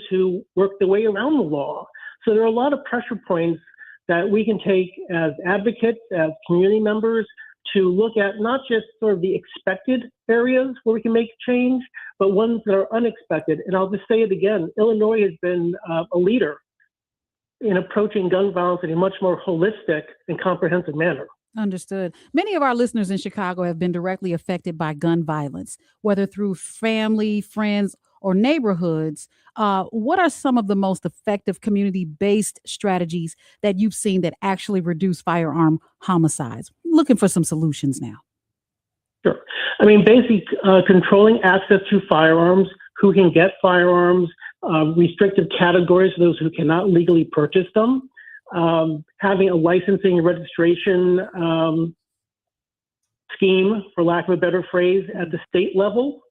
who work their way around the law. So there are a lot of pressure points that we can take as advocates, as community members, to look at not just sort of the expected areas where we can make change, but ones that are unexpected. And I'll just say it again, Illinois has been a leader in approaching gun violence in a much more holistic and comprehensive manner. Understood. Many of our listeners in Chicago have been directly affected by gun violence, whether through family, friends, or neighborhoods. What are some of the most effective community-based strategies that you've seen that actually reduce firearm homicides? Looking for some solutions now. Sure. I mean, basically controlling access to firearms, who can get firearms, restrictive categories for those who cannot legally purchase them. having a licensing and registration scheme, for lack of a better phrase, at the state level,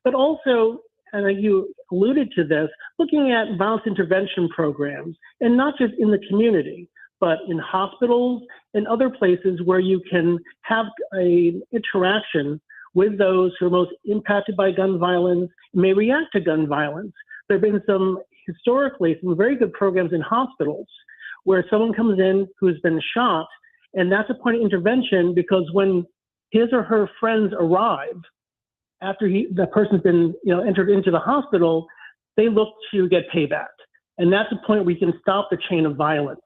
but also, and you alluded to this, looking at violence intervention programs, and not just in the community, but in hospitals and other places where you can have an interaction with those who are most impacted by gun violence and may react to gun violence. There have been historically some very good programs in hospitals where someone comes in who's been shot, and that's a point of intervention, because when his or her friends arrive after the person's been entered into the hospital, they look to get payback. And that's a point where we can stop the chain of violence.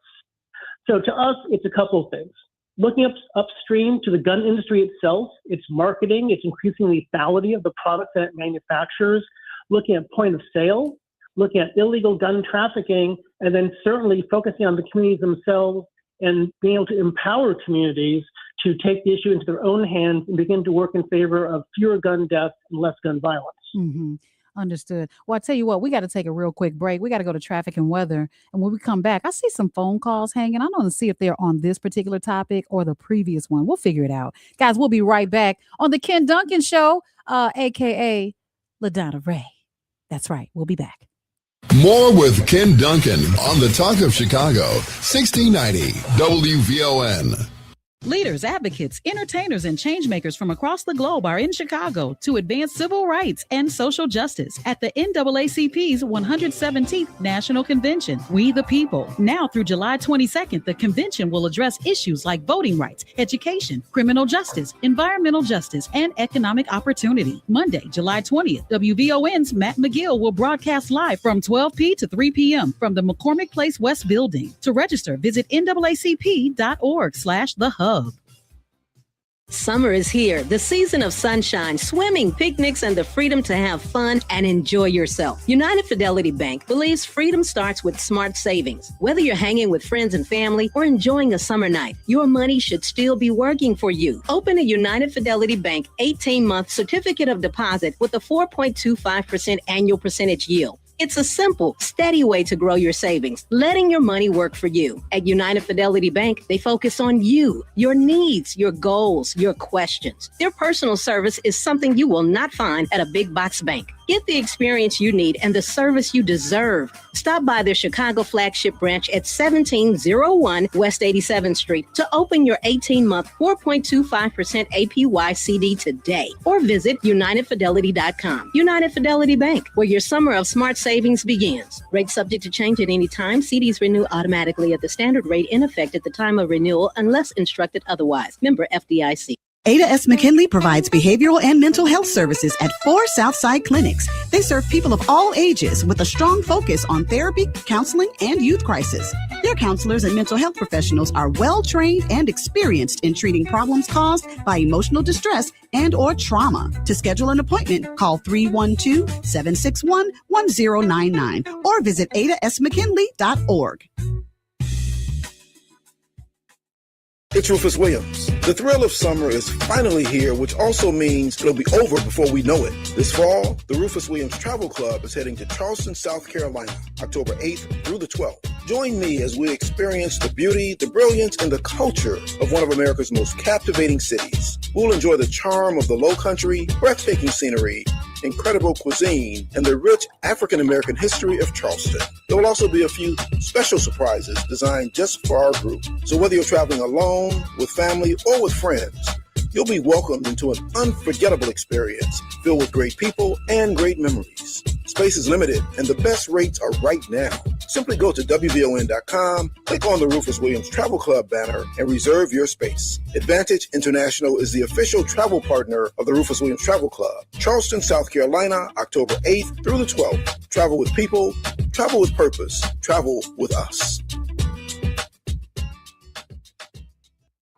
So to us, it's a couple of things. Looking upstream to the gun industry itself, its marketing, its increasing lethality of the products that it manufactures, looking at point of sale, looking at illegal gun trafficking, and then certainly focusing on the communities themselves and being able to empower communities to take the issue into their own hands and begin to work in favor of fewer gun deaths and less gun violence. Mm-hmm. Understood. Well, I tell you what, we got to take a real quick break. We got to go to traffic and weather. And when we come back, I see some phone calls hanging. I don't want to see if they're on this particular topic or the previous one. We'll figure it out. Guys, we'll be right back on the Ken Dunkin Show, a.k.a. LaDonna Raeh. That's right. We'll be back. More with Ken Dunkin on the Talk of Chicago, 1690 WVON. Leaders, advocates, entertainers, and changemakers from across the globe are in Chicago to advance civil rights and social justice at the NAACP's 117th National Convention, We the People. Now through July 22nd, the convention will address issues like voting rights, education, criminal justice, environmental justice, and economic opportunity. Monday, July 20th, WVON's Matt McGill will broadcast live from 12 p. to 3 p.m. from the McCormick Place West Building. To register, visit naacp.org/thehub. Summer is here, the season of sunshine, swimming, picnics, and the freedom to have fun and enjoy yourself. United Fidelity Bank believes freedom starts with smart savings. Whether you're hanging with friends and family or enjoying a summer night, your money should still be working for you. Open a United Fidelity Bank 18-month certificate of deposit with a 4.25% annual percentage yield. It's a simple, steady way to grow your savings, letting your money work for you. At United Fidelity Bank, they focus on you, your needs, your goals, your questions. Their personal service is something you will not find at a big box bank. Get the experience you need and the service you deserve. Stop by their Chicago flagship branch at 1701 West 87th Street to open your 18-month 4.25% APY CD today, or visit UnitedFidelity.com. United Fidelity Bank, where your summer of smart savings begins. Rate subject to change at any time. CDs renew automatically at the standard rate in effect at the time of renewal unless instructed otherwise. Member FDIC. Ada S. McKinley provides behavioral and mental health services at 4 Southside clinics. They serve people of all ages with a strong focus on therapy, counseling, and youth crisis. Their counselors and mental health professionals are well-trained and experienced in treating problems caused by emotional distress and or trauma. To schedule an appointment, call 312-761-1099 or visit adasmckinley.org. It's Rufus Williams. The thrill of summer is finally here, which also means it'll be over before we know it. This fall, the Rufus Williams Travel Club is heading to Charleston, South Carolina, October 8th through the 12th. Join me as we experience the beauty, the brilliance, and the culture of one of America's most captivating cities. We'll enjoy the charm of the Lowcountry, breathtaking scenery, incredible cuisine, and the rich African-American history of Charleston. There will also be a few special surprises designed just for our group. So whether you're traveling alone, with family, or with friends, you'll be welcomed into an unforgettable experience filled with great people and great memories. Space is limited, and the best rates are right now. Simply go to WVON.com, click on the Rufus Williams Travel Club banner, and reserve your space. Advantage International is the official travel partner of the Rufus Williams Travel Club. Charleston, South Carolina, October 8th through the 12th. Travel with people, travel with purpose, travel with us.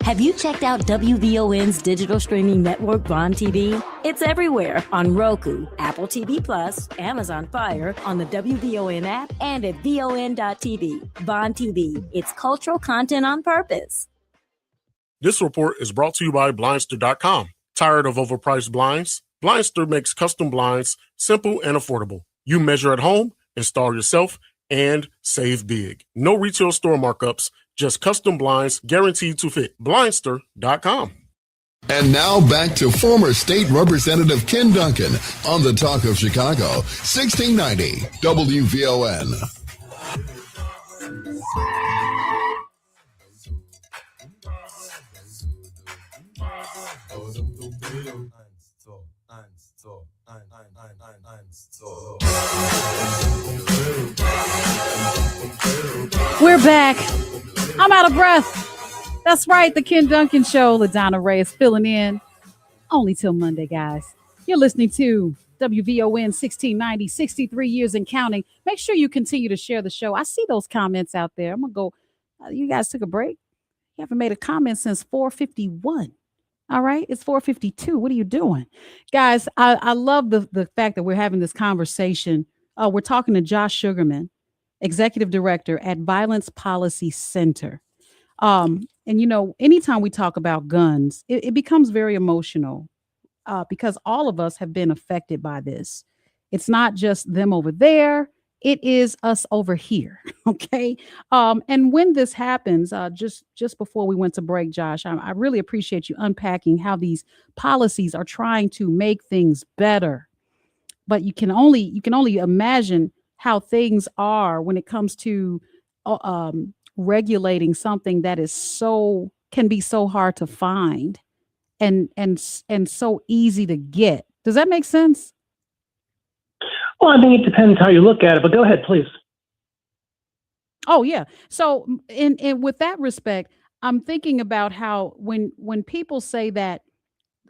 Have you checked out WVON's digital streaming network, Bond TV? It's everywhere on Roku, Apple TV+, Amazon Fire, on the WVON app, and at VON.TV. Bond TV, it's cultural content on purpose. This report is brought to you by Blindster.com. Tired of overpriced blinds? Blindster makes custom blinds simple and affordable. You measure at home, install yourself, and save big. No retail store markups, Just custom blinds guaranteed to fit. Blindster.com. And now back to former State Representative Ken Dunkin on the Talk of Chicago, 1690 WVON. We're back. I'm out of breath. That's right, the Ken Dunkin Show. LaDonna Raeh is filling in only till Monday, guys. You're listening to WVON 1690, 63 years and counting. Make sure you continue to share the show. I see those comments out there. I'm going to go. You guys took a break? You haven't made a comment since 4:51. All right, it's 4:52. What are you doing? Guys, I love the fact that we're having this conversation. We're talking to Josh Sugarmann, Executive Director at Violence Policy Center. And, you know, anytime we talk about guns, it becomes very emotional because all of us have been affected by this. It's not just them over there. It is us over here. OK. And when this happens, just before we went to break, Josh, I really appreciate you unpacking how these policies are trying to make things better. But you can only imagine how things are when it comes to regulating something that is can be so hard to find and so easy to get. Does that make sense? Well, I think it depends how you look at it, but go ahead, please. Oh, yeah. So in with that respect, I'm thinking about how when people say that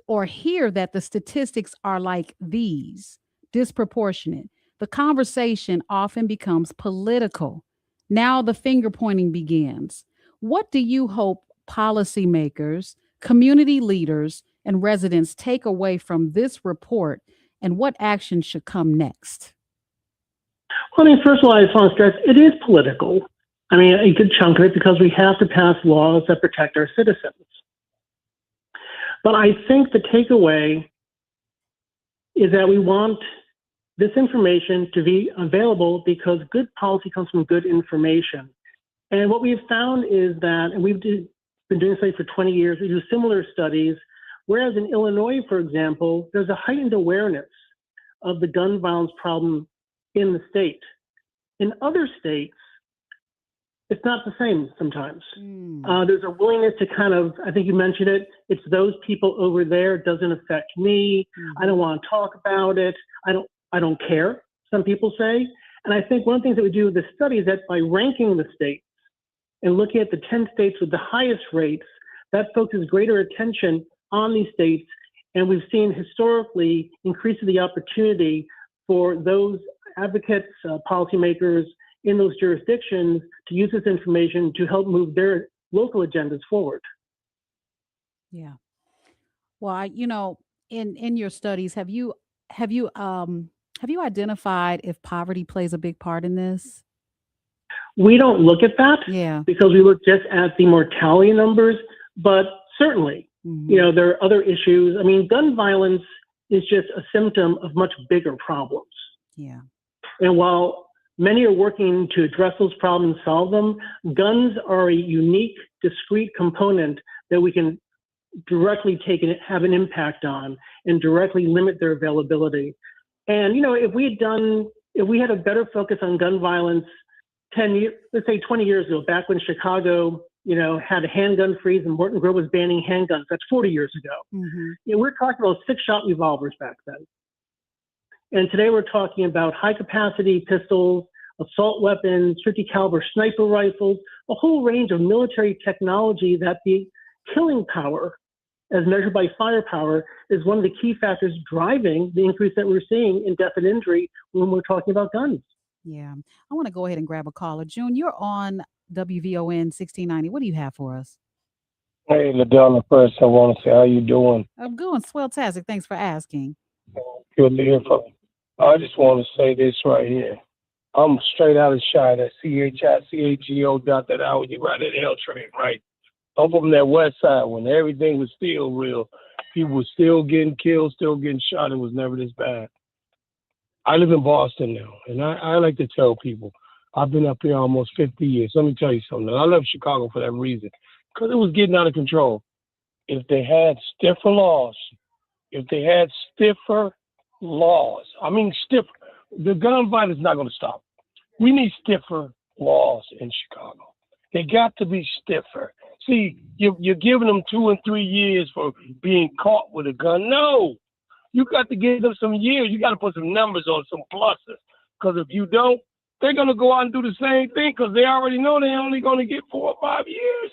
or hear that the statistics are like these, disproportionate, the conversation often becomes political. Now the finger pointing begins. What do you hope policymakers, community leaders, and residents take away from this report, and what action should come next? Well, I mean, first of all, I just want to stress it is political. I mean, a good chunk of it because we have to pass laws that protect our citizens. But I think the takeaway is that we want this information to be available because good policy comes from good information. And what we've found is that, and we've been doing this for 20 years, we do similar studies, whereas in Illinois, for example, there's a heightened awareness of the gun violence problem in the state. In other states, it's not the same sometimes. There's a willingness to kind of, I think you mentioned it, it's those people over there, it doesn't affect me, I don't want to talk about it, I don't care, some people say. And I think one of the things that we do with this study is that by ranking the states and looking at the 10 states with the highest rates, that focuses greater attention on these states. And we've seen historically increase the opportunity for those advocates, policymakers in those jurisdictions to use this information to help move their local agendas forward. Yeah. Well, in your studies, have you identified if poverty plays a big part in this? We don't look at that because we look just at the mortality numbers, but certainly, there are other issues. I mean, gun violence is just a symptom of much bigger problems. Yeah. And while many are working to address those problems and solve them, guns are a unique, discrete component that we can directly take and have an impact on and directly limit their availability. And, if we had a better focus on gun violence 10 years, let's say 20 years ago, back when Chicago, had a handgun freeze and Morton Grove was banning handguns, that's 40 years ago. We're talking about 6-shot revolvers back then. And today we're talking about high capacity pistols, assault weapons, 50 caliber sniper rifles, a whole range of military technology that the killing power, as measured by firepower, is one of the key factors driving the increase that we're seeing in death and injury when we're talking about guns. Yeah. I want to go ahead and grab a caller. June, you're on WVON 1690. What do you have for us? Hey, LaDonna, first I want to say, how you doing? I'm doing swell-tastic. Thanks for asking. Good to hear from you. I just want to say this right here. I'm straight out of Chi, that CHICAGO dot that out when you ride that L train, right? I'm from that west side when everything was still real. People were still getting killed, still getting shot. It was never this bad. I live in Boston now, and I like to tell people, I've been up here almost 50 years. Let me tell you something. I love Chicago for that reason, because it was getting out of control. If they had stiffer laws, stiffer, the gun violence is not going to stop. We need stiffer laws in Chicago. They got to be stiffer. See, you're giving them 2 and 3 years for being caught with a gun. No, you got to give them some years. You got to put some numbers on, some pluses. Because if you don't, they're going to go out and do the same thing because they already know they're only going to get 4 or 5 years.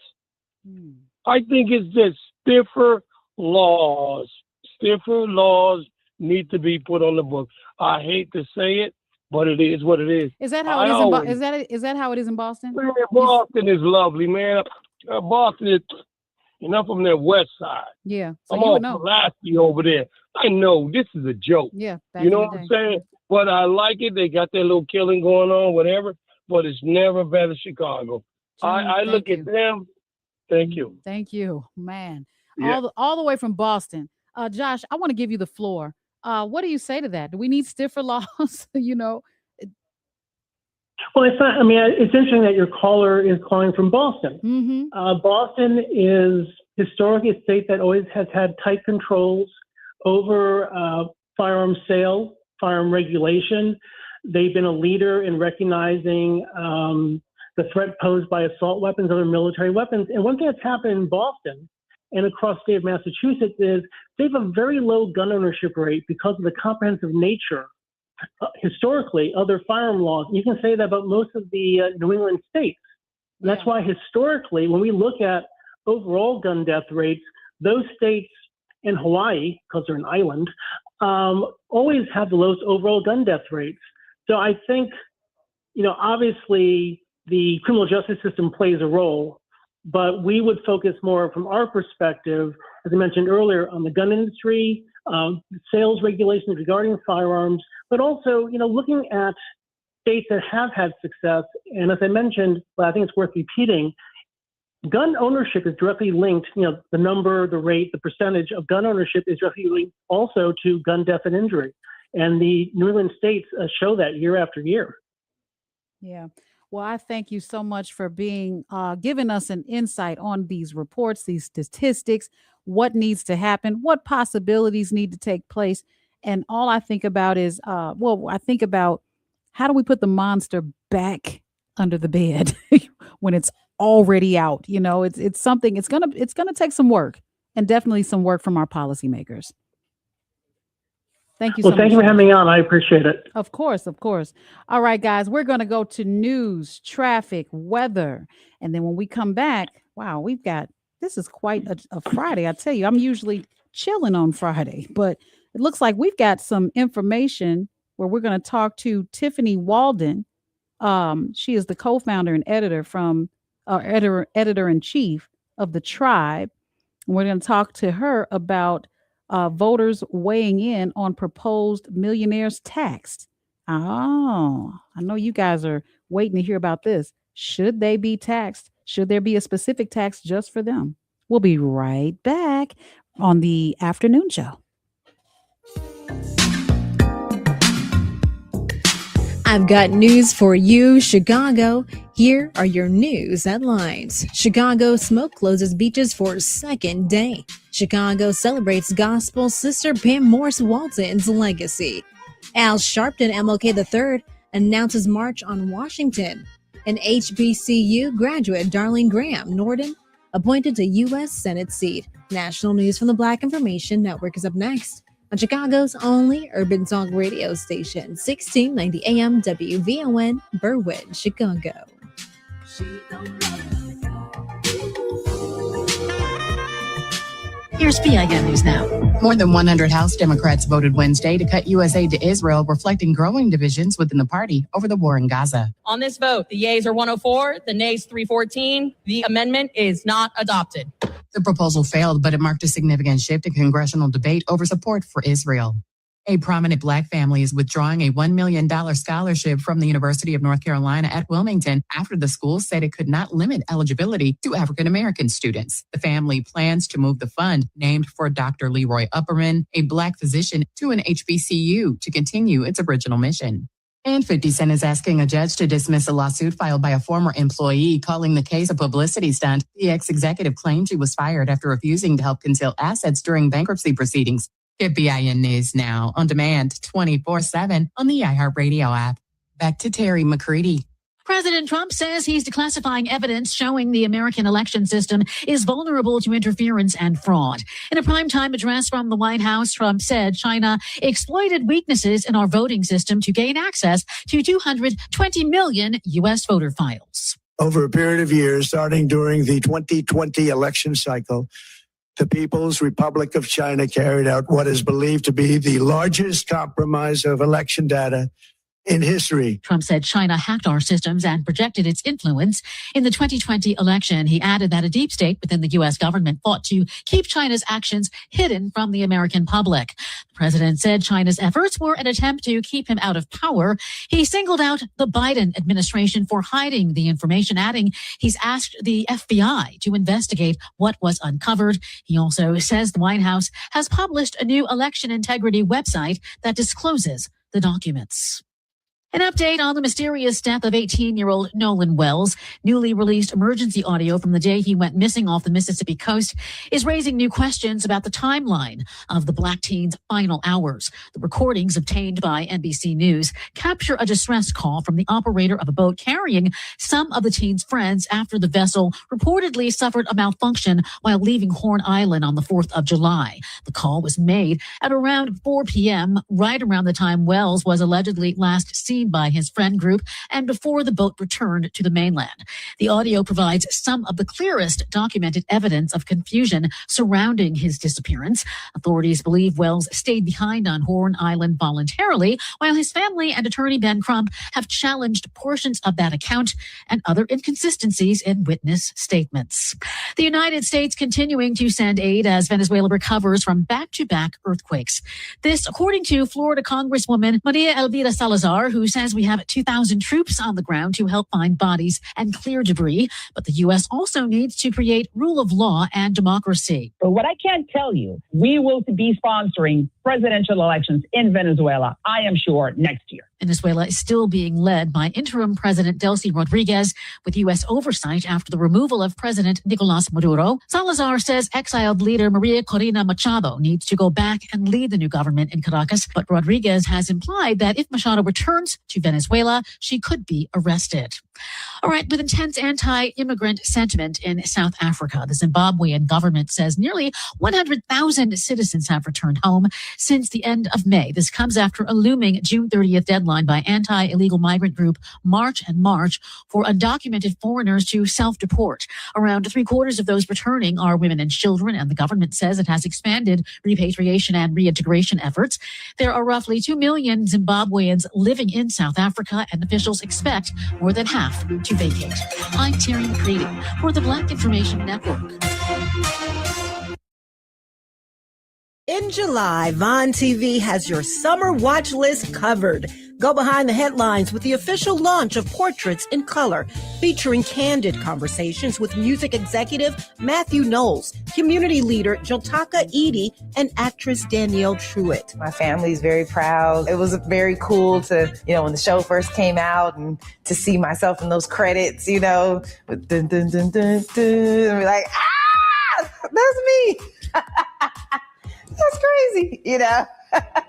I think it's just stiffer laws. Stiffer laws need to be put on the book. I hate to say it, but it is what it is. Is that how it is in Boston? Is that how it is in Boston? Man, Boston is lovely, man. Boston is, I'm from the west side. Yeah. So I'm on Pulaski over there. I know this is a joke. Yeah. You know what I'm saying? But I like it. They got their little killing going on, whatever. But it's never better Chicago. I look at them. Thank you. Thank you, man. Yeah. All the way from Boston. Josh, I want to give you the floor. What do you say to that? Do we need stiffer laws? Well, it's not. I mean, it's interesting that your caller is calling from Boston. Mm-hmm. Boston is historically a state that always has had tight controls over firearm sale, firearm regulation. They've been a leader in recognizing the threat posed by assault weapons, other military weapons. And one thing that's happened in Boston and across the state of Massachusetts is they have a very low gun ownership rate because of the comprehensive nature, historically, of their firearm laws. You can say that about most of the New England states. And that's why historically, when we look at overall gun death rates, those states in Hawaii, because they're an island, always have the lowest overall gun death rates. So I think, obviously the criminal justice system plays a role, but we would focus more from our perspective, as I mentioned earlier, on the gun industry, sales regulations regarding firearms, but also, looking at states that have had success. And as I mentioned, but I think it's worth repeating, gun ownership is directly linked, the number, the rate, the percentage of gun ownership is directly linked also to gun death and injury. And the New England states show that year after year. Yeah. Well, I thank you so much for being giving us an insight on these reports, these statistics, what needs to happen, what possibilities need to take place. And all I think about is, I think about how do we put the monster back under the bed when it's already out? It's something. It's gonna take some work, and definitely some work from our policymakers. Thank you so much. Thank you for having me on. I appreciate it. Of course. All right, guys, we're going to go to news, traffic, weather. And then when we come back, wow, this is quite a Friday. I tell you, I'm usually chilling on Friday, but it looks like we've got some information where we're going to talk to Tiffany Walden. She is the co-founder and editor-in-chief of the TRiiBE. And we're going to talk to her about voters weighing in on proposed millionaires taxed. Oh, I know you guys are waiting to hear about this. Should they be taxed? Should there be a specific tax just for them? We'll be right back on the afternoon show. I've got news for you, Chicago. Here are your news headlines. Chicago smoke closes beaches for a second day. Chicago celebrates gospel sister Pam Morse Walton's legacy. Al Sharpton MLK III announces March on Washington. And HBCU graduate Darlene Graham Norden appointed to U.S. Senate seat. National news from the Black Information Network is up next on Chicago's only urban talk radio station, 1690 AM WVON, Berwyn, Chicago. Here's PIN News Now. More than 100 House Democrats voted Wednesday to cut U.S. aid to Israel, reflecting growing divisions within the party over the war in Gaza. On this vote, the yeas are 104, the nays 314. The amendment is not adopted. The proposal failed, but it marked a significant shift in congressional debate over support for Israel. A prominent Black family is withdrawing a $1 million scholarship from the University of North Carolina at Wilmington after the school said it could not limit eligibility to African-American students. The family plans to move the fund, named for Dr. Leroy Upperman, a Black physician, to an HBCU to continue its original mission. And 50 Cent is asking a judge to dismiss a lawsuit filed by a former employee, calling the case a publicity stunt. The ex-executive claimed she was fired after refusing to help conceal assets during bankruptcy proceedings. Get BIN News now, on demand, 24/7 on the iHeartRadio app. Back to Terry McCready. President Trump says he's declassifying evidence showing the American election system is vulnerable to interference and fraud. In a primetime address from the White House, Trump said China exploited weaknesses in our voting system to gain access to 220 million U.S. voter files. Over a period of years, starting during the 2020 election cycle, the People's Republic of China carried out what is believed to be the largest compromise of election data in history. Trump said China hacked our systems and projected its influence in the 2020 election. He added that a deep state within the U.S. government fought to keep China's actions hidden from the American public. The president said China's efforts were an attempt to keep him out of power. He singled out the Biden administration for hiding the information, adding he's asked the FBI to investigate what was uncovered. He also says the White House has published a new election integrity website that discloses the documents. An update on the mysterious death of 18-year-old Nolan Wells. Newly released emergency audio from the day he went missing off the Mississippi coast is raising new questions about the timeline of the black teen's final hours. The recordings obtained by NBC News capture a distress call from the operator of a boat carrying some of the teen's friends after the vessel reportedly suffered a malfunction while leaving Horn Island on the 4th of July. The call was made at around 4 p.m., right around the time Wells was allegedly last seen by his friend group and before the boat returned to the mainland. The audio provides some of the clearest documented evidence of confusion surrounding his disappearance. Authorities believe Wells stayed behind on Horn Island voluntarily, while his family and attorney Ben Crump have challenged portions of that account and other inconsistencies in witness statements. The United States continuing to send aid as Venezuela recovers from back-to-back earthquakes. This, according to Florida Congresswoman Maria Elvira Salazar, who says we have 2,000 troops on the ground to help find bodies and clear debris. But the U.S. also needs to create rule of law and democracy. But what I can tell you, we will be sponsoring presidential elections in Venezuela, I am sure, next year. Venezuela is still being led by interim President Delcy Rodriguez, with U.S. oversight after the removal of President Nicolas Maduro. Salazar says exiled leader Maria Corina Machado needs to go back and lead the new government in Caracas. But Rodriguez has implied that if Machado returns to Venezuela, she could be arrested. All right, with intense anti-immigrant sentiment in South Africa, the Zimbabwean government says nearly 100,000 citizens have returned home since the end of May. This comes after a looming June 30th deadline by anti-illegal migrant group March and March for undocumented foreigners to self-deport. Around 3/4 of those returning are women and children, and the government says it has expanded repatriation and reintegration efforts. There are roughly 2 million Zimbabweans living in South Africa, and officials expect more than half to vacate. I'm Terry McCready for the Black Information Network. In July, Vaughn TV has your summer watch list covered. Go behind the headlines with the official launch of Portraits in Color, featuring candid conversations with music executive Matthew Knowles, community leader Jotaka Edie, and actress Danielle Truitt. My family's very proud. It was very cool to, when the show first came out and to see myself in those credits, with dun, dun, dun, dun, dun, and be like, that's me. That's crazy,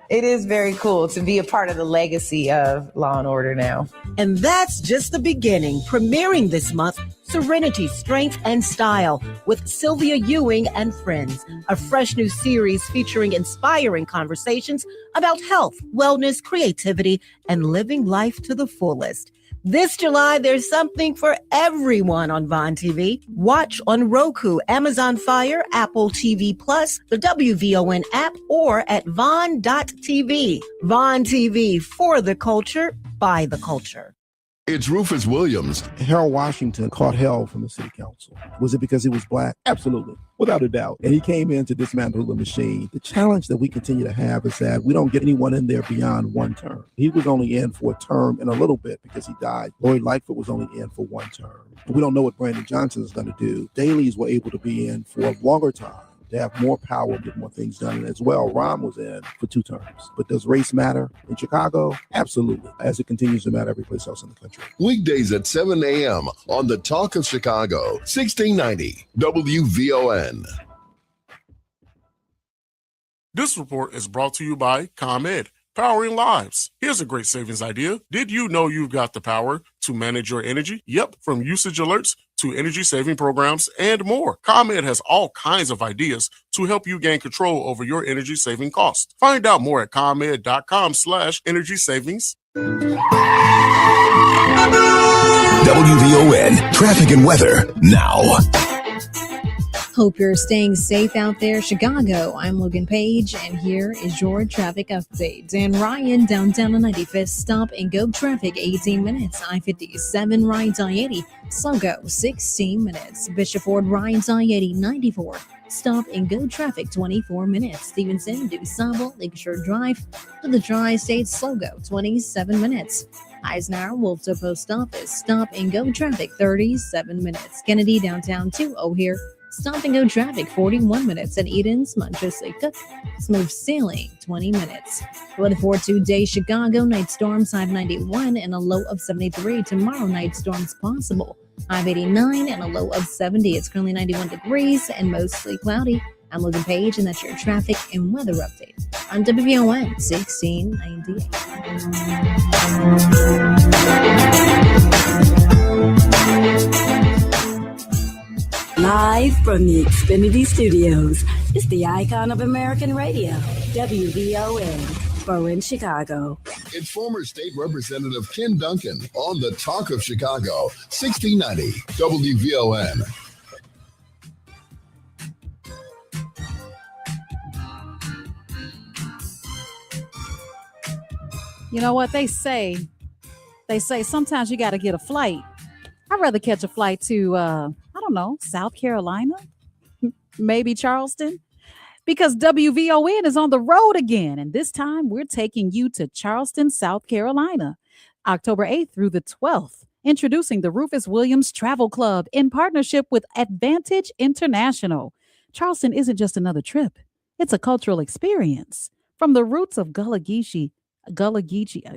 It is very cool to be a part of the legacy of Law & Order now. And that's just the beginning. Premiering this month, Serenity, Strength, and Style with Sylvia Ewing and Friends, a fresh new series featuring inspiring conversations about health, wellness, creativity, and living life to the fullest. This July, there's something for everyone on Vaughn TV. Watch on Roku, Amazon Fire, Apple TV+, the WVON app, or at Vaughn.tv. Vaughn TV, for the culture, by the culture. It's Rufus Williams. Harold Washington caught hell from the city council. Was it because he was black? Absolutely, without a doubt. And he came in to dismantle the machine. The challenge that we continue to have is that we don't get anyone in there beyond one term. He was only in for a term and a little bit because he died. Lloyd Lightfoot was only in for one term. We don't know what Brandon Johnson is going to do. Daley's were able to be in for a longer time. to have more power, get more things done. And as well, Ron was in for 2 terms. But does race matter in Chicago? Absolutely, as it continues to matter every place else in the country. Weekdays at 7 a.m. on the Talk of Chicago, 1690 WVON. This report is brought to you by ComEd, powering lives. Here's a great savings idea. Did you know you've got the power to manage your energy? Yep, from usage alerts to energy saving programs and more. ComEd has all kinds of ideas to help you gain control over your energy saving costs. Find out more at ComEd.com/energy savings. WVON traffic and weather now. Hope you're staying safe out there, Chicago. I'm Logan Page, and here is your traffic update. Dan Ryan, downtown on 95th, stop and go traffic, 18 minutes. I-57, right I-80, slow go, 16 minutes. Bishop Ford, right I-80, 94, stop and go traffic, 24 minutes. Stevenson, DuSable, Lakeshore Drive, to the Tri-State, slow go, 27 minutes. Eisenhower, Wolfto Post Office, stop and go traffic, 37 minutes. Kennedy, downtown to O'Hare, stop and go traffic, 41 minutes. At Eden's, Montresley Cook, smooth sailing, 20 minutes. Weather for today, Chicago, night storms, high of 91 and a low of 73. Tomorrow, night storms possible, high of 89 and a low of 70. It's currently 91 degrees and mostly cloudy. I'm Logan Page, and that's your traffic and weather update on WVON 1690. Live from the Xfinity Studios, it's the icon of American radio, WVON, Bowen, Chicago. It's former State Representative Ken Dunkin on the Talk of Chicago, 1690 WVON. You know what they say? They say sometimes you got to get a flight. I'd rather catch a flight to, I don't know, South Carolina, maybe Charleston, because WVON is on the road again. And this time we're taking you to Charleston, South Carolina, October 8th through the 12th. Introducing the Rufus Williams Travel Club in partnership with Advantage International. Charleston isn't just another trip. It's a cultural experience. From the roots of Gullah Geechee,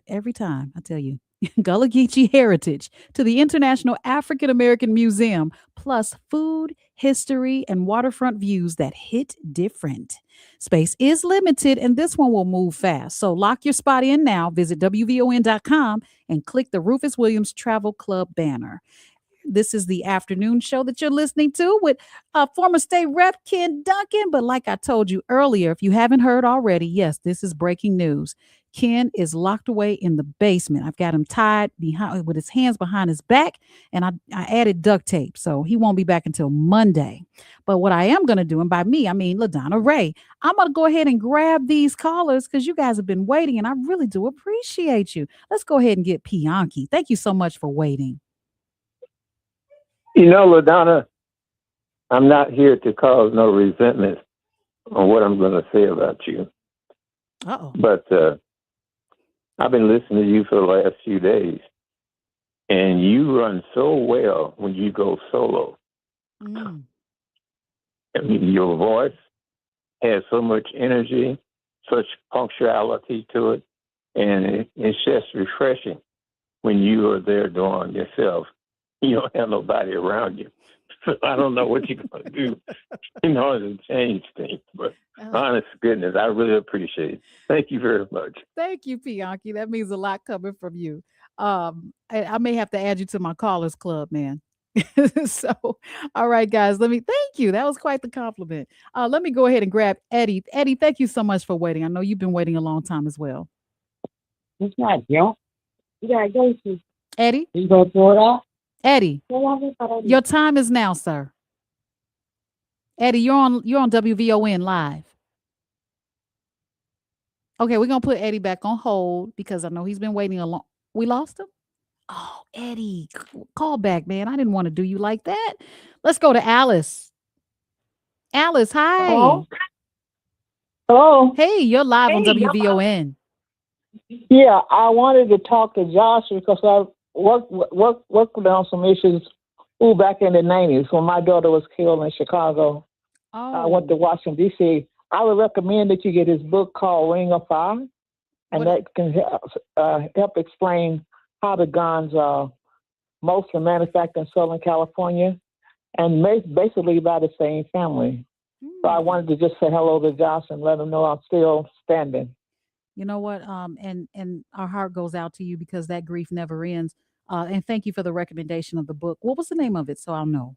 every time I tell you, Gullah Geechee heritage, to the International African American Museum, plus food, history, and waterfront views that hit different. Space is limited, and this one will move fast. So lock your spot in now. Visit WVON.com and click the Rufus Williams Travel Club banner. This is the afternoon show that you're listening to with former state rep Ken Dunkin. But like I told you earlier, if you haven't heard already, yes, this is breaking news. Ken is locked away in the basement. I've got him tied behind with his hands behind his back, and I added duct tape, so he won't be back until Monday. But what I am going to do, and by me, I mean LaDonna Raeh, I'm going to go ahead and grab these callers because you guys have been waiting, and I really do appreciate you. Let's go ahead and get Pianki. Thank you so much for waiting. You know, LaDonna, I'm not here to cause no resentment on what I'm going to say about you. Uh-oh. But I've been listening to you for the last few days, and you run so well when you go solo. Mm. I mean, your voice has so much energy, such punctuality to it, and it's just refreshing when you are there doing yourself. You don't have nobody around you. So I don't know what you're going to do in order to change things. But honest goodness, I really appreciate it. Thank you very much. Thank you, Pianki. That means a lot coming from you. I may have to add you to my callers club, man. So, all right, guys, thank you. That was quite the compliment. Let me go ahead and grab Eddie. Eddie, thank you so much for waiting. I know you've been waiting a long time as well. It's not, yo. You gotta go to Eddie? You go throw it off? Eddie, your time is now, sir. Eddie, you're on WVON live. Okay, we're gonna put Eddie back on hold because I know he's been waiting a long. We lost him? Oh, Eddie, call back, man. I didn't want to do you like that. Let's go to Alice. Alice, hi. Hello. Hello. Hey, you're live on WVON. Yeah, I wanted to talk to Josh because I worked on some issues back in the 90s when my daughter was killed in Chicago. I went to Washington, D.C. I would recommend that you get his book called Ring of Fire, and that can help explain how the guns are mostly manufactured in Southern California and basically by the same family. So I wanted to just say hello to Josh and let him know I'm still standing. You know what? And our heart goes out to you because that grief never ends. And thank you for the recommendation of the book. What was the name of it? So I'll know.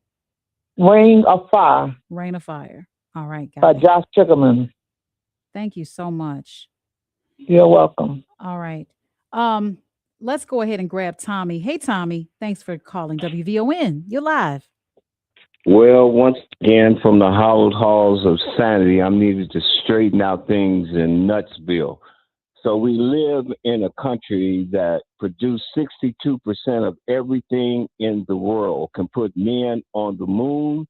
Ring of Fire. Rain of Fire. All right, By got it. Josh Sugarmann. Thank you so much. You're welcome. All right. Let's go ahead and grab Tommy. Hey, Tommy. Thanks for calling WVON. You're live. Well, once again, from the hallowed halls of sanity, I'm needed to straighten out things in Nutsville. So we live in a country that produced 62% of everything in the world, can put men on the moon,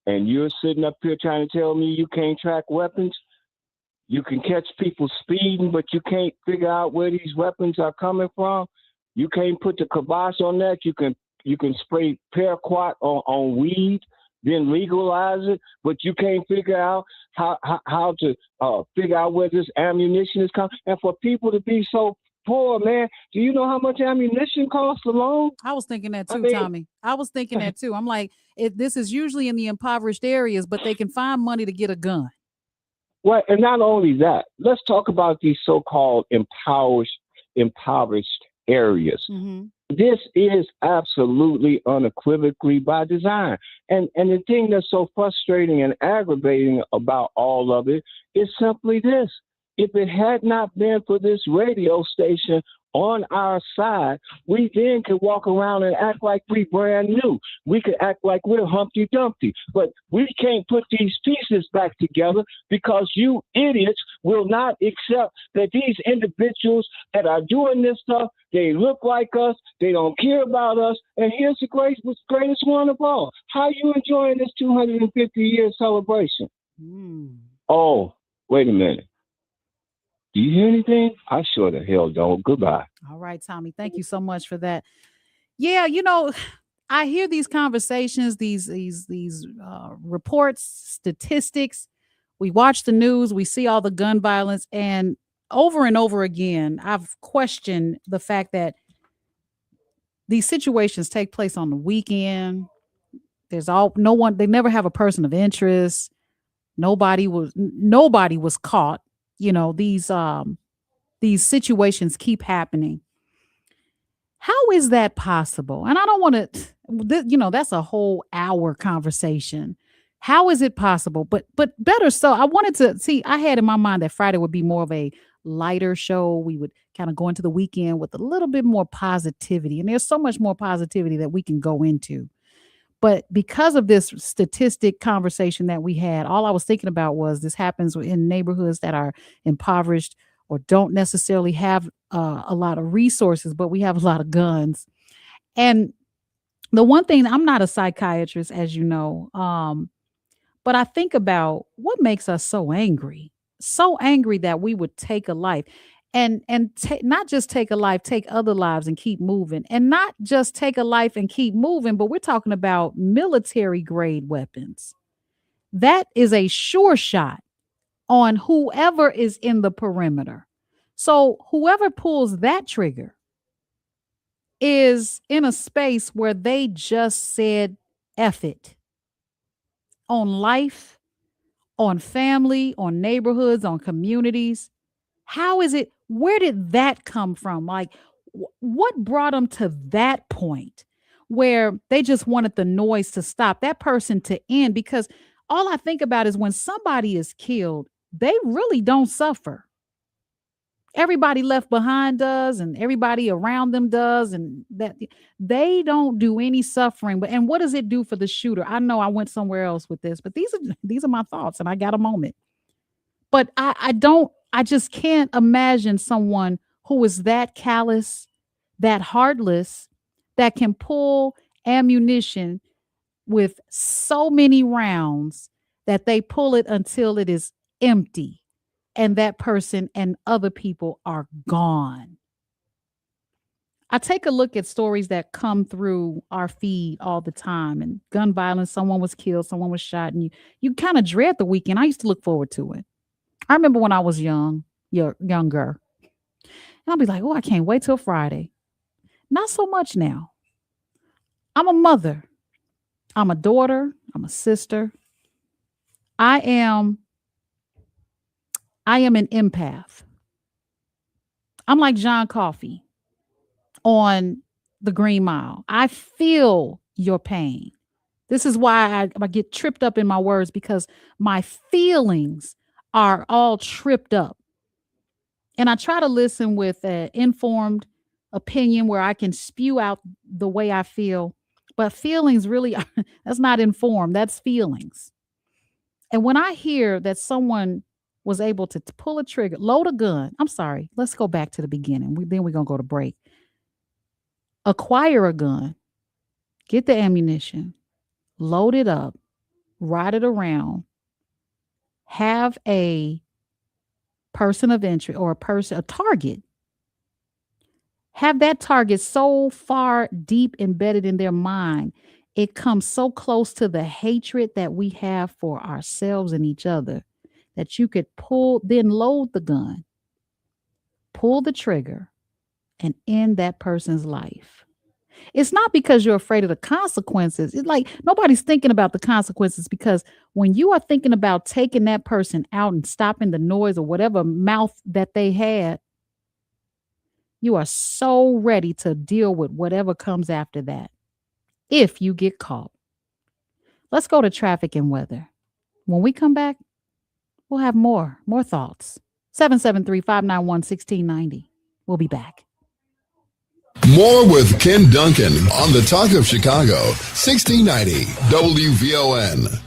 and you're sitting up here trying to tell me you can't track weapons? You can catch people speeding, but you can't figure out where these weapons are coming from? You can't put the kibosh on that? You can spray paraquat on weed, then legalize it, but you can't figure out how to figure out where this ammunition is coming. And for people to be so poor, man, do you know how much ammunition costs alone? I was thinking that too, Tommy. I was thinking that too. I'm like, this is usually in the impoverished areas, but they can find money to get a gun. Well, and not only that, let's talk about these so-called impoverished areas. Mm-hmm. This is absolutely unequivocally by design. And the thing that's so frustrating and aggravating about all of it is simply this. If it had not been for this radio station on our side, we then could walk around and act like we brand new. We could act like we're Humpty Dumpty. But we can't put these pieces back together because you idiots will not accept that these individuals that are doing this stuff, they look like us, they don't care about us. And here's the greatest one of all. How are you enjoying this 250-year celebration? Oh, wait a minute. Do you hear anything? I sure the hell don't. Goodbye. All right, Tommy. Thank you so much for that. Yeah, I hear these conversations, these reports, statistics. We watch the news, we see all the gun violence, and over again, I've questioned the fact that these situations take place on the weekend. They never have a person of interest. Nobody was caught. These situations keep happening. How is that possible? And I don't want to, that's a whole hour conversation. How is it possible? But better so, I wanted to see, I had in my mind that Friday would be more of a lighter show. We would kind of go into the weekend with a little bit more positivity. And there's so much more positivity that we can go into. But because of this statistic conversation that we had, all I was thinking about was this happens in neighborhoods that are impoverished or don't necessarily have a lot of resources, but we have a lot of guns. And the one thing, I'm not a psychiatrist, as you know, but I think about what makes us so angry that we would take a life. And not just take a life, take other lives and keep moving. And not just take a life and keep moving, but we're talking about military grade weapons. That is a sure shot on whoever is in the perimeter. So whoever pulls that trigger is in a space where they just said F it. On life, on family, on neighborhoods, on communities. How is it? Where did that come from? Like, what brought them to that point where they just wanted the noise to stop, that person to end? Because all I think about is when somebody is killed, they really don't suffer. Everybody left behind does, and everybody around them does, and that they don't do any suffering. And what does it do for the shooter? I know I went somewhere else with this, but these are my thoughts, and I got a moment. But I just can't imagine someone who is that callous, that heartless, that can pull ammunition with so many rounds that they pull it until it is empty and that person and other people are gone. I take a look at stories that come through our feed all the time, and gun violence, someone was killed, someone was shot, and you kind of dread the weekend. I used to look forward to it. I remember when I was younger, and I'll be like, oh, I can't wait till Friday. Not so much now. I'm a mother. I'm a daughter. I'm a sister. I am an empath. I'm like John Coffey on the Green Mile. I feel your pain. This is why I get tripped up in my words, because my feelings are all tripped up. And I try to listen with an informed opinion where I can spew out the way I feel. But feelings really, that's not informed. That's feelings. And when I hear that someone was able to pull a trigger, load a gun. I'm sorry. Let's go back to the beginning. Then we're going to go to break. Acquire a gun. Get the ammunition. Load it up. Ride it around. Have a person of interest or a target. Have that target so far deep embedded in their mind, it comes so close to the hatred that we have for ourselves and each other that you could then load the gun, pull the trigger, and end that person's life. It's not because you're afraid of the consequences. It's like nobody's thinking about the consequences, because when you are thinking about taking that person out and stopping the noise or whatever mouth that they had, you are so ready to deal with whatever comes after that if you get caught. Let's go to traffic and weather. When we come back, we'll have more thoughts. 773-591-1690. We'll be back. More with Ken Dunkin on the Talk of Chicago, 1690 WVON.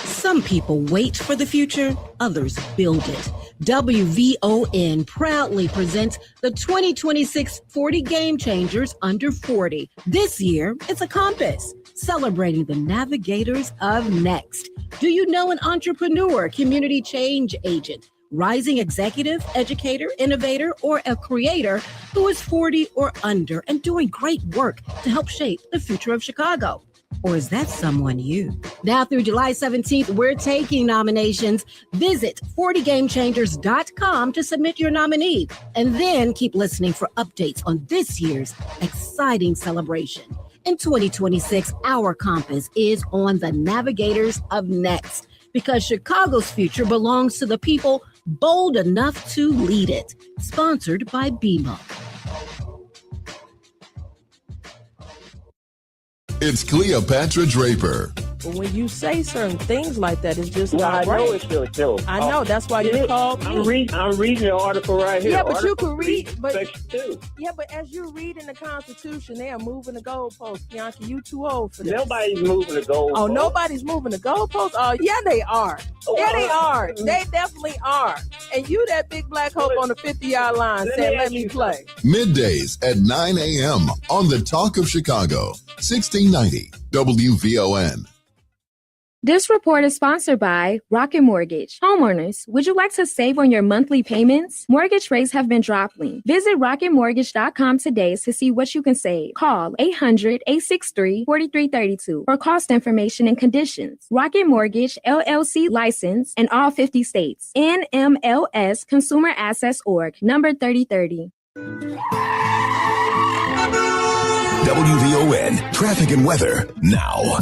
Some people wait for the future, others build it. WVON proudly presents the 2026 40 Game Changers Under 40. This year, it's a compass celebrating the navigators of next. Do you know an entrepreneur, community change agent, rising executive, educator, innovator, or a creator who is 40 or under and doing great work to help shape the future of Chicago? Or is that someone you? Now through July 17th, we're taking nominations. Visit 40gamechangers.com to submit your nominee. And then keep listening for updates on this year's exciting celebration. In 2026, our compass is on the navigators of next, because Chicago's future belongs to the people bold enough to lead it. Sponsored by BMO. It's Cleopatra Draper. But when you say certain things like that, it's just Well, not I know right. it's your show. I know. That's why you called me. I'm reading the article right here. Yeah, but you Article can read. 3, But Section 2. yeah, but as you read in the Constitution, they are moving the goalposts. Bianca, you too old for this. Nobody's moving the goalposts. Oh, nobody's moving the goalposts? Oh, yeah, they are. Yeah, they are. They definitely are. And you, that big black hope on the 50-yard line, said, let me play. Middays at 9 a.m. on the Talk of Chicago, 1690 WVON. This report is sponsored by Rocket Mortgage. Homeowners, would you like to save on your monthly payments? Mortgage rates have been dropping. Visit rocketmortgage.com today to see what you can save. Call 800-863-4332 for cost information and conditions. Rocket Mortgage, LLC license in all 50 states. NMLS Consumer Access Org, number 3030. WVON traffic and weather now.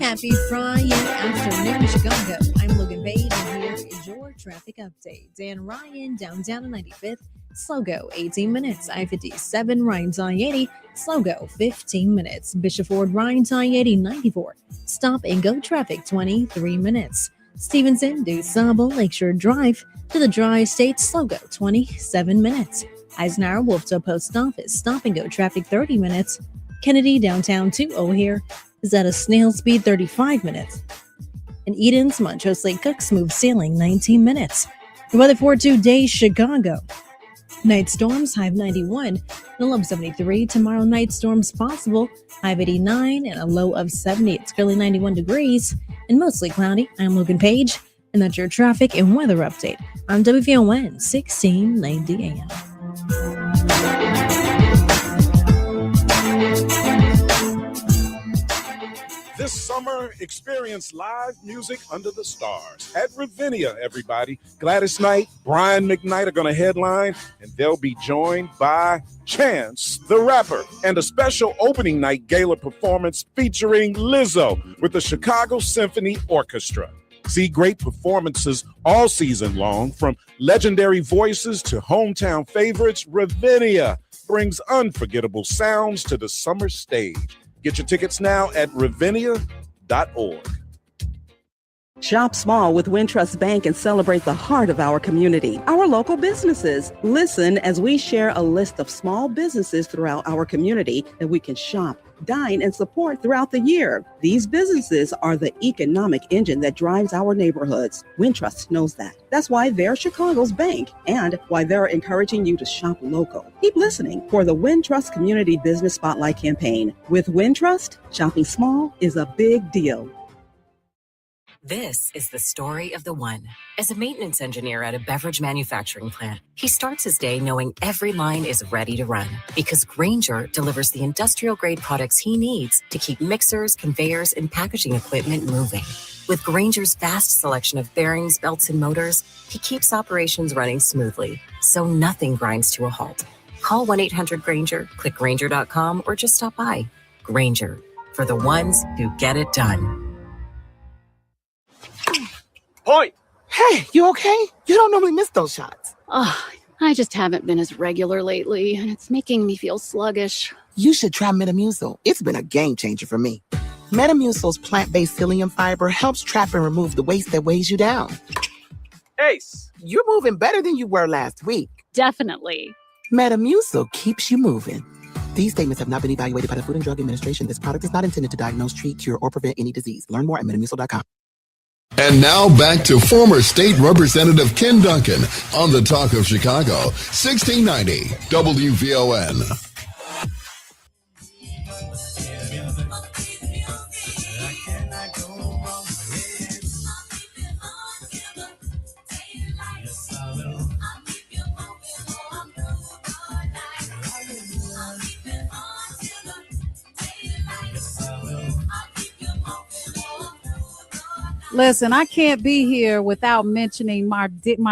Happy Friday afternoon, Chicago. I'm Logan Page, and here is your traffic update. Dan Ryan, downtown 95th, slow go 18 minutes. I-57, Ryan's I-80, slow go 15 minutes. Bishop Ford, Ryan's I-80, 94, stop and go traffic 23 minutes. Stevenson, DuSable, Lakeshore Drive to the Tri-State, slow go 27 minutes. Eisenhower, Wolftown Post Office, stop and go traffic 30 minutes. Kennedy, downtown to O'Hare, is at a snail speed 35 minutes. In Eden's, Montrose Lake Cook, smooth sailing 19 minutes. The weather for today, Chicago. Night storms, high of 91 and a low of 73. Tomorrow night storms possible, high of 89 and a low of 70. It's currently 91 degrees and mostly cloudy. I'm Logan Page, and that's your traffic and weather update on WVON 1690 AM. summer, experience live music under the stars at Ravinia, everybody. Gladys Knight, Brian McKnight are going to headline, and they'll be joined by Chance the Rapper and a special opening night gala performance featuring Lizzo with the Chicago Symphony Orchestra. See great performances all season long, from legendary voices to hometown favorites. Ravinia brings unforgettable sounds to the summer stage. Get your tickets now at ravinia.org. Shop small with Wintrust Bank and celebrate the heart of our community, our local businesses. Listen as we share a list of small businesses throughout our community that we can shop, dine, and support throughout the year. These businesses are the economic engine that drives our neighborhoods. Wintrust knows that. That's why they're Chicago's bank and why they're encouraging you to shop local. Keep listening for the Wintrust Community Business Spotlight campaign. With Wintrust, shopping small is a big deal. This is the story of the one. As a maintenance engineer at a beverage manufacturing plant, he starts his day knowing every line is ready to run because Grainger delivers the industrial-grade products he needs to keep mixers, conveyors, and packaging equipment moving. With Grainger's vast selection of bearings, belts, and motors, he keeps operations running smoothly, so nothing grinds to a halt. Call 1-800-GRAINGER, click Grainger.com, or just stop by. Grainger, for the ones who get it done. Point! Hey, you okay? You don't normally miss those shots. Oh, I just haven't been as regular lately, and it's making me feel sluggish. You should try Metamucil. It's been a game changer for me. Metamucil's plant-based psyllium fiber helps trap and remove the waste that weighs you down. Ace, you're moving better than you were last week. Definitely. Metamucil keeps you moving. These statements have not been evaluated by the Food and Drug Administration. This product is not intended to diagnose, treat, cure, or prevent any disease. Learn more at metamucil.com. And now back to former State Representative Ken Dunkin on the Talk of Chicago, 1690 WVON. Listen, I can't be here without mentioning my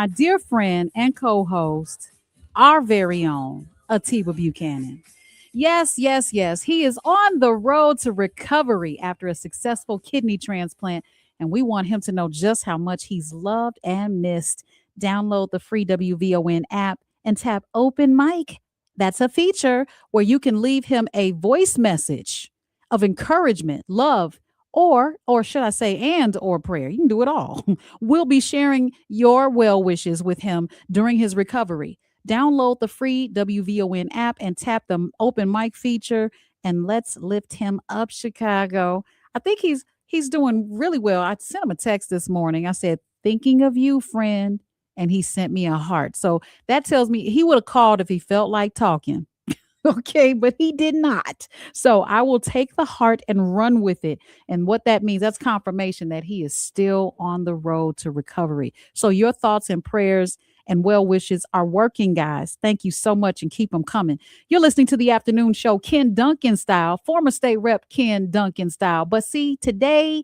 dear friend and co-host, our very own Atiba Buchanan. Yes. He is on the road to recovery after a successful kidney transplant, and we want him to know just how much he's loved and missed. Download the free WVON app and tap Open Mic. That's a feature where you can leave him a voice message of encouragement, love, or should I say, or prayer. You can do it all. We'll be sharing your well wishes with him during his recovery. Download the free WVON app and tap the Open Mic feature, and let's lift him up, Chicago. I think he's doing really well. I sent him a text this morning. I said, thinking of you, friend, and he sent me a heart. So that tells me he would have called if he felt like talking. Okay, but he did not. So I will take the heart and run with it. And what that means, that's confirmation that he is still on the road to recovery. So your thoughts and prayers and well wishes are working, guys. Thank you so much, and keep them coming. You're listening to the afternoon show, Ken Dunkin style, former state rep Ken Dunkin style. But see, today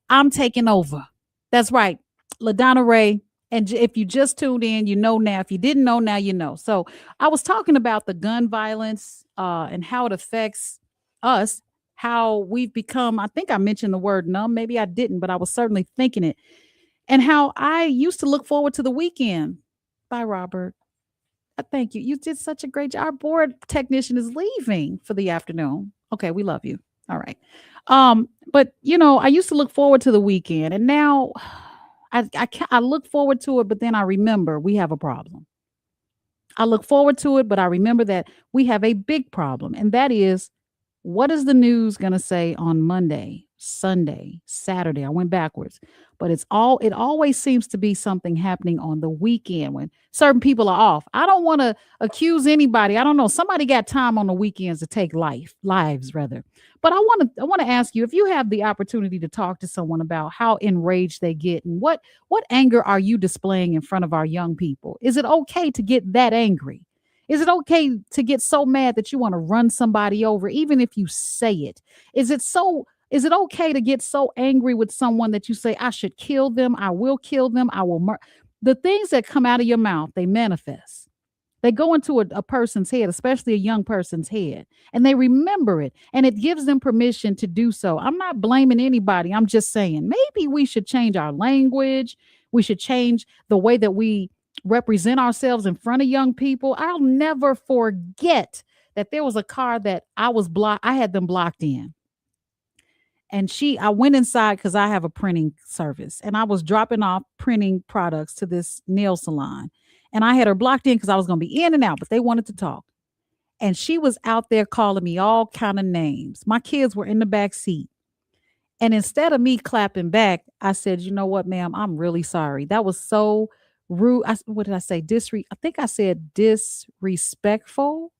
I'm taking over. That's right. LaDonna Raeh. And if you just tuned in, you know now. If you didn't know, now you know. So I was talking about the gun violence and how it affects us, how we've become, I think I mentioned the word numb. Maybe I didn't, but I was certainly thinking it. And how I used to look forward to the weekend. Bye, Robert. Thank you. You did such a great job. Our board technician is leaving for the afternoon. Okay, we love you. All right. But, I used to look forward to the weekend, and now I look forward to it, but then I remember we have a problem. I look forward to it, but I remember that we have a big problem. And that is, what is the news going to say on Monday, Sunday, Saturday? I went backwards, but it always seems to be something happening on the weekend when certain people are off. I don't want to accuse anybody. I don't know. Somebody got time on the weekends to take lives rather. But I want to ask you, if you have the opportunity to talk to someone about how enraged they get and what anger are you displaying in front of our young people? Is it okay to get that angry? Is it okay to get so mad that you want to run somebody over, even if you say it? Is it Is it okay to get so angry with someone that you say, I should kill them, I will kill them, I will murder? The things that come out of your mouth, they manifest. They go into a person's head, especially a young person's head, and they remember it, and it gives them permission to do so. I'm not blaming anybody. I'm just saying maybe we should change our language. We should change the way that we represent ourselves in front of young people. I'll never forget that there was a car that I had them blocked in. And I went inside because I have a printing service, and I was dropping off printing products to this nail salon. And I had her blocked in because I was going to be in and out, but they wanted to talk. And she was out there calling me all kind of names. My kids were in the back seat. And instead of me clapping back, I said, you know what, ma'am, I'm really sorry. That was so rude. What did I say? I think I said disrespectful.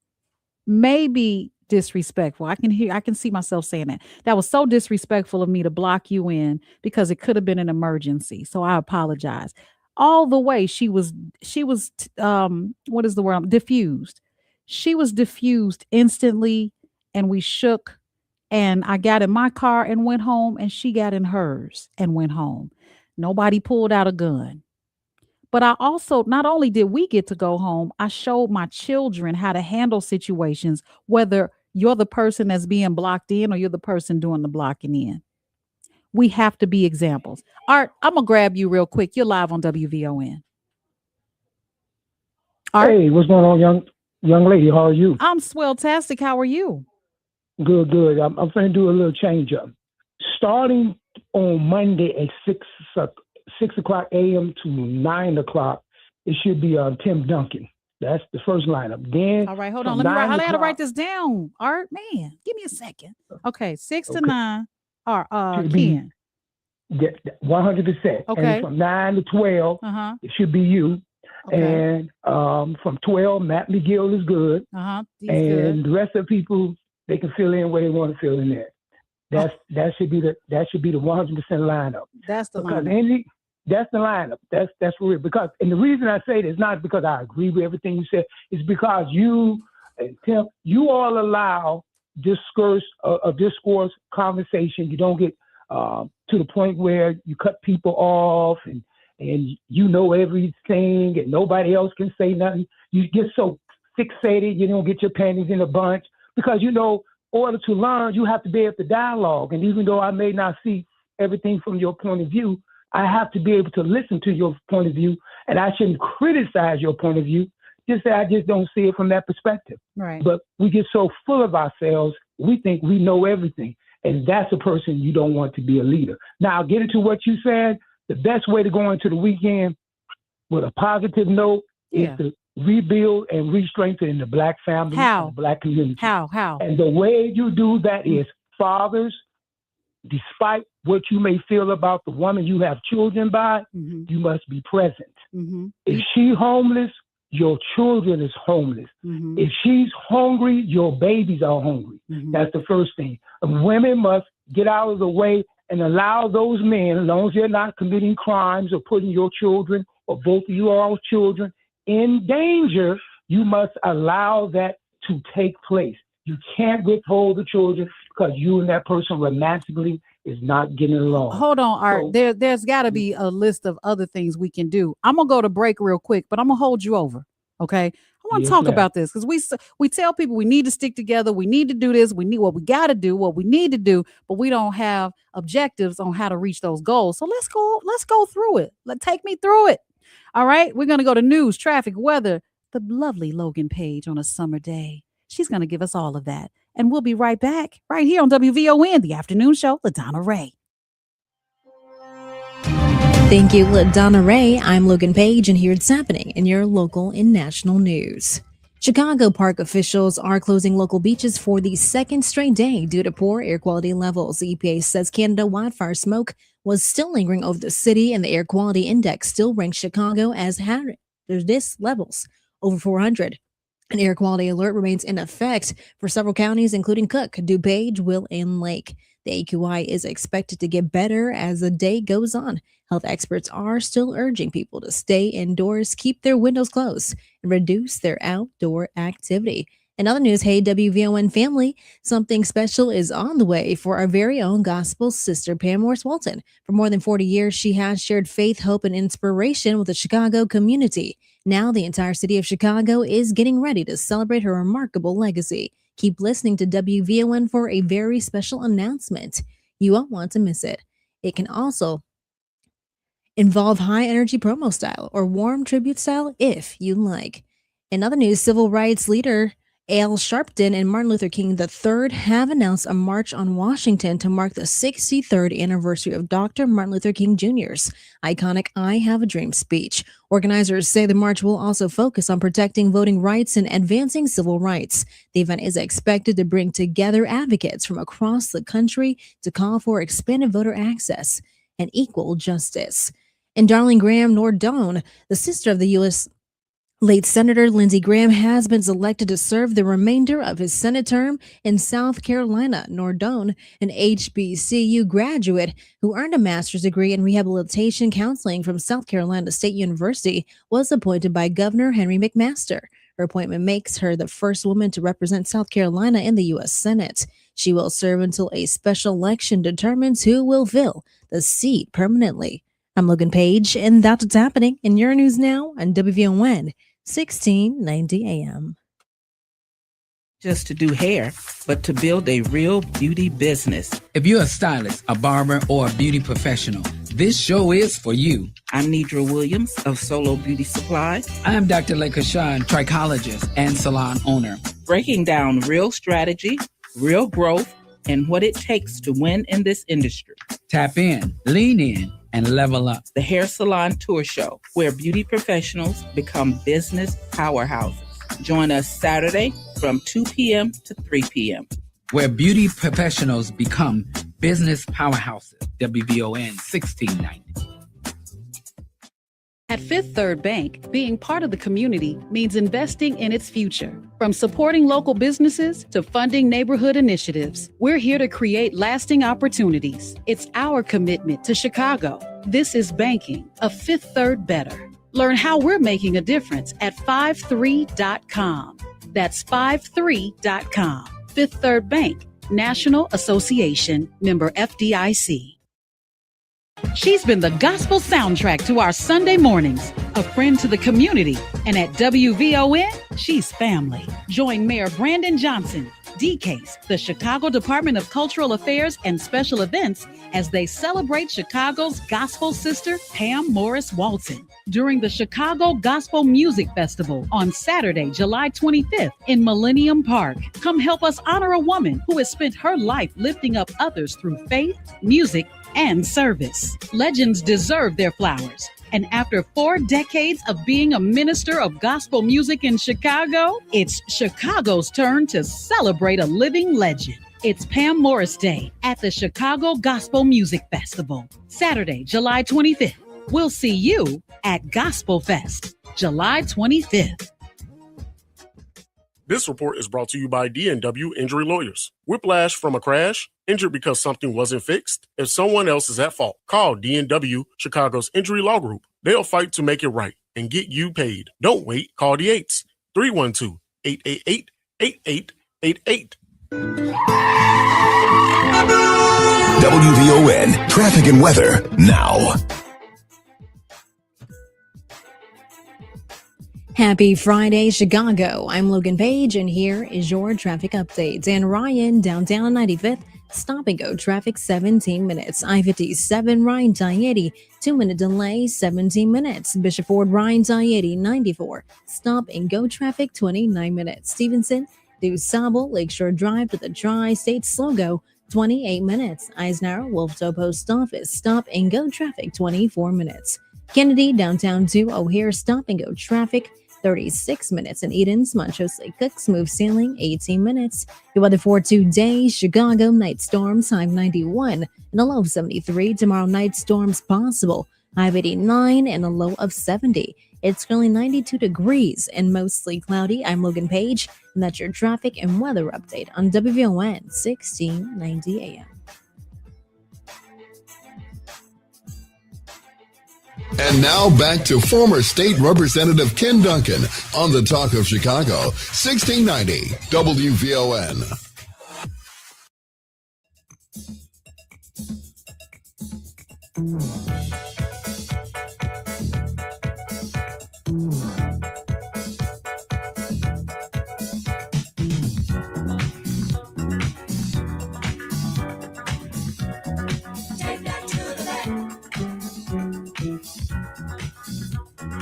Maybe disrespectful. I can see myself saying that. That was so disrespectful of me to block you in because it could have been an emergency. So I apologize. All the way she was what is the word? Diffused. She was diffused instantly, and we shook, and I got in my car and went home, and she got in hers and went home. Nobody pulled out a gun. But I also, not only did we get to go home, I showed my children how to handle situations, whether you're the person that's being blocked in or you're the person doing the blocking in. We have to be examples. Art, I'm going to grab you real quick. You're live on WVON. Art? Hey, what's going on, young lady? How are you? I'm swell-tastic. How are you? Good. I'm going to do a little change up. Starting on Monday at 6 o'clock a.m. to 9 o'clock, it should be Ken Dunkin. That's the first lineup. Then, all right, hold on. I had to write this down. Art, man, give me a second. Okay, 6 to 9. Ken. 100%. Okay. And from 9 to 12, it should be you. Okay. And from 12, Matt McGill is good. He's and good. The rest of the people, they can fill in where they want to fill in there. That should be the 100% lineup. That's the because lineup. That's the lineup. That's real. Because, and the reason I say this, not because I agree with everything you said, is because you and Tim, you all allow discourse, conversation. You don't get to the point where you cut people off and you know everything and nobody else can say nothing. You get so fixated, you don't get your panties in a bunch because, you know, in order to learn, you have to be able to dialogue. And even though I may not see everything from your point of view, I have to be able to listen to your point of view, and I shouldn't criticize your point of view. Just say I just don't see it from that perspective. Right. But we get so full of ourselves, we think we know everything. And that's a person you don't want to be a leader. Now, get into what you said. The best way to go into the weekend with a positive note is to rebuild and re-strengthen the Black family and the Black community. How? And the way you do that is, fathers, despite what you may feel about the woman you have children by, you must be present. If she's homeless, your children is homeless. If she's hungry, your babies are hungry. That's the first thing. And women must get out of the way and allow those men, as long as they're not committing crimes or putting your children or both of you all's children in danger, you must allow that to take place. You can't withhold the children because you and that person romantically is not getting along. Hold on, Art. So, there's got to be a list of other things we can do. I'm going to go to break real quick, but I'm going to hold you over. Okay. I want to talk about this because we tell people we need to stick together. We need to do this. We need what we got to do, what we need to do, but we don't have objectives on how to reach those goals. So let's go through it. Take me through it. All right. We're going to go to news, traffic, weather, the lovely Logan Page on a summer day. She's going to give us all of that. And we'll be right back right here on WVON, the afternoon show, LaDonna Raeh. Thank you, LaDonna Raeh. I'm Logan Page, and here's what's happening in your local and national news. Chicago park officials are closing local beaches for the second straight day due to poor air quality levels. The EPA says Canada wildfire smoke was still lingering over the city, and the air quality index still ranks Chicago as hazardous levels over 400. An air quality alert remains in effect for several counties, including Cook, DuPage, Will, and Lake. The AQI is expected to get better as the day goes on. Health experts are still urging people to stay indoors, keep their windows closed, and reduce their outdoor activity. In other news, hey, WVON family, something special is on the way for our very own gospel sister, Pam Morris Walton. For more than 40 years, she has shared faith, hope, and inspiration with the Chicago community. Now, the entire city of Chicago is getting ready to celebrate her remarkable legacy. Keep listening to WVON for a very special announcement. You won't want to miss it. It can also involve high energy promo style or warm tribute style if you like. In other news, civil rights leader Al Sharpton and Martin Luther King III have announced a march on Washington to mark the 63rd anniversary of Dr. Martin Luther King Jr.'s iconic I Have a Dream speech. Organizers say the march will also focus on protecting voting rights and advancing civil rights. The event is expected to bring together advocates from across the country to call for expanded voter access and equal justice. And Darling Graham Nordone, the sister of the U.S. late Senator Lindsey Graham, has been selected to serve the remainder of his Senate term in South Carolina. Nordone, an HBCU graduate who earned a master's degree in rehabilitation counseling from South Carolina State University, was appointed by Governor Henry McMaster. Her appointment makes her the first woman to represent South Carolina in the U.S. Senate. She will serve until a special election determines who will fill the seat permanently. I'm Logan Page, and that's what's happening in your news now on WVON 1690 AM. Just to do hair, but to build a real beauty business. If you're a stylist, a barber, or a beauty professional, this show is for you. I'm Nidra Williams of Solo Beauty Supply. I'm Dr. Lekashan, trichologist and salon owner. Breaking down real strategy, real growth, and what it takes to win in this industry. Tap in, lean in, and level up. The Hair Salon Tour Show, where beauty professionals become business powerhouses. Join us Saturday from 2 p.m. to 3 p.m. Where beauty professionals become business powerhouses. WVON 1690. At Fifth Third Bank, being part of the community means investing in its future. From supporting local businesses to funding neighborhood initiatives, we're here to create lasting opportunities. It's our commitment to Chicago. This is banking, a Fifth Third better. Learn how we're making a difference at 53.com. That's 53.com. Fifth Third Bank, National Association, member FDIC. She's been the gospel soundtrack to our Sunday mornings, a friend to the community, and at WVON, she's family. Join Mayor Brandon Johnson, DCASE, the Chicago Department of Cultural Affairs and Special Events, as they celebrate Chicago's gospel sister, Pam Morris Walton, during the Chicago Gospel Music Festival on Saturday, July 25th in Millennium Park. Come help us honor a woman who has spent her life lifting up others through faith, music, and service. Legends deserve their flowers. And after 4 decades of being a minister of gospel music in Chicago, it's Chicago's turn to celebrate a living legend. It's Pam Morris Day at the Chicago Gospel Music Festival, Saturday, July 25th. We'll see you at Gospel Fest, July 25th. This report is brought to you by D&W Injury Lawyers. Whiplash from a crash, injured because something wasn't fixed. If someone else is at fault, call D&W, Chicago's injury law group. They'll fight to make it right and get you paid. Don't wait. Call the 8s, 312-888-8888. WVON traffic and weather now. Happy Friday, Chicago. I'm Logan Page, and here is your traffic update. Dan Ryan, downtown 95th, stop and go traffic 17 minutes. I-57, Ryan to I-80, 2-minute delay, 17 minutes. Bishop Ford, Ryan to I-80, 94, stop and go traffic 29 minutes. Stevenson, DuSable, Lakeshore Drive to the Tri-State, slow go, 28 minutes. Eisenhower, Wolftoe Post Office, stop and go traffic 24 minutes. Kennedy, downtown to O'Hare, stop and go traffic 36 minutes. In Eden's, Montrose Lake Cook, smooth sailing, 18 minutes. Your weather for today, Chicago, night storms, high 91 and a low of 73. Tomorrow, night storms possible, high of 89 and a low of 70. It's currently 92 degrees and mostly cloudy. I'm Logan Page, and that's your traffic and weather update on WVON 1690 AM. And now back to former State Representative Ken Dunkin on the Talk of Chicago, 1690 WVON.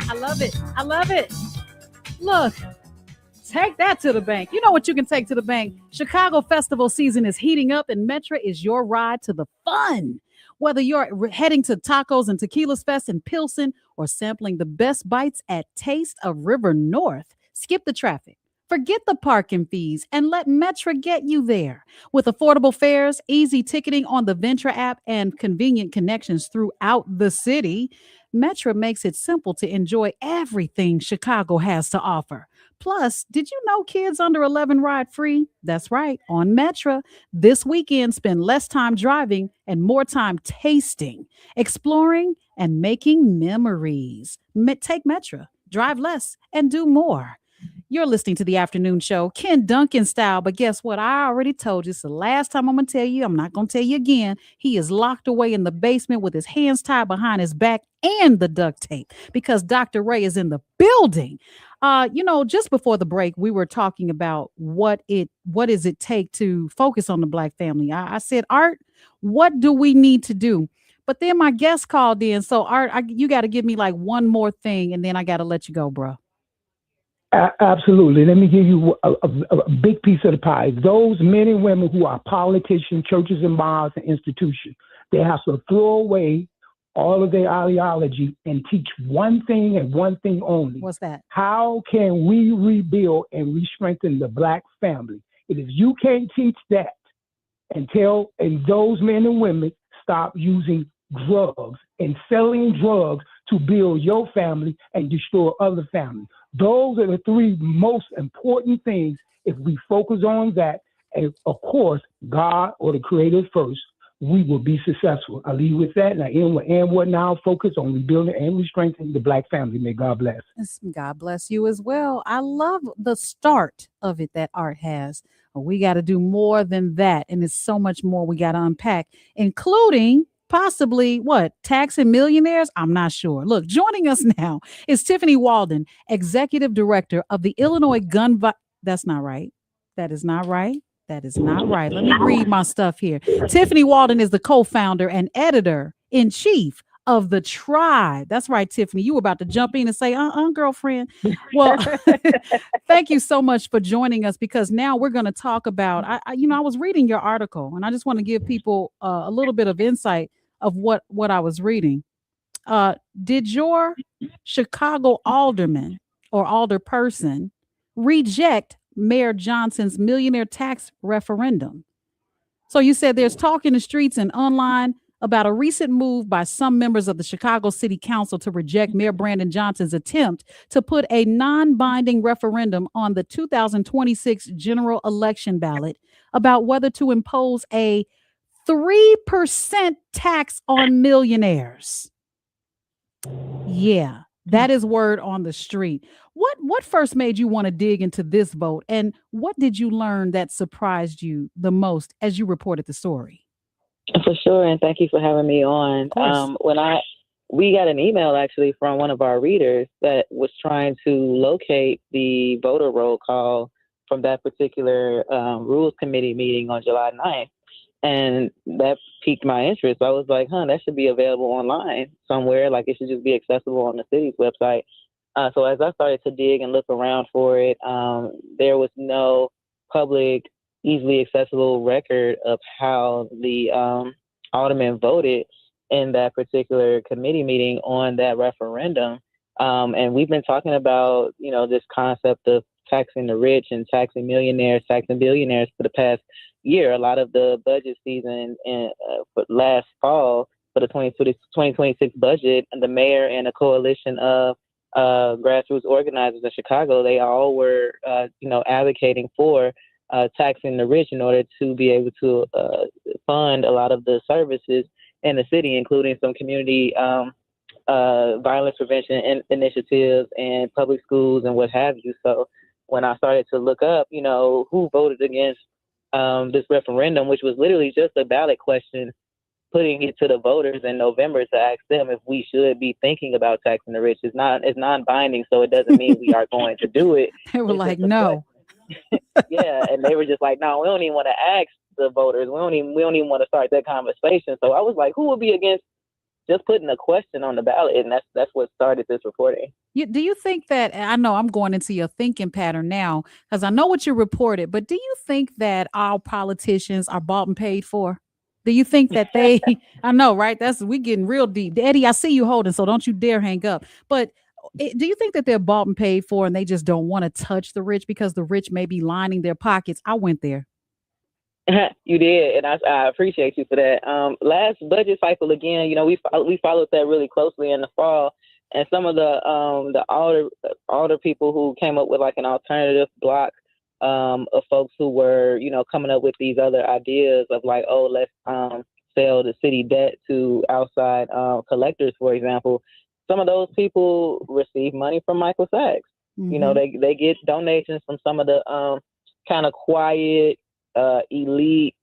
I love it. I love it. Look, take that to the bank. You know what you can take to the bank? Chicago festival season is heating up, and Metra is your ride to the fun. Whether you're heading to Tacos and Tequilas Fest in Pilsen or sampling the best bites at Taste of River North, skip the traffic. Forget the parking fees and let Metra get you there. With affordable fares, easy ticketing on the Ventra app, and convenient connections throughout the city, Metra makes it simple to enjoy everything Chicago has to offer. Plus, did you know kids under 11 ride free? That's right, on Metra. This weekend, spend less time driving and more time tasting, exploring, and making memories. Take Metra, drive less, and do more. You're listening to the afternoon show, Ken Dunkin style. But guess what? I already told you. It's the last time I'm going to tell you. I'm not going to tell you again. He is locked away in the basement with his hands tied behind his back and the duct tape because Dr. Raeh is in the building. Just before the break, we were talking about what does it take to focus on the Black family. I said, Art, what do we need to do? But then my guest called in. So, Art, you got to give me like one more thing, and then I got to let you go, bro. Absolutely. Let me give you a big piece of the pie. Those men and women who are politicians, churches and bars and institutions, they have to throw away all of their ideology and teach one thing and one thing only. What's that? How can we rebuild and re-strengthen the Black family? If you can't teach that and those men and women stop using drugs and selling drugs to build your family and destroy other families. Those are the three most important things. If we focus on that, and of course, God or the Creator first, we will be successful. I'll leave with that. And I end what now? Focus on rebuilding and re-strengthening the Black family. May God bless. God bless you as well. I love the start of it that Art has. We got to do more than that. And it's so much more we got to unpack, including possibly taxing millionaires? I'm not sure. Look, joining us now is Tiffany Walden, Executive Director of the Illinois That's not right. That is not right. That is not right. Let me read my stuff here. Tiffany Walden is the co-founder and editor-in-chief of the TRiiBE. That's right, Tiffany. You were about to jump in and say, girlfriend. Well, thank you so much for joining us, because now we're going to talk about, I was reading your article, and I just want to give people a little bit of insight of what I was reading. Did your Chicago alderman or alderperson reject Mayor Johnson's millionaire tax referendum? So you said there's talk in the streets and online about a recent move by some members of the Chicago City Council to reject Mayor Brandon Johnson's attempt to put a non-binding referendum on the 2026 general election ballot about whether to impose a 3% tax on millionaires. Yeah, that is word on the street. What first made you want to dig into this vote, and what did you learn that surprised you the most as you reported the story? For sure, and thank you for having me on. We got an email actually from one of our readers that was trying to locate the voter roll call from that particular Rules Committee meeting on July 9th. And that piqued my interest. I was like, that should be available online somewhere. Like, it should just be accessible on the city's website. So as I started to dig and look around for it, there was no public, easily accessible record of how the aldermen voted in that particular committee meeting on that referendum. And we've been talking about, this concept of taxing the rich and taxing millionaires, taxing billionaires for the past year. A lot of the budget season last fall for the 2026 budget, and the mayor and a coalition of grassroots organizers in Chicago, they all were, advocating for taxing the rich in order to be able to fund a lot of the services in the city, including some community violence prevention initiatives and public schools and what have you. So when I started to look up, who voted against this referendum, which was literally just a ballot question, putting it to the voters in November to ask them if we should be thinking about taxing the rich. It's non-binding, so it doesn't mean we are going to do it. They were like, no. Yeah, and they were just like, no, we don't even want to ask the voters. We don't even want to start that conversation. So I was like, who would be against just putting a question on the ballot? And that's what started this reporting. Do you think that, I know I'm going into your thinking pattern now, because I know what you reported, but do you think that our politicians are bought and paid for? Do you think that they, I know, right? We getting real deep. Eddie, I see you holding, so don't you dare hang up. But do you think that they're bought and paid for and they just don't want to touch the rich because the rich may be lining their pockets? I went there. You did, and I appreciate you for that. Last budget cycle, again, we followed that really closely in the fall, and some of the older people who came up with like an alternative block of folks who were, coming up with these other ideas of like, oh, let's sell the city debt to outside collectors, for example. Some of those people receive money from Michael Sachs. Mm-hmm. They get donations from some of the kind of quiet, elite,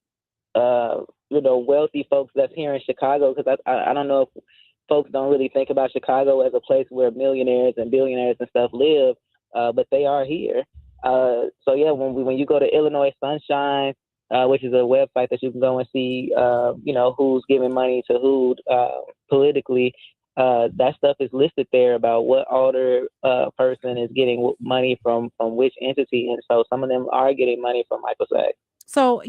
wealthy folks that's here in Chicago. Because I don't know if folks don't really think about Chicago as a place where millionaires and billionaires and stuff live, but they are here. So yeah, when you go to Illinois Sunshine, which is a website that you can go and see, who's giving money to who politically, that stuff is listed there about what older person is getting money from which entity, and so some of them are getting money from Michael Sachs. So,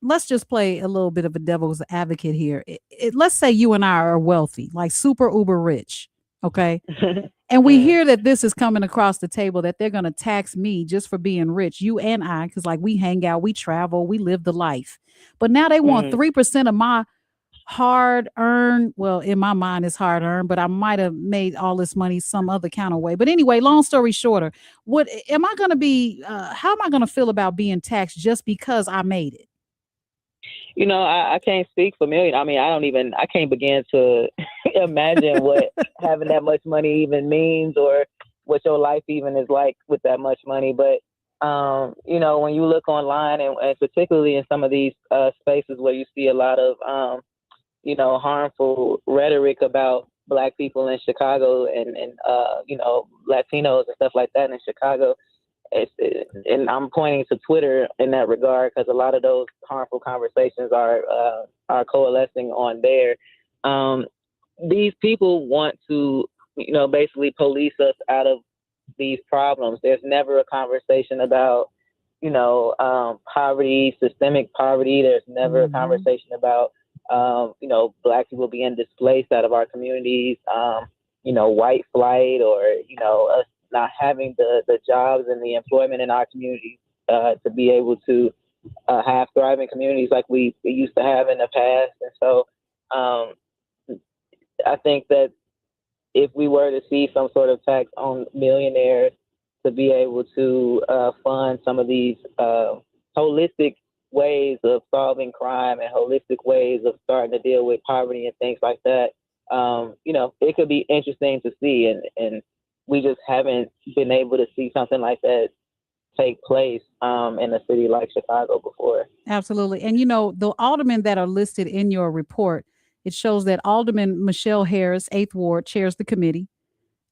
let's just play a little bit of a devil's advocate here. Let's say you and I are wealthy, like super uber rich, okay? And we hear that this is coming across the table, that they're going to tax me just for being rich, you and I, because like we hang out, we travel, we live the life. But now they want 3% of my hard-earned, well, in my mind it's hard-earned, but I might have made all this money some other kind of way. But anyway, long story shorter, how am I going to feel about being taxed just because I made it? I can't speak for million. I mean, I can't begin to imagine what having that much money even means, or what your life even is like with that much money. But, when you look online and particularly in some of these spaces where you see a lot of, harmful rhetoric about Black people in Chicago and Latinos and stuff like that in Chicago. And I'm pointing to Twitter in that regard, because a lot of those harmful conversations are coalescing on there. These people want to, basically police us out of these problems. There's never a conversation about, poverty, systemic poverty. There's never a conversation about Black people being displaced out of our communities, white flight, or, us not having the jobs and the employment in our communities to be able to have thriving communities like we used to have in the past. And so I think that if we were to see some sort of tax on millionaires to be able to fund some of these holistic ways of solving crime and holistic ways of starting to deal with poverty and things like that, it could be interesting to see. And we just haven't been able to see something like that take place in a city like Chicago before. Absolutely. And, the aldermen that are listed in your report, it shows that Alderman Michelle Harris, 8th Ward, chairs the committee.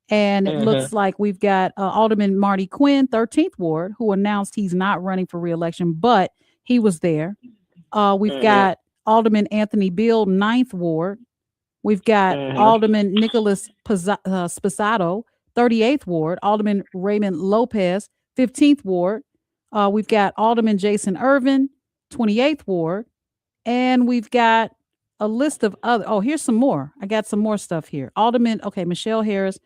And it looks like we've got Alderman Marty Quinn, 13th Ward, who announced he's not running for re-election, but he was there. We've got Alderman Anthony Beal, 9th Ward. We've got Alderman Nicholas Sposato, 38th Ward. Alderman Raymond Lopez, 15th Ward. We've got Alderman Jason Irvin, 28th Ward. And we've got a list of other. Oh, here's some more. I got some more stuff here. Michelle Harris,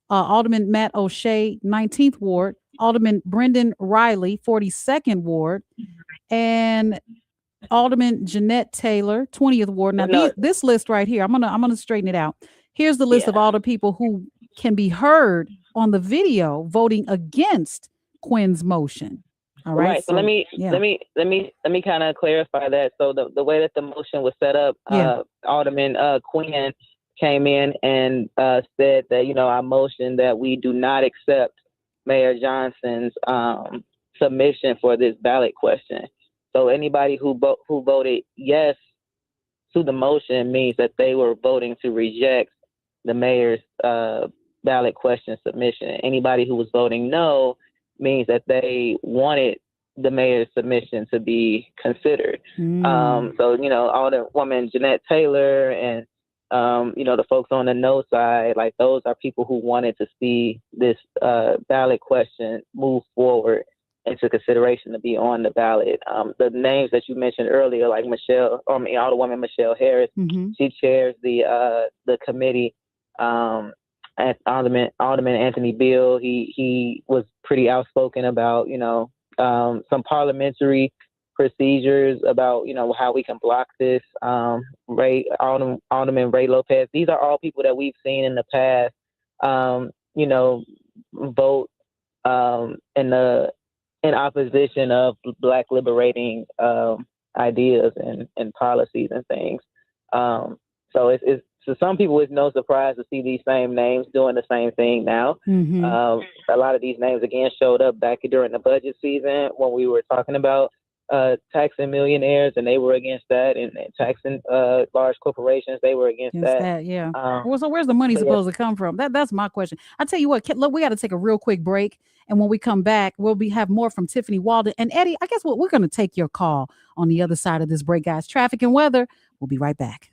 Alderman Matt O'Shea, 19th Ward. Alderman Brendan Riley, 42nd Ward. And Alderman Jeanette Taylor, 20th Ward. Now, this list right here, I'm gonna straighten it out. Here's the list of all the people who can be heard on the video voting against Quinn's motion. All right. So let me kind of clarify that. So the way that the motion was set up, Alderman Quinn came in and said that, I motioned that we do not accept Mayor Johnson's submission for this ballot question. So anybody who voted yes to the motion means that they were voting to reject the mayor's ballot question submission. Anybody who was voting no means that they wanted the mayor's submission to be considered. So, Alderwoman Jeanette Taylor and, the folks on the no side, like those are people who wanted to see this ballot question move forward into consideration to be on the ballot. The names that you mentioned earlier, like Alderwoman Michelle Harris, she chairs the committee. And Alderman Anthony Beal, he was pretty outspoken about, some parliamentary procedures about, how we can block this. Alderman Ray Lopez, these are all people that we've seen in the past, vote in opposition of Black liberating ideas and policies and things. So it's to some people, it's no surprise to see these same names doing the same thing now. A lot of these names, again, showed up back during the budget season when we were talking about taxing millionaires, and they were against that, and taxing large corporations, they were against that. Yeah. So where's the money supposed to come from? That's my question. I tell you what, look, we got to take a real quick break, and when we come back, we'll have more from Tiffany, Walden, and Eddie. I guess we're going to take your call on the other side of this break, guys. Traffic and weather. We'll be right back.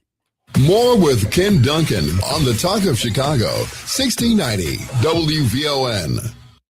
More with Ken Dunkin on the Talk of Chicago, 1690 WVON.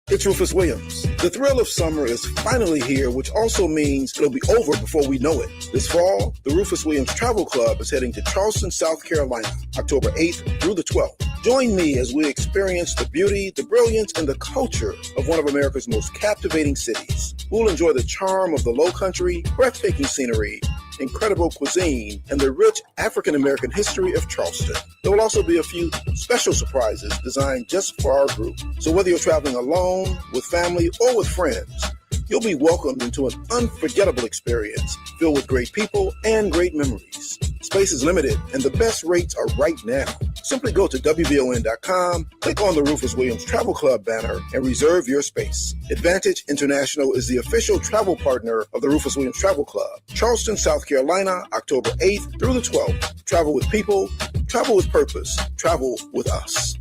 It's Rufus Williams. The thrill of summer is finally here, which also means it'll be over before we know it. This fall, the Rufus Williams Travel Club is heading to Charleston, South Carolina, October 8th through the 12th. Join me as we experience the beauty, the brilliance, and the culture of one of America's most captivating cities. We'll enjoy the charm of the Lowcountry, breathtaking scenery, incredible cuisine, and the rich African-American history of Charleston. There will also be a few special surprises designed just for our group. So whether you're traveling alone, with family, or with friends, you'll be welcomed into an unforgettable experience filled with great people and great memories. Space is limited, and the best rates are right now. Simply go to WVON.com, click on the Rufus Williams Travel Club banner, and reserve your space. Advantage International is the official travel partner of the Rufus Williams Travel Club. Charleston, South Carolina, October 8th through the 12th. Travel with people, travel with purpose, travel with us.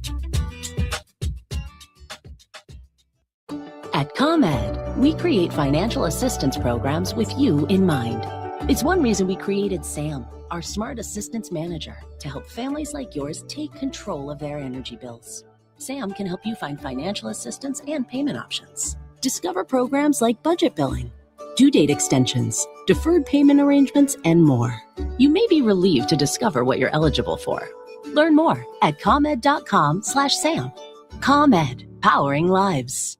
At ComEd, we create financial assistance programs with you in mind. It's one reason we created SAM, our smart assistance manager, to help families like yours take control of their energy bills. SAM can help you find financial assistance and payment options. Discover programs like budget billing, due date extensions, deferred payment arrangements, and more. You may be relieved to discover what you're eligible for. Learn more at ComEd.com/SAM. ComEd, powering lives.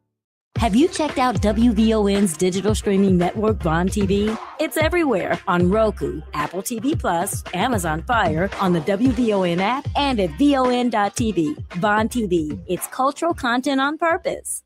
Have you checked out WVON's digital streaming network, Vaughn TV? It's everywhere on Roku, Apple TV Plus, Amazon Fire, on the WVON app, and at VON.TV. Vaughn TV, it's cultural content on purpose.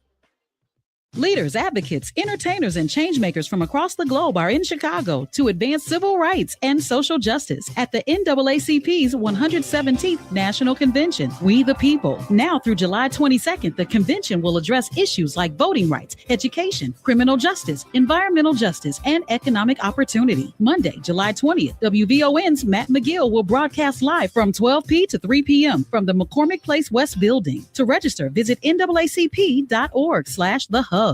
Leaders, advocates, entertainers, and changemakers from across the globe are in Chicago to advance civil rights and social justice at the NAACP's 117th National Convention, We the People. Now through July 22nd, the convention will address issues like voting rights, education, criminal justice, environmental justice, and economic opportunity. Monday, July 20th, WVON's Matt McGill will broadcast live from 12 p. to 3 p.m. from the McCormick Place West building. To register, visit NAACP.org/the-hub.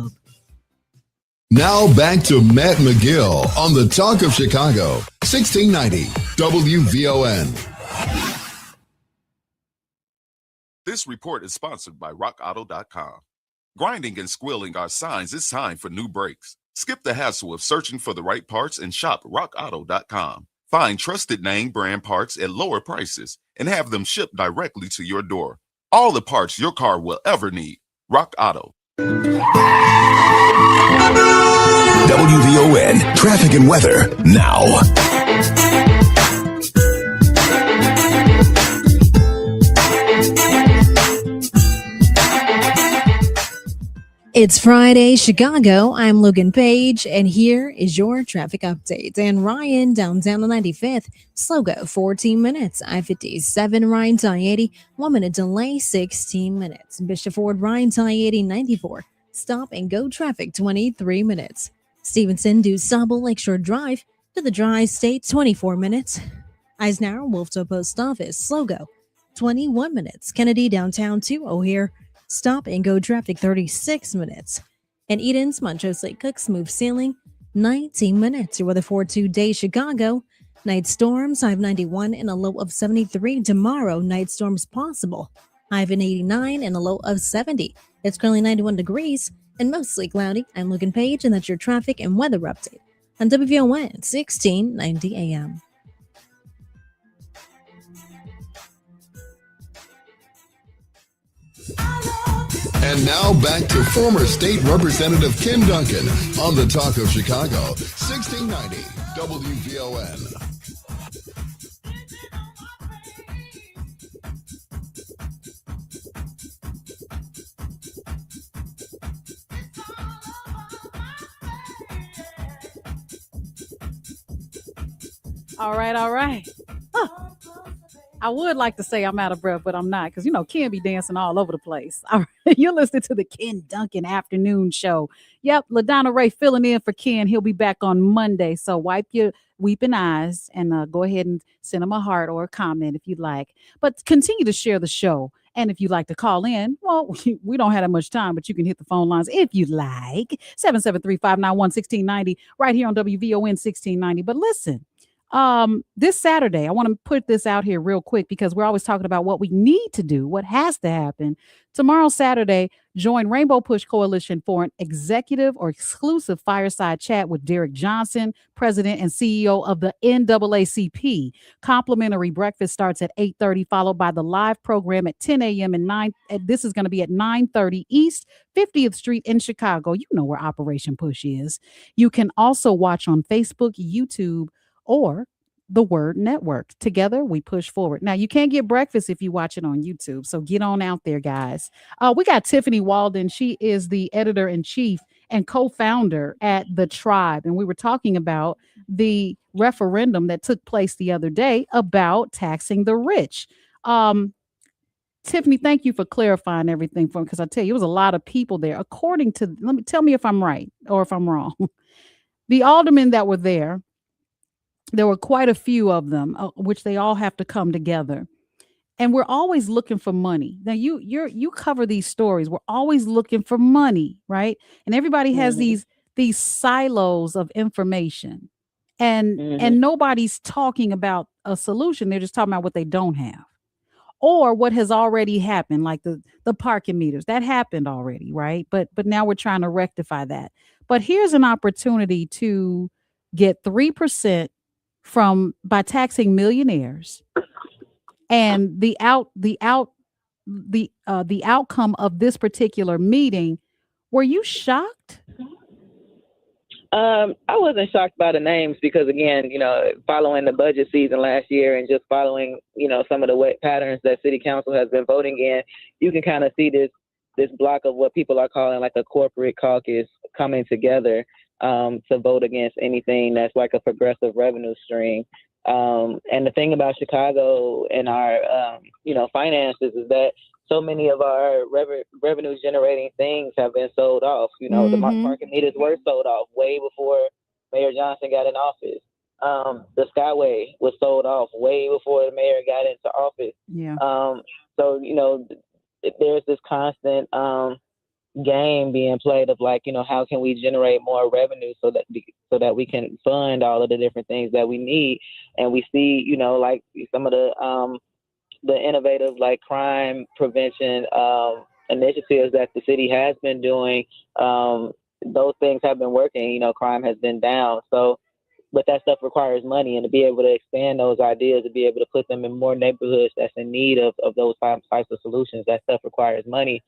Now back to Matt McGill on the Talk of Chicago, 1690 WVON. This report is sponsored by RockAuto.com. Grinding and squealing are signs it's time for new brakes. Skip the hassle of searching for the right parts and shop RockAuto.com. Find trusted name brand parts at lower prices and have them shipped directly to your door. All the parts your car will ever need. Rock Auto. WVON traffic and weather now. It's Friday, Chicago. I'm Logan Page, and here is your traffic update. And Ryan, downtown on 95th, slow go 14 minutes. I-57, Ryan to I-80, 1 minute delay, 16 minutes. Bishop Ford, Ryan to I-80, 94, stop and go traffic, 23 minutes. Stevenson, due Sable Lakeshore Drive to the Dry State, 24 minutes. Eisenhower, Wolftown Post Office, slow go, 21 minutes. Kennedy, downtown to O'Hare, stop and go traffic, 36 minutes. And Eden's, Montrose Lake Cook, smooth sailing, 19 minutes. Your weather for today, Chicago. Night storms, high of 91 and a low of 73. Tomorrow, night storms possible. High of 89 and a low of 70. It's currently 91 degrees and mostly cloudy. I'm Logan Page, and that's your traffic and weather update on WVON 1690 AM. And now back to former State Representative Ken Dunkin on the Talk of Chicago, 1690 WVON. All right. I would like to say I'm out of breath, but I'm not, because, Ken be dancing all over the place. All right. You're listening to the Ken Dunkin Afternoon Show. Yep, LaDonna Raeh filling in for Ken. He'll be back on Monday, so wipe your weeping eyes and go ahead and send him a heart or a comment if you'd like. But continue to share the show. And if you'd like to call in, well, we don't have that much time, but you can hit the phone lines if you'd like. 773-591-1690 right here on WVON 1690. But listen. This Saturday, I want to put this out here real quick because we're always talking about what we need to do, what has to happen. Tomorrow, Saturday, join Rainbow Push Coalition for an executive or exclusive fireside chat with Derek Johnson, president and CEO of the NAACP. Complimentary breakfast starts at 8:30, followed by the live program at 10 a.m. and this is going to be at 9:30 East 50th Street in Chicago. You know where Operation Push is. You can also watch on Facebook, YouTube, or the Word Network. Together, we push forward. Now, you can't get breakfast if you watch it on YouTube, so get on out there, guys. We got Tiffany Walden. She is the editor-in-chief and co-founder at the TRiiBE, and we were talking about the referendum that took place the other day about taxing the rich. Tiffany, thank you for clarifying everything for me, because I tell you, it was a lot of people there. According to, tell me if I'm right or if I'm wrong. The aldermen that were there were quite a few of them, which they all have to come together. And we're always looking for money. Now, you cover these stories. We're always looking for money, right? And everybody has these silos of information, and nobody's talking about a solution. They're just talking about what they don't have, or what has already happened, like the parking meters. That happened already, right? But now we're trying to rectify that. But here's an opportunity to get 3% by taxing millionaires, and the outcome of this particular meeting. Were you shocked? I wasn't shocked by the names because, again, following the budget season last year and just following, some of the patterns that City Council has been voting in, you can kind of see this block of what people are calling like a corporate caucus coming together to vote against anything that's like a progressive revenue stream. And the thing about Chicago and our, finances is that so many of our revenue generating things have been sold off. The parking meters were sold off way before Mayor Johnson got in office. The Skyway was sold off way before the mayor got into office. Yeah. So, there's this constant game being played of like, how can we generate more revenue so that we can fund all of the different things that we need. And we see, like some of the innovative like crime prevention initiatives that the city has been doing. Those things have been working. Crime has been down. So, but that stuff requires money, and to be able to expand those ideas, to be able to put them in more neighborhoods that's in need of those types of solutions, that stuff requires money.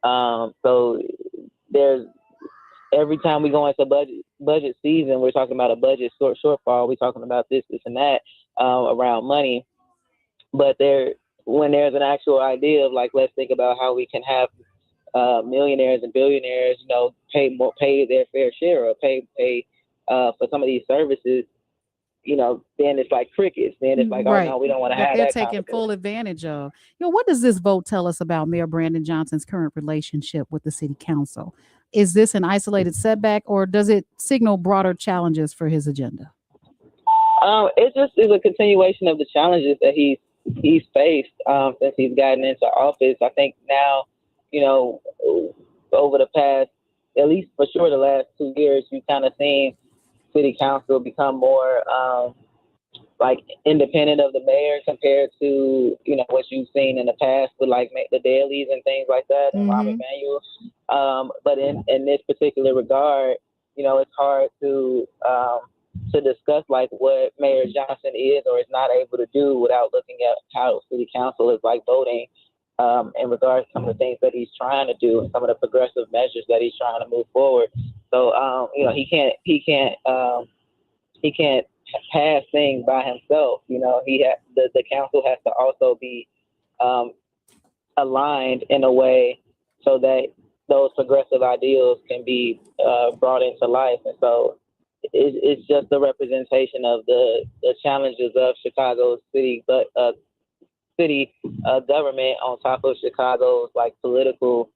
So there's, every time we go into budget season, we're talking about a budget shortfall. We're talking about this and that around money. But when there's an actual idea of like, let's think about how we can have millionaires and billionaires, pay their fair share or pay for some of these services, then it's like crickets. Then it's like, Right. oh no, we don't want to That have they're that taking conversation. full advantage of. What does this vote tell us about Mayor Brandon Johnson's current relationship with the city council? Is this an isolated setback, or does it signal broader challenges for his agenda? It just is a continuation of the challenges that he's faced since he's gotten into office. I think now, over the past, at least for sure, the last 2 years, you've kind of seen city council become more independent of the mayor compared to what you've seen in the past with the dailies and things like that and Rahm Emanuel. But in this particular regard, it's hard to discuss what Mayor Johnson is or is not able to do without looking at how city council is voting in regards to some of the things that he's trying to do and some of the progressive measures that he's trying to move forward. So he can't pass things by himself. The council has to also be aligned in a way so that those progressive ideals can be brought into life. And so it's just a representation of the challenges of Chicago's city government on top of Chicago's political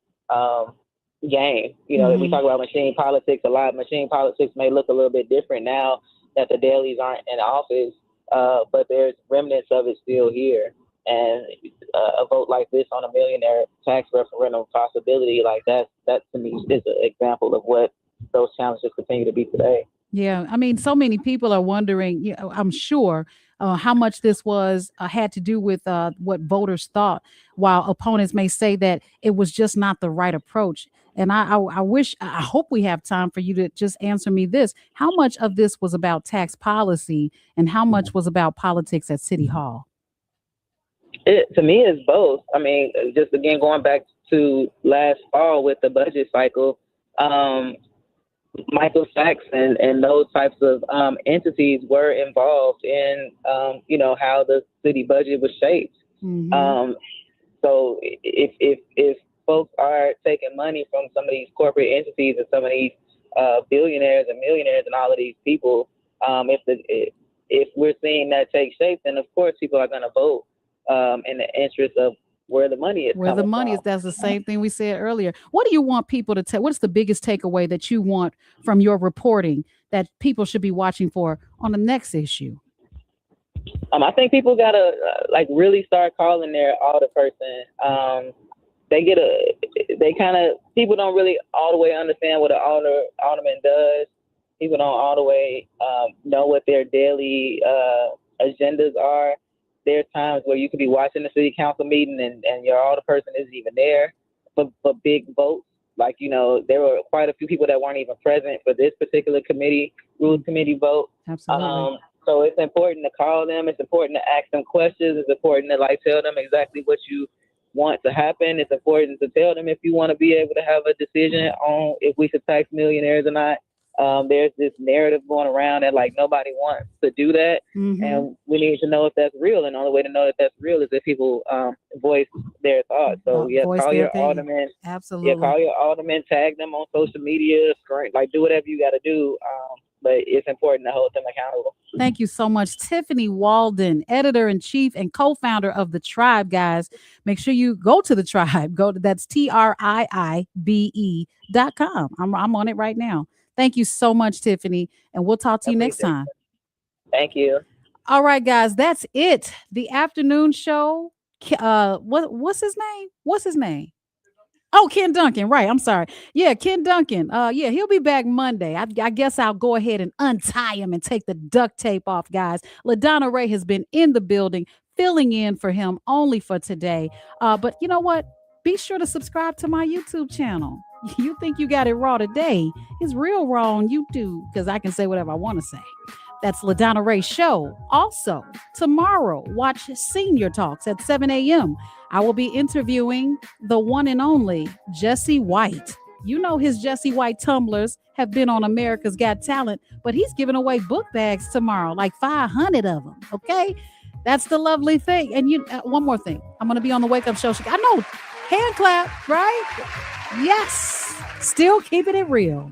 game. We talk about machine politics a lot. Machine politics may look a little bit different now that the dailies aren't in office, but there's remnants of it still here. And a vote like this on a millionaire tax referendum possibility, that to me is an example of what those challenges continue to be today. Yeah, I mean, so many people are wondering, I'm sure, how much this had to do with what voters thought, while opponents may say that it was just not the right approach. And I hope we have time for you to just answer me this. How much of this was about tax policy and how much was about politics at City Hall? To me, it's both. I mean, just again, going back to last fall with the budget cycle, Michael Sachs and those types of entities were involved in, how the city budget was shaped. So if folks are taking money from some of these corporate entities and some of these billionaires and millionaires and all of these people, if we're seeing that take shape, then of course people are going to vote in the interest of where the money is. Where the money is. That's the same thing we said earlier. What do you want people to take? What's the biggest takeaway that you want from your reporting that people should be watching for on the next issue? I think people gotta really start calling their alderperson. People don't really all the way understand what an alderman does. People don't all the way know what their daily agendas are. There's times where you could be watching the city council meeting and your alderperson isn't even there for big votes. There were quite a few people that weren't even present for this particular rules committee vote. Absolutely. So it's important to call them. It's important to ask them questions. It's important to tell them exactly what you want to happen. It's important to tell them if you want to be able to have a decision on if we should tax millionaires or not. There's this narrative going around that nobody wants to do that, and we need to know if that's real. And the only way to know that that's real is if people voice their thoughts. So call your alderman. Absolutely. Yeah, call your alderman. Tag them on social media. Do whatever you got to do. But it's important to hold them accountable. Thank you so much, Tiffany Walden, editor-in-chief and co-founder of the TRiiBE, guys. Make sure you go to the TRiiBE. That's TRiiBE.com. I'm on it right now. Thank you so much, Tiffany, and we'll talk to you next time. Thank you. All right, guys, that's it. The afternoon show. What's his name? Oh, Ken Dunkin. Right. I'm sorry. Yeah, Ken Dunkin. He'll be back Monday. I guess I'll go ahead and untie him and take the duct tape off, guys. LaDonna Raeh has been in the building, filling in for him only for today. But you know what? Be sure to subscribe to my YouTube channel. You think you got it raw today? It's real raw on YouTube because I can say whatever I want to say. That's LaDonna Raeh Show. Also, tomorrow, watch Senior Talks at 7 a.m. I will be interviewing the one and only Jesse White. You know his Jesse White tumblers have been on America's Got Talent, but he's giving away book bags tomorrow, 500 of them, okay? That's the lovely thing. And one more thing. I'm going to be on the Wake Up Show. I know, hand clap, right? Yes, still keeping it real.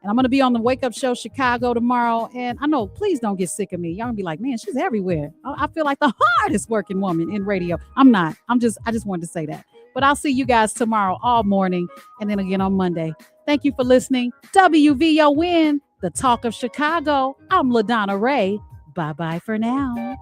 And I'm going to be on the Wake Up Show Chicago tomorrow. And I know, please don't get sick of me. Y'all going to be like, man, she's everywhere. I feel like the hardest working woman in radio. I'm not. I just wanted to say that. But I'll see you guys tomorrow all morning and then again on Monday. Thank you for listening. WVON, the talk of Chicago. I'm LaDonna Raeh. Bye-bye for now.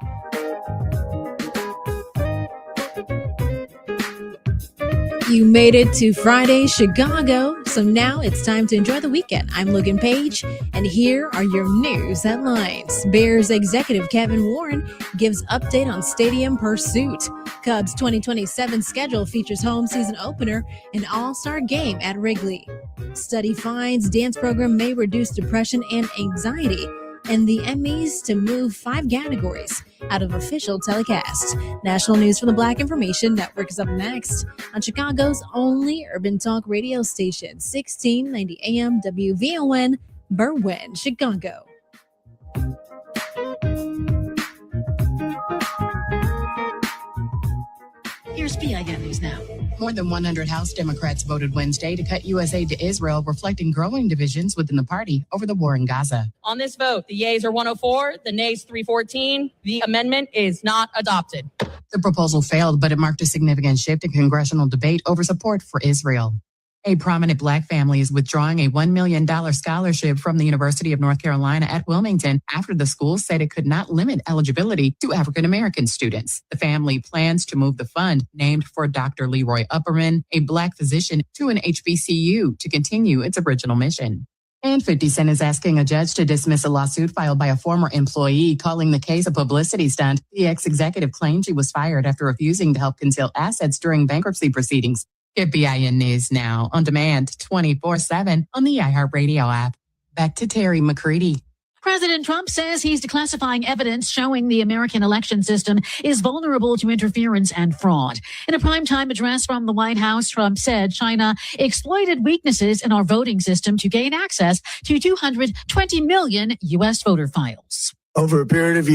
You made it to Friday, Chicago. So now it's time to enjoy the weekend. I'm Logan Page, and here are your news headlines. Bears executive Kevin Warren gives update on stadium pursuit. Cubs 2027 schedule features home season opener and all-star game at Wrigley. Study finds dance program may reduce depression and anxiety. And the Emmys to move 5 categories out of official telecast. National news from the Black Information Network is up next on Chicago's only urban talk radio station, 1690 AM WVON, Berwyn, Chicago. Here's PIN News Now. More than 100 House Democrats voted Wednesday to cut U.S. aid to Israel, reflecting growing divisions within the party over the war in Gaza. On this vote, the yeas are 104, the nays 314. The amendment is not adopted. The proposal failed, but it marked a significant shift in congressional debate over support for Israel. A prominent Black family is withdrawing a $1 million scholarship from the University of North Carolina at Wilmington after the school said it could not limit eligibility to African-American students. The family plans to move the fund, named for Dr. Leroy Upperman, a Black physician, to an HBCU to continue its original mission. And 50 Cent is asking a judge to dismiss a lawsuit filed by a former employee, calling the case a publicity stunt. The ex-executive claimed she was fired after refusing to help conceal assets during bankruptcy proceedings. Get BIN News Now on demand 24/7 on the iHeartRadio app. Back to Terry McCready. President Trump says he's declassifying evidence showing the American election system is vulnerable to interference and fraud. In a primetime address from the White House, Trump said China exploited weaknesses in our voting system to gain access to 220 million U.S. voter files. Over a period of years,